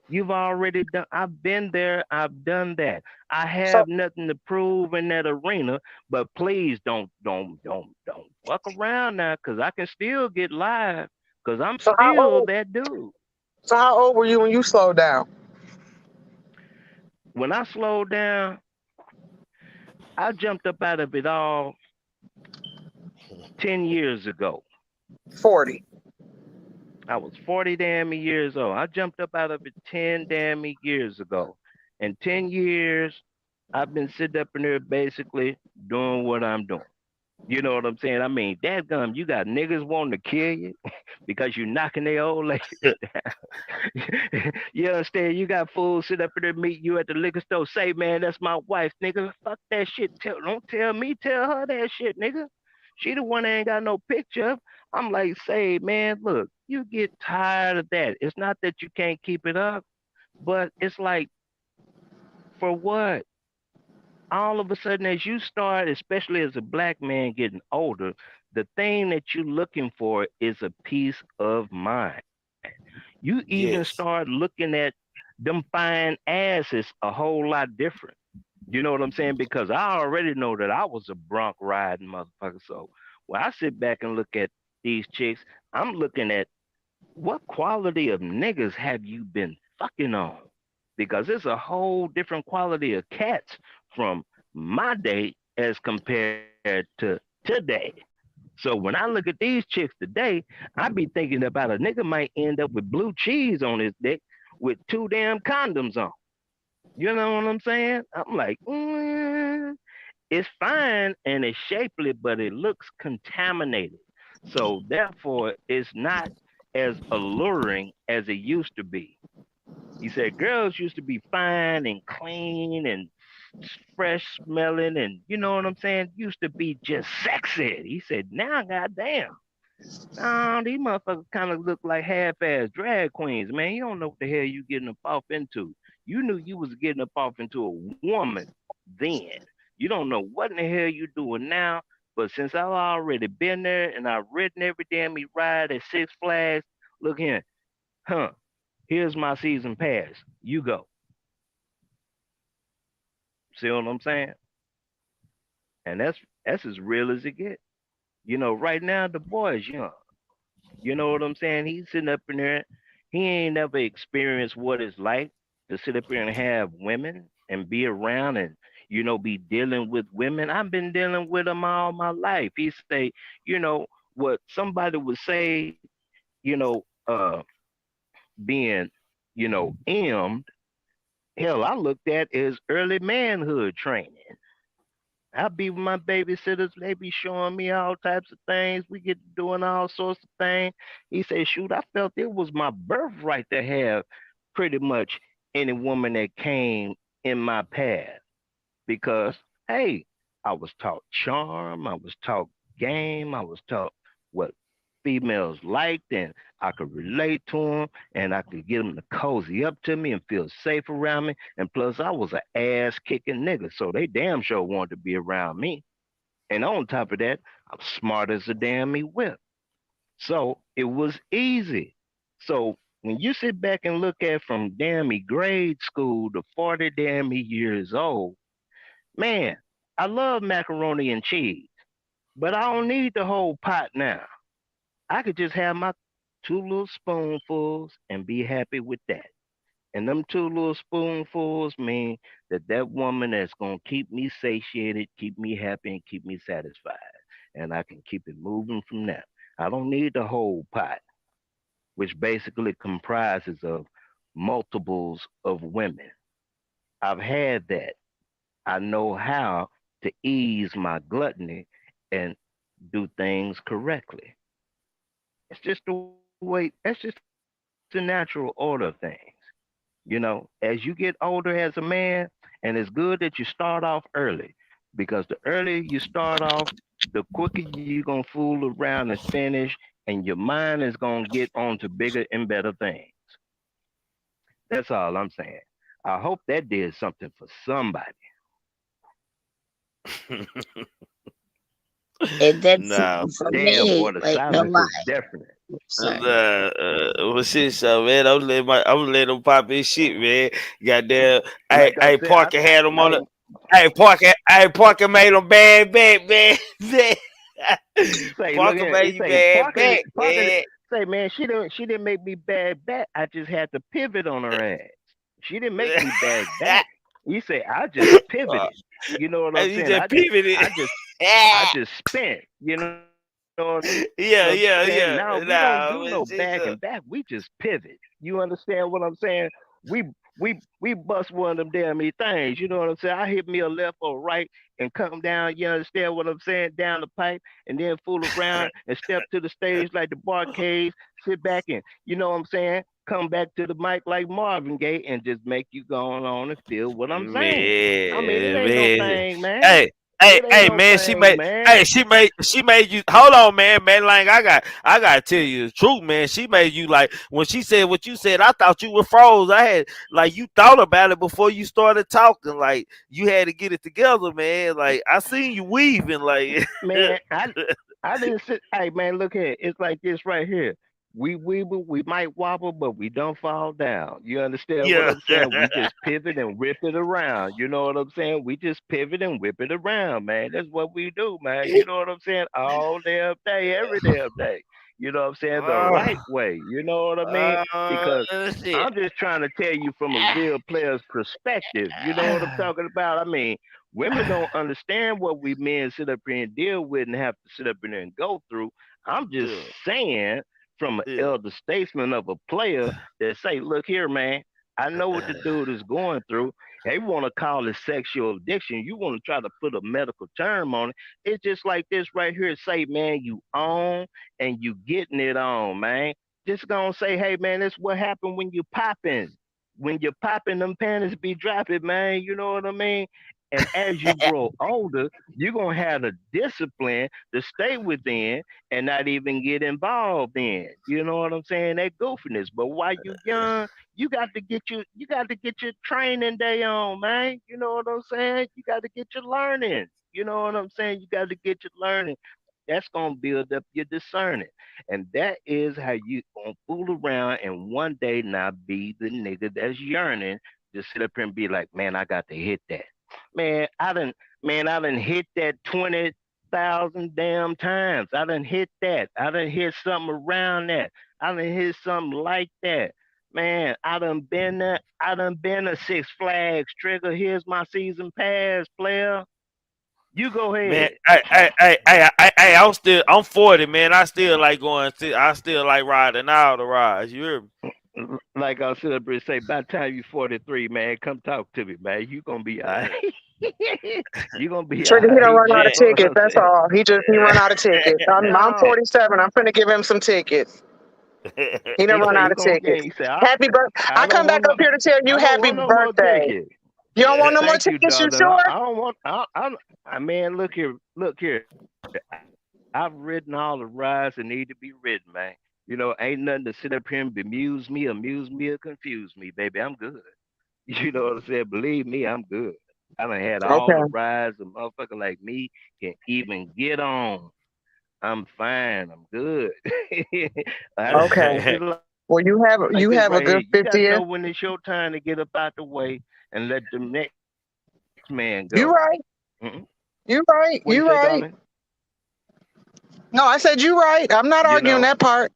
[SPEAKER 8] You've already done. I've been there. I've done that. I
[SPEAKER 6] So
[SPEAKER 8] have nothing to prove in that arena. But please don't fuck around now, cause I can still get live, cause I'm
[SPEAKER 6] so how
[SPEAKER 8] still
[SPEAKER 6] old
[SPEAKER 8] that dude.
[SPEAKER 6] so how old were you when you slowed down?
[SPEAKER 8] When I slowed down, I jumped up out of it all 10 years ago.
[SPEAKER 6] 40.
[SPEAKER 8] I was 40 damn years old. I jumped up out of it 10 damn years ago. In 10 years, I've been sitting up in there basically doing what I'm doing. You know what I'm saying? I mean, dadgum, you got niggas wanting to kill you because you knocking their old ladies down. You understand? You got fools sit up there meet you at the liquor store. Say, man, that's my wife, nigga. Fuck that shit. Don't tell me, tell her that shit, nigga. She the one that ain't got no picture of. I'm like, say, man, look, you get tired of that. It's not that you can't keep it up, but it's like, for what? All of a sudden, as you start, especially as a black man getting older, the thing that you're looking for is a peace of mind. You even start
[SPEAKER 1] Yes.
[SPEAKER 8] looking at them fine asses a whole lot different. You know what I'm saying? Because I already know that I was a bronc riding motherfucker. So when I sit back and look at these chicks, I'm looking at what quality of niggas have you been fucking on? Because it's a whole different quality of cats from my day as compared to today. So when I look at these chicks today, I be thinking about a nigga might end up with blue cheese on his dick with two damn condoms on. You know what I'm saying? I'm like, it's fine and it's shapely, but it looks contaminated. So therefore, it's not as alluring as it used to be. He said girls used to be fine and clean and fresh smelling, and you know what I'm saying? Used to be just sexy. He said, now, goddamn. No, these motherfuckers kind of look like half-ass drag queens, man. You don't know what the hell you getting up off into. You knew you was getting up off into a woman then. You don't know what in the hell you doing now. But since I've already been there and I've ridden every damn ride at Six Flags, look here, huh? Here's my season pass. You go. See what I'm saying? And that's as real as it gets. You know, right now the boy is young. You know what I'm saying? He's sitting up in there. He ain't never experienced what it's like to sit up here and have women and be around and, be dealing with women. I've been dealing with them all my life. He say, what somebody would say, you know, uh, being, emmed, hell, I looked at as early manhood training. I be with my babysitters. They be showing me all types of things. We get doing all sorts of things. He said, shoot, I felt it was my birthright to have pretty much any woman that came in my path. Because, hey, I was taught charm. I was taught game. I was taught what females liked, and I could relate to them, and I could get them to cozy up to me and feel safe around me. And plus, I was an ass kicking nigga, so they damn sure wanted to be around me. And on top of that, I'm smart as a damn me whip. So it was easy. So when you sit back and look at from damn me grade school to 40 damn me years old, man, I love macaroni and cheese, but I don't need the whole pot now. I could just have my two little spoonfuls and be happy with that. And them two little spoonfuls mean that woman that's gonna keep me satiated, keep me happy, and keep me satisfied, and I can keep it moving from there. I don't need the whole pot, which basically comprises of multiples of women. I've had that. I know how to ease my gluttony and do things correctly. It's just the way, that's just the natural order of things. As you get older as a man, and it's good that you start off early, because the earlier you start off, the quicker you're gonna fool around and finish, and your mind is gonna get on to bigger and better things. That's all I'm saying. I hope that did something for somebody.
[SPEAKER 4] It did
[SPEAKER 1] Nah,
[SPEAKER 4] something for
[SPEAKER 8] Damn,
[SPEAKER 4] me,
[SPEAKER 8] boy, the
[SPEAKER 4] like no
[SPEAKER 8] silence
[SPEAKER 4] lie.
[SPEAKER 8] is deafening.
[SPEAKER 4] Sorry.
[SPEAKER 1] well, shit, so man, I'm letting him pop his shit, man. Goddamn,
[SPEAKER 8] Like I
[SPEAKER 1] hey,
[SPEAKER 8] said,
[SPEAKER 1] Parker had him on
[SPEAKER 8] hey,
[SPEAKER 1] the. Hey, Parker made him bad back, man.
[SPEAKER 8] say, look
[SPEAKER 1] Parker
[SPEAKER 8] here.
[SPEAKER 1] made
[SPEAKER 8] It
[SPEAKER 1] you
[SPEAKER 8] say
[SPEAKER 1] bad
[SPEAKER 8] Parker.
[SPEAKER 1] back,
[SPEAKER 8] Parker
[SPEAKER 1] man.
[SPEAKER 8] say, man, she didn't make me bag back. I just had to pivot on her ass. She didn't make me bag back. You say I just pivoted. You know what I'm
[SPEAKER 1] And you
[SPEAKER 8] saying?
[SPEAKER 1] just pivoted.
[SPEAKER 8] I just spent. You know what I'm saying? Now we don't do no bagging back.
[SPEAKER 1] Nah,
[SPEAKER 8] We
[SPEAKER 1] but
[SPEAKER 8] just
[SPEAKER 1] shit,
[SPEAKER 8] pivot. You understand what I'm saying? We we bust one of them damn me things. You know what I'm saying? I hit me a left or right and come down. You understand what I'm saying? Down the pipe and then fool around and step to the stage like the barcades. Sit back and you know what I'm saying? Come back to the mic like Marvin Gaye and just make you go on and feel what I'm saying. I mean, it
[SPEAKER 1] man,
[SPEAKER 8] ain't no
[SPEAKER 1] man.
[SPEAKER 8] thing,
[SPEAKER 1] Hey,
[SPEAKER 8] man.
[SPEAKER 1] Hey,
[SPEAKER 8] It ain't
[SPEAKER 1] hey,
[SPEAKER 8] no
[SPEAKER 1] man,
[SPEAKER 8] thing, man.
[SPEAKER 1] she made you. Hold on, man, like I gotta tell you the truth, man. She made you like when she said what you said. I thought you were froze. I had like you thought about it before you started talking. Like you had to get it together, man. Like I seen you weaving, like
[SPEAKER 8] Man, I didn't sit. Hey, man, look here. It's like this right here. We might wobble, but we don't fall down. You understand what
[SPEAKER 1] yeah,
[SPEAKER 8] I'm saying? We just pivot and whip it around. You know what I'm saying? We just pivot and whip it around, man. That's what we do, man. You know what I'm saying? All damn day, every damn day. You know what I'm saying? The right way. You know what I mean? Because
[SPEAKER 1] shit.
[SPEAKER 8] I'm just trying to tell you from a real player's perspective. You know what I'm talking about? I mean, women don't understand what we men sit up here and deal with and have to sit up in there and go through. I'm just
[SPEAKER 1] Yeah,
[SPEAKER 8] saying, from an
[SPEAKER 1] yeah.
[SPEAKER 8] elder statesman of a player that say, look here, man, I know what the dude is going through. They want to call it sexual addiction. You want to try to put a medical term on it. It's just like this right here. Say, man, you on and you getting it on, man. Just gonna say, hey, man, that's what happened when you popping. When you're popping, them panties be dropping, man. You know what I mean? And as you grow older, you're gonna have the discipline to stay within and not even get involved in. You know what I'm saying? That goofiness. But while you young, you got to get your training day on, man. You know what I'm saying? You got to get your learning. You know what I'm saying? You got to get your learning. That's gonna build up your discerning. And that is how you gonna fool around and one day not be the nigga that's yearning to sit up here and be like, man, I got to hit that. Man, I done hit that 20,000 damn times. I done hit that. I done hit something around that. I done hit something like that. Man, I done been there. I done been a Six Flags trigger. Here's my season pass, player. You go
[SPEAKER 1] Man,
[SPEAKER 8] ahead.
[SPEAKER 1] I'm 40, man. I still like going to, I still like riding all the rides. You hear me?
[SPEAKER 8] Like I said, Britt, say, by the time you 43, man, come talk to me, man. You gonna be all right. You gonna be all
[SPEAKER 6] Trigger, he don't
[SPEAKER 8] right.
[SPEAKER 6] run
[SPEAKER 8] You
[SPEAKER 6] out
[SPEAKER 1] Man,
[SPEAKER 6] of
[SPEAKER 8] know what
[SPEAKER 6] tickets.
[SPEAKER 8] I'm
[SPEAKER 6] That's
[SPEAKER 8] saying?
[SPEAKER 6] all. He run out of tickets. I'm
[SPEAKER 8] No.
[SPEAKER 6] 47. I'm finna give him some tickets. He don't
[SPEAKER 8] He
[SPEAKER 6] run
[SPEAKER 8] say
[SPEAKER 6] out
[SPEAKER 8] he
[SPEAKER 6] of
[SPEAKER 8] gonna
[SPEAKER 6] tickets.
[SPEAKER 8] he say,
[SPEAKER 6] Happy birthday!
[SPEAKER 8] I
[SPEAKER 6] I
[SPEAKER 8] don't
[SPEAKER 6] come back
[SPEAKER 8] want
[SPEAKER 6] up
[SPEAKER 8] no
[SPEAKER 6] here to tell you
[SPEAKER 8] I don't
[SPEAKER 6] happy
[SPEAKER 8] want no more
[SPEAKER 6] birthday.
[SPEAKER 8] tickets.
[SPEAKER 6] You don't want no more
[SPEAKER 8] Thank you,
[SPEAKER 6] tickets? You
[SPEAKER 8] darling.
[SPEAKER 6] sure?
[SPEAKER 8] I don't want I man, look here. I've written all the rides that need to be written, man. You know, ain't nothing to sit up here and amuse me, or confuse me, baby. I'm good. You know what I'm saying? Believe me, I'm good. I done had all the
[SPEAKER 6] Okay.
[SPEAKER 8] rides a motherfucker like me can even get on. I'm fine. I'm good.
[SPEAKER 6] Okay.
[SPEAKER 8] It's
[SPEAKER 6] Well,
[SPEAKER 8] like
[SPEAKER 6] you
[SPEAKER 8] this
[SPEAKER 6] have a
[SPEAKER 8] right here.
[SPEAKER 6] good
[SPEAKER 8] You got to
[SPEAKER 6] 50th.
[SPEAKER 8] know when it's your time to get up out the way and let the next man
[SPEAKER 6] You
[SPEAKER 8] go.
[SPEAKER 6] right.
[SPEAKER 8] Mm-mm.
[SPEAKER 6] You right.
[SPEAKER 8] What you
[SPEAKER 6] You
[SPEAKER 8] say,
[SPEAKER 6] right.
[SPEAKER 8] darling?
[SPEAKER 6] No, I said you right. I'm not
[SPEAKER 8] You
[SPEAKER 6] arguing
[SPEAKER 8] know,
[SPEAKER 6] that part.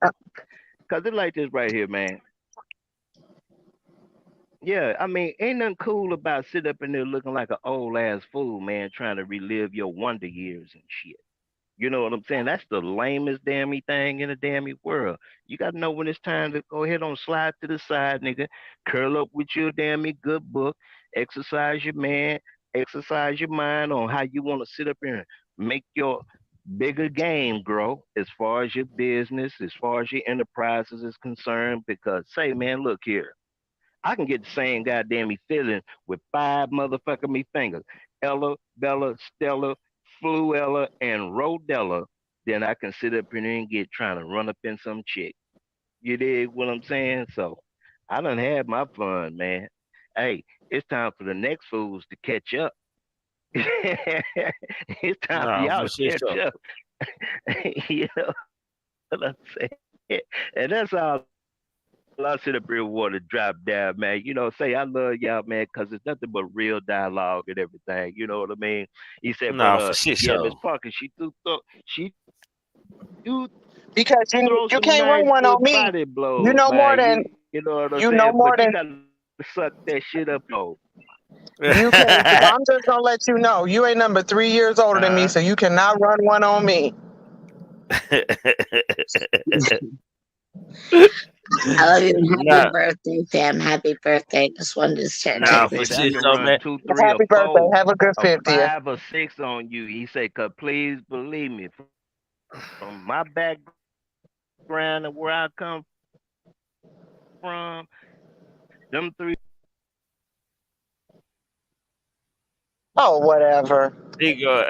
[SPEAKER 8] cause it's like this right here, man. Yeah, I mean, ain't nothing cool about sitting up in there looking like an old ass fool, man, trying to relive your wonder years and shit. You know what I'm saying? That's the lamest dammy thing in the dammy world. You got to know when it's time to go ahead on slide to the side, nigga. Curl up with your dammy good book. Exercise your man. Exercise your mind on how you want to sit up here and make your bigger game grow as far as your business, as far as your enterprises is concerned. Because say, man, look here. I can get the same goddamn me feeling with five motherfucking me fingers. Ella, Bella, Stella, Fluella, and Rodella. Then I can sit up in there and get trying to run up in some chick. You dig what I'm saying? So I done had my fun, man. Hey, it's time for the next fools to catch up. It's time for
[SPEAKER 1] nah,
[SPEAKER 8] y'all
[SPEAKER 1] for
[SPEAKER 8] to
[SPEAKER 1] sure.
[SPEAKER 8] catch up. You know what I'm saying? And that's all I sit up here want to drop down, man. You know, say I love y'all, man, because it's nothing but real dialogue and everything. You know what I mean? He said, but
[SPEAKER 1] Nah, for
[SPEAKER 8] yeah, Miss
[SPEAKER 1] sure.
[SPEAKER 8] Parker, she do
[SPEAKER 6] Because
[SPEAKER 8] throw
[SPEAKER 6] you
[SPEAKER 8] some
[SPEAKER 6] can't
[SPEAKER 8] nice
[SPEAKER 6] run one on
[SPEAKER 8] good
[SPEAKER 6] me.
[SPEAKER 8] body
[SPEAKER 6] You
[SPEAKER 8] blows,
[SPEAKER 6] know more
[SPEAKER 8] man.
[SPEAKER 6] than
[SPEAKER 8] You know what I'm
[SPEAKER 6] you
[SPEAKER 8] saying?
[SPEAKER 6] know more
[SPEAKER 8] But you
[SPEAKER 6] than
[SPEAKER 8] gotta suck that shit up, though.
[SPEAKER 6] you can. I'm just gonna let you know. You ain't number 3 years older than me,
[SPEAKER 8] Uh,
[SPEAKER 6] so you cannot run one on me.
[SPEAKER 4] I love you. Happy
[SPEAKER 1] nah,
[SPEAKER 4] birthday, fam. Happy birthday. Just wanted to share
[SPEAKER 8] nah,
[SPEAKER 1] nah,
[SPEAKER 4] check with
[SPEAKER 1] for
[SPEAKER 8] baby, I
[SPEAKER 1] sure,
[SPEAKER 4] you.
[SPEAKER 8] can
[SPEAKER 1] so
[SPEAKER 8] run
[SPEAKER 1] man.
[SPEAKER 8] two, three, or
[SPEAKER 6] Happy birthday.
[SPEAKER 8] four,
[SPEAKER 6] Have a good
[SPEAKER 8] or
[SPEAKER 6] 50th.
[SPEAKER 8] five or six on you. He said, cause please believe me, from my background and where I come from, them three
[SPEAKER 6] Oh, whatever.
[SPEAKER 1] He go.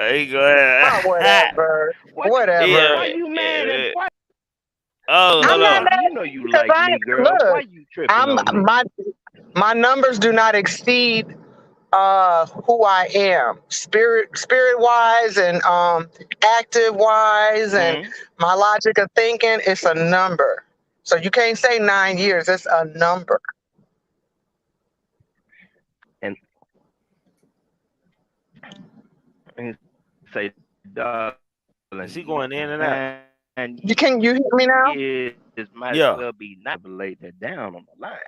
[SPEAKER 6] Oh, whatever.
[SPEAKER 1] Yeah.
[SPEAKER 6] Whatever.
[SPEAKER 8] Why you mad at? Why
[SPEAKER 1] Oh,
[SPEAKER 6] I'm
[SPEAKER 1] hold
[SPEAKER 6] not
[SPEAKER 1] on.
[SPEAKER 6] mad
[SPEAKER 8] you know you
[SPEAKER 6] because
[SPEAKER 8] like me, girl? Why
[SPEAKER 6] look,
[SPEAKER 8] you tripping
[SPEAKER 6] I'm
[SPEAKER 8] on me?
[SPEAKER 6] my numbers do not exceed who I am, spirit wise and active wise and
[SPEAKER 8] Hmm.
[SPEAKER 6] my logic of thinking. It's a number, so you can't say 9 years. It's a number.
[SPEAKER 8] And say, darling,
[SPEAKER 1] Is he going in and out?
[SPEAKER 8] 9
[SPEAKER 6] You hear me now?
[SPEAKER 8] years might as
[SPEAKER 1] Yeah.
[SPEAKER 8] well be not to lay that down on the line.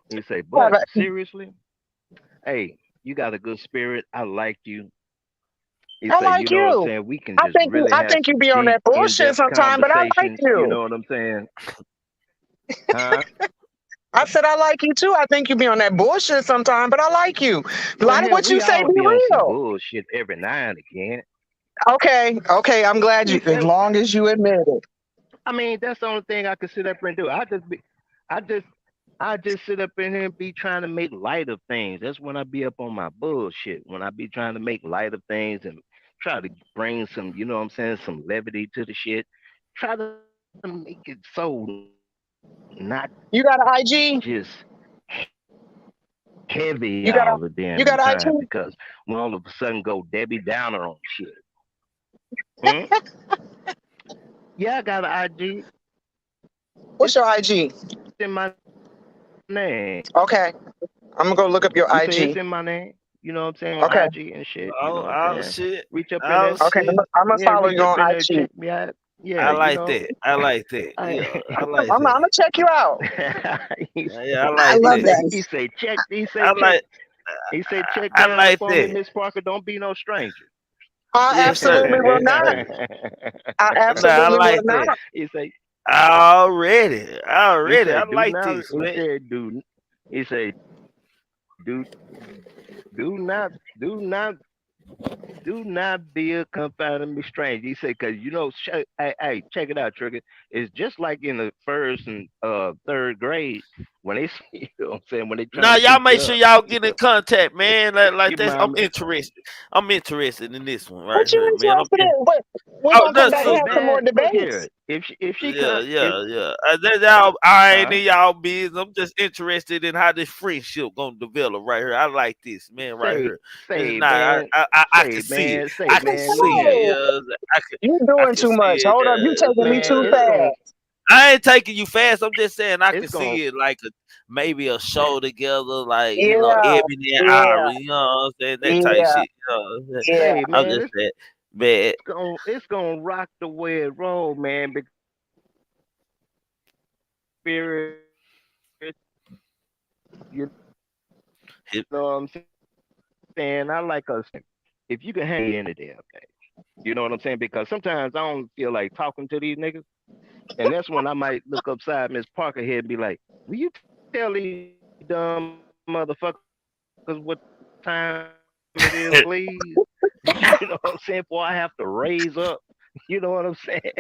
[SPEAKER 8] You say,
[SPEAKER 6] Yeah,
[SPEAKER 8] but
[SPEAKER 6] but
[SPEAKER 8] seriously, hey, you got a good spirit. I like you. You
[SPEAKER 6] I
[SPEAKER 8] say,
[SPEAKER 6] like
[SPEAKER 8] you know what I'm
[SPEAKER 6] you.
[SPEAKER 8] saying? We can just really
[SPEAKER 6] I
[SPEAKER 8] have
[SPEAKER 6] think you
[SPEAKER 8] some
[SPEAKER 6] be on
[SPEAKER 8] deep,
[SPEAKER 6] that bullshit
[SPEAKER 8] in-depth
[SPEAKER 6] sometime, but I like
[SPEAKER 8] conversations. You
[SPEAKER 6] you.
[SPEAKER 8] know what I'm saying? Huh?
[SPEAKER 6] I said I like you too. I think you be on that bullshit sometime, but I like you. A
[SPEAKER 8] Well,
[SPEAKER 6] lot of
[SPEAKER 8] hell,
[SPEAKER 6] what you
[SPEAKER 8] we
[SPEAKER 6] say
[SPEAKER 8] all
[SPEAKER 6] be
[SPEAKER 8] be on some
[SPEAKER 6] real.
[SPEAKER 8] bullshit every now and again.
[SPEAKER 6] Okay. I'm glad you,
[SPEAKER 8] It's,
[SPEAKER 6] as
[SPEAKER 8] it,
[SPEAKER 6] long as you admit it.
[SPEAKER 8] I mean, that's the only thing I can sit up and do. I just, I just sit up in here and be trying to make light of things. That's when I be up on my bullshit. When I be trying to make light of things and try to bring some, you know what I'm saying, some levity to the shit. Try to make it so not
[SPEAKER 6] You got an
[SPEAKER 8] just
[SPEAKER 6] IG?
[SPEAKER 8] heavy all the
[SPEAKER 6] You
[SPEAKER 8] damn
[SPEAKER 6] got a
[SPEAKER 8] time
[SPEAKER 6] you got
[SPEAKER 8] because
[SPEAKER 6] an IG?
[SPEAKER 8] when all of a sudden go Debbie Downer on shit. Hmm? Yeah, I got an IG.
[SPEAKER 6] What's your
[SPEAKER 8] It's in
[SPEAKER 6] IG?
[SPEAKER 8] my name.
[SPEAKER 6] Okay, I'm gonna go look up
[SPEAKER 8] You
[SPEAKER 6] your
[SPEAKER 8] say it's in
[SPEAKER 6] IG.
[SPEAKER 8] my name. You know what I'm saying? On
[SPEAKER 6] Okay,
[SPEAKER 8] IG and shit. You know what I'm
[SPEAKER 1] Oh
[SPEAKER 8] saying?
[SPEAKER 1] shit.
[SPEAKER 8] Reach up in
[SPEAKER 1] Oh
[SPEAKER 8] there.
[SPEAKER 6] okay,
[SPEAKER 1] shit.
[SPEAKER 6] I'm gonna
[SPEAKER 8] Yeah,
[SPEAKER 6] follow
[SPEAKER 8] reach
[SPEAKER 6] you
[SPEAKER 8] up
[SPEAKER 6] on
[SPEAKER 8] in there,
[SPEAKER 6] IG.
[SPEAKER 8] check me out. Yeah,
[SPEAKER 1] I like that. I like that.
[SPEAKER 8] I,
[SPEAKER 1] Yeah, I like
[SPEAKER 6] I'm
[SPEAKER 1] that.
[SPEAKER 6] gonna check you out.
[SPEAKER 8] he
[SPEAKER 1] Yeah, I
[SPEAKER 8] say,
[SPEAKER 4] I
[SPEAKER 1] like
[SPEAKER 4] love
[SPEAKER 1] that.
[SPEAKER 8] he
[SPEAKER 4] this.
[SPEAKER 8] say check.
[SPEAKER 1] I like.
[SPEAKER 8] He say check
[SPEAKER 1] I
[SPEAKER 8] down up
[SPEAKER 1] like
[SPEAKER 8] on me,
[SPEAKER 1] that.
[SPEAKER 8] Miss Parker. Don't be no stranger.
[SPEAKER 6] I
[SPEAKER 1] Yes, sir.
[SPEAKER 6] absolutely will
[SPEAKER 1] Yes,
[SPEAKER 6] not.
[SPEAKER 1] sir.
[SPEAKER 6] I
[SPEAKER 1] Nah, I
[SPEAKER 6] absolutely will
[SPEAKER 1] like that.
[SPEAKER 6] not.
[SPEAKER 8] he say
[SPEAKER 1] Already.
[SPEAKER 8] he
[SPEAKER 1] Already.
[SPEAKER 8] say
[SPEAKER 1] I
[SPEAKER 8] do
[SPEAKER 1] like
[SPEAKER 8] not.
[SPEAKER 1] this,
[SPEAKER 8] He
[SPEAKER 1] man.
[SPEAKER 8] said do. He say do not be a confounding stranger. He said, because hey, check it out, Trigger. It's just like in the first and third grade when they, you know what I'm saying, when they trying
[SPEAKER 1] Nah,
[SPEAKER 8] to
[SPEAKER 1] y'all
[SPEAKER 8] teach you
[SPEAKER 1] make sure
[SPEAKER 8] up.
[SPEAKER 1] y'all get in contact, man. Like
[SPEAKER 8] Your
[SPEAKER 1] this. I'm
[SPEAKER 8] mama,
[SPEAKER 1] interested. I'm interested in this one right
[SPEAKER 6] What you
[SPEAKER 1] here, man.
[SPEAKER 6] interested in? What? We're
[SPEAKER 1] Oh,
[SPEAKER 6] gonna come
[SPEAKER 1] that's
[SPEAKER 6] back
[SPEAKER 8] hey
[SPEAKER 6] and
[SPEAKER 1] so.
[SPEAKER 6] have some more
[SPEAKER 8] man, look
[SPEAKER 6] debates.
[SPEAKER 8] here. If she
[SPEAKER 1] Yeah,
[SPEAKER 8] could, if
[SPEAKER 1] yeah, yeah. That's y'all. I ain't
[SPEAKER 8] huh?
[SPEAKER 1] in y'all business. I'm just interested in how this friendship gonna develop right here. I like this, man, right
[SPEAKER 8] Say
[SPEAKER 1] here. It's
[SPEAKER 8] say
[SPEAKER 1] not.
[SPEAKER 8] man,
[SPEAKER 1] I can see it.
[SPEAKER 8] say
[SPEAKER 1] I can
[SPEAKER 8] man.
[SPEAKER 1] see
[SPEAKER 8] Look
[SPEAKER 1] it.
[SPEAKER 8] here.
[SPEAKER 6] No,
[SPEAKER 1] Yeah,
[SPEAKER 6] you
[SPEAKER 1] I
[SPEAKER 6] doing
[SPEAKER 1] can
[SPEAKER 6] too
[SPEAKER 1] see
[SPEAKER 6] much.
[SPEAKER 1] it.
[SPEAKER 6] Hold up, you taking me
[SPEAKER 8] Man,
[SPEAKER 6] too
[SPEAKER 8] it's
[SPEAKER 1] Yeah.
[SPEAKER 8] gonna
[SPEAKER 6] fast.
[SPEAKER 1] I ain't taking you fast. I'm just saying I
[SPEAKER 8] it's
[SPEAKER 1] can
[SPEAKER 8] gonna
[SPEAKER 1] see it like maybe a show together, like
[SPEAKER 6] Yeah,
[SPEAKER 1] Ebony and
[SPEAKER 6] yeah,
[SPEAKER 1] Ivory. You know what I'm saying? That type
[SPEAKER 6] yeah,
[SPEAKER 1] shit. You know what I'm saying?
[SPEAKER 6] yeah.
[SPEAKER 8] hey
[SPEAKER 1] I'm
[SPEAKER 8] man,
[SPEAKER 1] just saying, man.
[SPEAKER 8] it's gonna rock the way it roll, man, because spirit, you
[SPEAKER 1] It,
[SPEAKER 8] know what I'm saying? I like us if you can hang in the damn day. You know what I'm saying? Because sometimes I don't feel like talking to these niggas. And that's when I might look upside Miss Parker here and be like, will you tell these dumb motherfuckers what time it is, please? You know what I'm saying? Before I have to raise up. You know what I'm saying?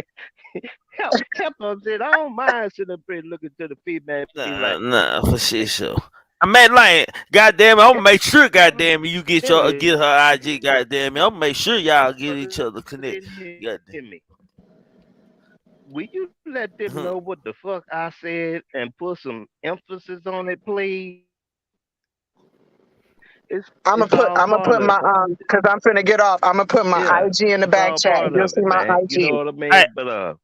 [SPEAKER 8] Help them sit. I don't mind sitting up here looking to the female and be like,
[SPEAKER 1] nah, for
[SPEAKER 8] hey,
[SPEAKER 1] shit show. I mean, like, goddamn it, I'm gonna make sure, goddamn it, you
[SPEAKER 8] nigga,
[SPEAKER 1] get her IG, goddamn it. I'm gonna make sure y'all get each
[SPEAKER 8] motherfuckers
[SPEAKER 1] other connect.
[SPEAKER 8] didn't hear me.
[SPEAKER 1] Goddamn.
[SPEAKER 8] Will you let them know what the fuck I said and put some emphasis on it, please? It's all part
[SPEAKER 6] I'm
[SPEAKER 8] of
[SPEAKER 6] gonna put my because I'm finna get off. I'm gonna put my
[SPEAKER 8] yeah,
[SPEAKER 6] IG in the
[SPEAKER 8] it's
[SPEAKER 6] back
[SPEAKER 8] all
[SPEAKER 6] chat.
[SPEAKER 8] part
[SPEAKER 6] You'll
[SPEAKER 8] of
[SPEAKER 6] see
[SPEAKER 8] it,
[SPEAKER 6] my
[SPEAKER 8] man. You know
[SPEAKER 6] IG.
[SPEAKER 8] what I
[SPEAKER 1] Hey,
[SPEAKER 8] mean? But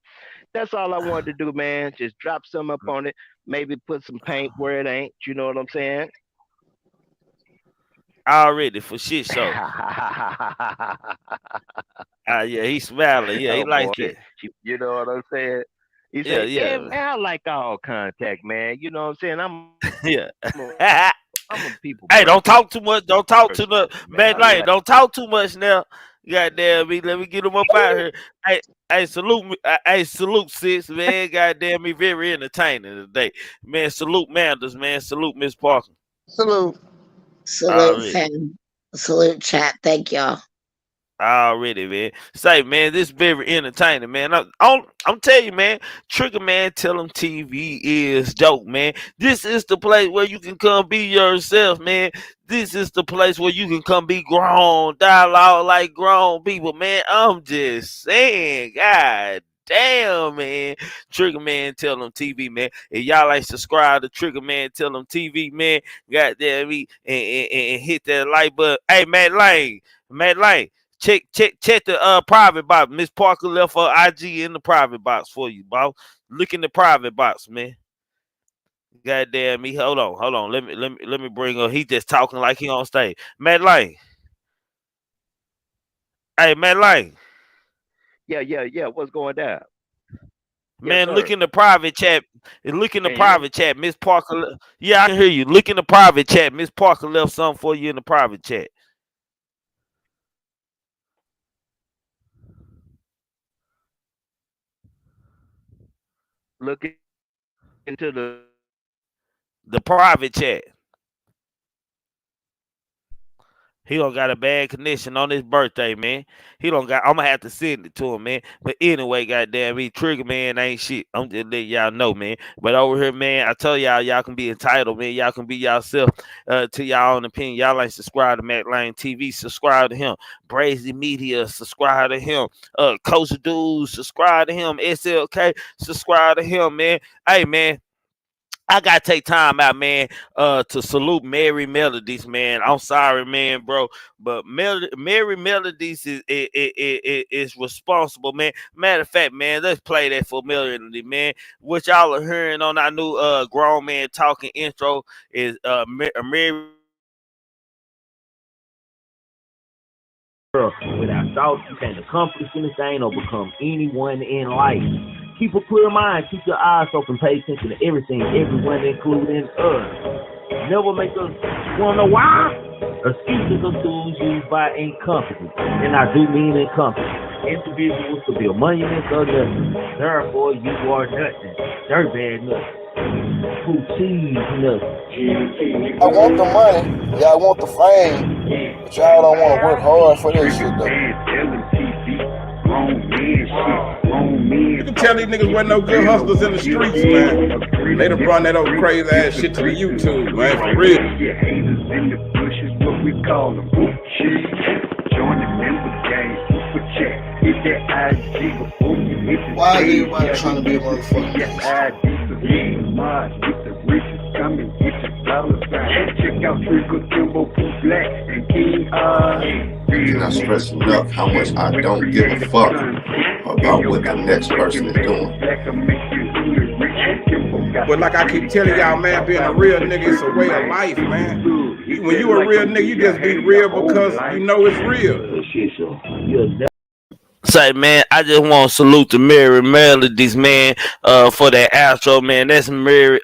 [SPEAKER 8] that's all I wanted to do, man. Just drop some up on it. Maybe put some paint where it ain't. You know what I'm saying?
[SPEAKER 1] already for shit show. Yeah, he smiling. Yeah, he
[SPEAKER 8] Oh
[SPEAKER 1] like
[SPEAKER 8] boy,
[SPEAKER 1] that.
[SPEAKER 8] you know what I'm saying? He
[SPEAKER 1] Yeah,
[SPEAKER 8] said, "Yeah,
[SPEAKER 1] yeah,
[SPEAKER 8] man, I like all contact, man. You know what I'm saying?
[SPEAKER 1] yeah.
[SPEAKER 8] I'm a people
[SPEAKER 1] Hey,
[SPEAKER 8] person
[SPEAKER 1] don't talk too much. Don't talk too much,
[SPEAKER 8] man. I
[SPEAKER 1] man.
[SPEAKER 8] like
[SPEAKER 1] Like, don't talk too much now. Goddamn me, let me get him up out here. Hey, salute me. Hey, salute sis, man. Goddamn me, very entertaining today, man. Salute Manders, man. Salute Miss Parker.
[SPEAKER 6] Salute.
[SPEAKER 4] Salute,
[SPEAKER 1] Already.
[SPEAKER 4] fam. Salute, chat. Thank y'all.
[SPEAKER 1] Already, man. Say, man, this very entertaining, man. I'm telling you, man. Trigger Man Tell 'em TV is dope, man. This is the place where you can come be yourself, man. This is the place where you can come be grown, dialogue like grown people, man. I'm just saying, God damn, man. Trigger Man Tell 'em TV, man. If y'all ain't subscribe to Trigger Man Tell 'em TV, man, goddamn me, and hit that like button. Hey, Matt Lane. Check the private box. Miss Parker left her IG in the private box for you, boss. Look in the private box, man. Goddamn me. Hold on. Let me bring her. He just talking like he on stage. Matt Lane. Hey, Matt Lane.
[SPEAKER 8] Yeah. What's going down?
[SPEAKER 1] Man,
[SPEAKER 8] Yes,
[SPEAKER 1] look
[SPEAKER 8] sir.
[SPEAKER 1] in the private chat. Look in the
[SPEAKER 8] Can you hear me?
[SPEAKER 1] private chat. Miss Parker. Yeah, I can hear you. Look in the private chat. Miss Parker left something for you in the private chat.
[SPEAKER 8] Look into
[SPEAKER 1] The private chat. He don't got a bad connection on his birthday, man. He don't got. I'm gonna have to send it to him, man. But anyway, goddamn, me Trigger Man ain't shit. I'm just letting y'all know, man. But over here, man, I tell y'all can be entitled, man. Y'all can be yourself to y'all own opinion. Y'all ain't subscribe to Matt Lane TV, subscribe to him. Brazy Media, subscribe to him. Coach Dudes, subscribe to him. SLK, subscribe to him, man. Hey, man. I gotta take time out, man, to salute Mary Melodies, man. I'm sorry, man, bro, but Mary Melodies is responsible, man. Matter of fact, man, let's play that for Melody, man. What y'all are hearing on our new grown man talking intro is Mary. Without thought, you can't accomplish anything or become anyone in life. Keep a clear mind, keep your eyes open, pay attention to everything, everyone, including us. Never make us wanna know why. Excuses are tools used by incompetence, and I do mean incompetent individuals to build monuments or nothing. Therefore, you are nothing. Dirt bad nothing. Who cheese nothing.
[SPEAKER 9] I want the money, y'all want the fame, but y'all don't want to work hard for this shit though.
[SPEAKER 10] You can tell these niggas wasn't no good hustlers in the streets, man. They done brought that old crazy ass shit to the YouTube, man, for real.
[SPEAKER 9] Why is everybody trying to be a motherfucker?
[SPEAKER 2] I cannot stress enough how much I don't give a fuck about what the next person is doing.
[SPEAKER 10] But like I keep telling y'all, man, being a real nigga is a way of life, man. When you a real nigga, you just be real because you know it's real.
[SPEAKER 1] Say, man, I just want to salute the Mary Melodies, man, for that outro, man. That's Mary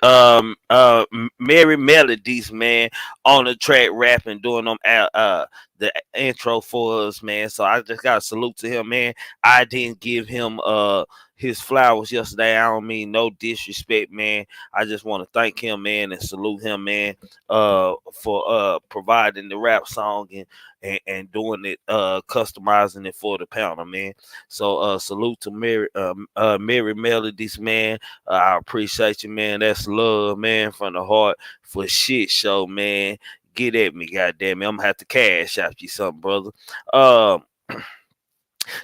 [SPEAKER 1] Melodies, man, on the track rapping, doing them the intro for us, man. So I just got to salute to him, man. I didn't give him his flowers yesterday. I don't mean no disrespect, man. I just want to thank him, man, and salute him, man, for providing the rap song and doing it, customizing it for the panel, man. So salute to Mary Melodies, man. I appreciate you, man. That's love, man, from the heart for shit show, man. Get at me, goddamn it. I'm gonna have to cash out you something, brother.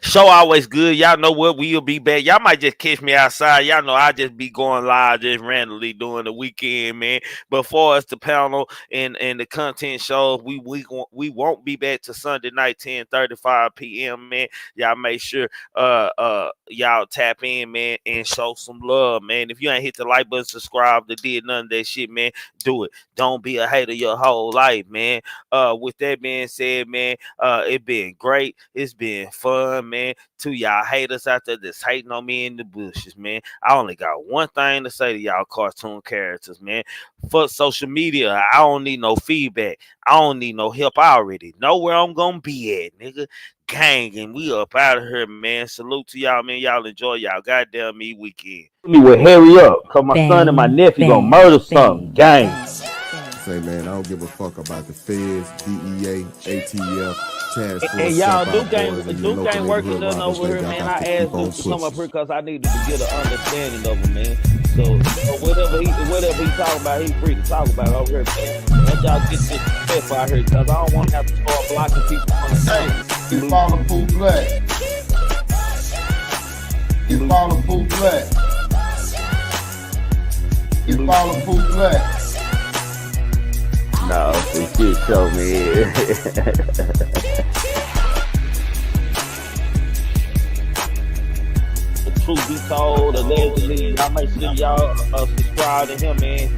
[SPEAKER 1] Show always good. Y'all know what, we'll be back. Y'all might just catch me outside. Y'all know I just be going live just randomly during the weekend, man. But for us, the panel and the content shows, we won't be back to Sunday night, 10:35 p.m., man. Y'all make sure y'all tap in, man, and show some love, man. If you ain't hit the like button, subscribe, to did none of that shit, man, do it. Don't be a hater your whole life, man. With that being said, man, it been great. It's been fun, man. To y'all haters out there that's hating on me in the bushes, man, I only got one thing to say to y'all cartoon characters, man. Fuck social media. I don't need no feedback. I don't need no help. I already know where I'm gonna be at, nigga. Gang, and we up out of here, man. Salute to y'all, man. Y'all enjoy y'all goddamn me weekend. Me will hurry up, cause my son and my nephew gonna murder something. Gang.
[SPEAKER 2] say, man, I don't give a fuck about the feds, DEA, ATF, task force.
[SPEAKER 1] And y'all,
[SPEAKER 2] Duke
[SPEAKER 1] Duke ain't working nothing over here, man. I asked Duke to come up here because I needed to get an understanding of him, man. So whatever he talking about, he free to talk about it over here, man. Let y'all get this stuff out here because I don't want to have to start blocking people from the same.
[SPEAKER 3] You follow Pooh Black. You follow Pooh Black. You follow Pooh Black.
[SPEAKER 1] No, this shit show me. The truth be told, allegedly, y'all make sure y'all subscribe to him, man.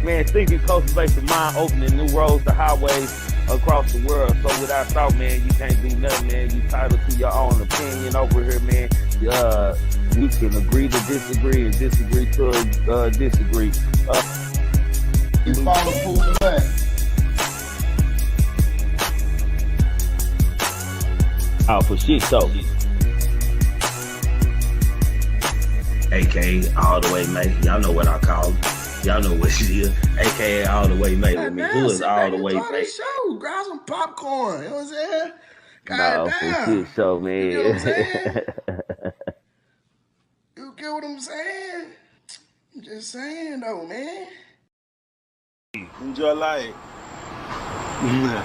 [SPEAKER 1] Man, thinking cultivates the mind, opening new roads to highways across the world. So without thought, man, you can't do nothing, man. You titled to your own opinion over here, man. You can agree to disagree and disagree to disagree.
[SPEAKER 3] You follow Pooh Black.
[SPEAKER 1] Oh, for shit, so. AKA all the way, mate. Y'all know what I call it. Y'all know what she is. AKA all the way, mate. With me. Who is all the way, mate?
[SPEAKER 9] Show. Grab some popcorn. You know what I'm saying?
[SPEAKER 1] No, for shit, so, man.
[SPEAKER 9] You know what I'm saying? You get what I'm saying? I'm just saying, though, man.
[SPEAKER 11] Enjoy life. Man.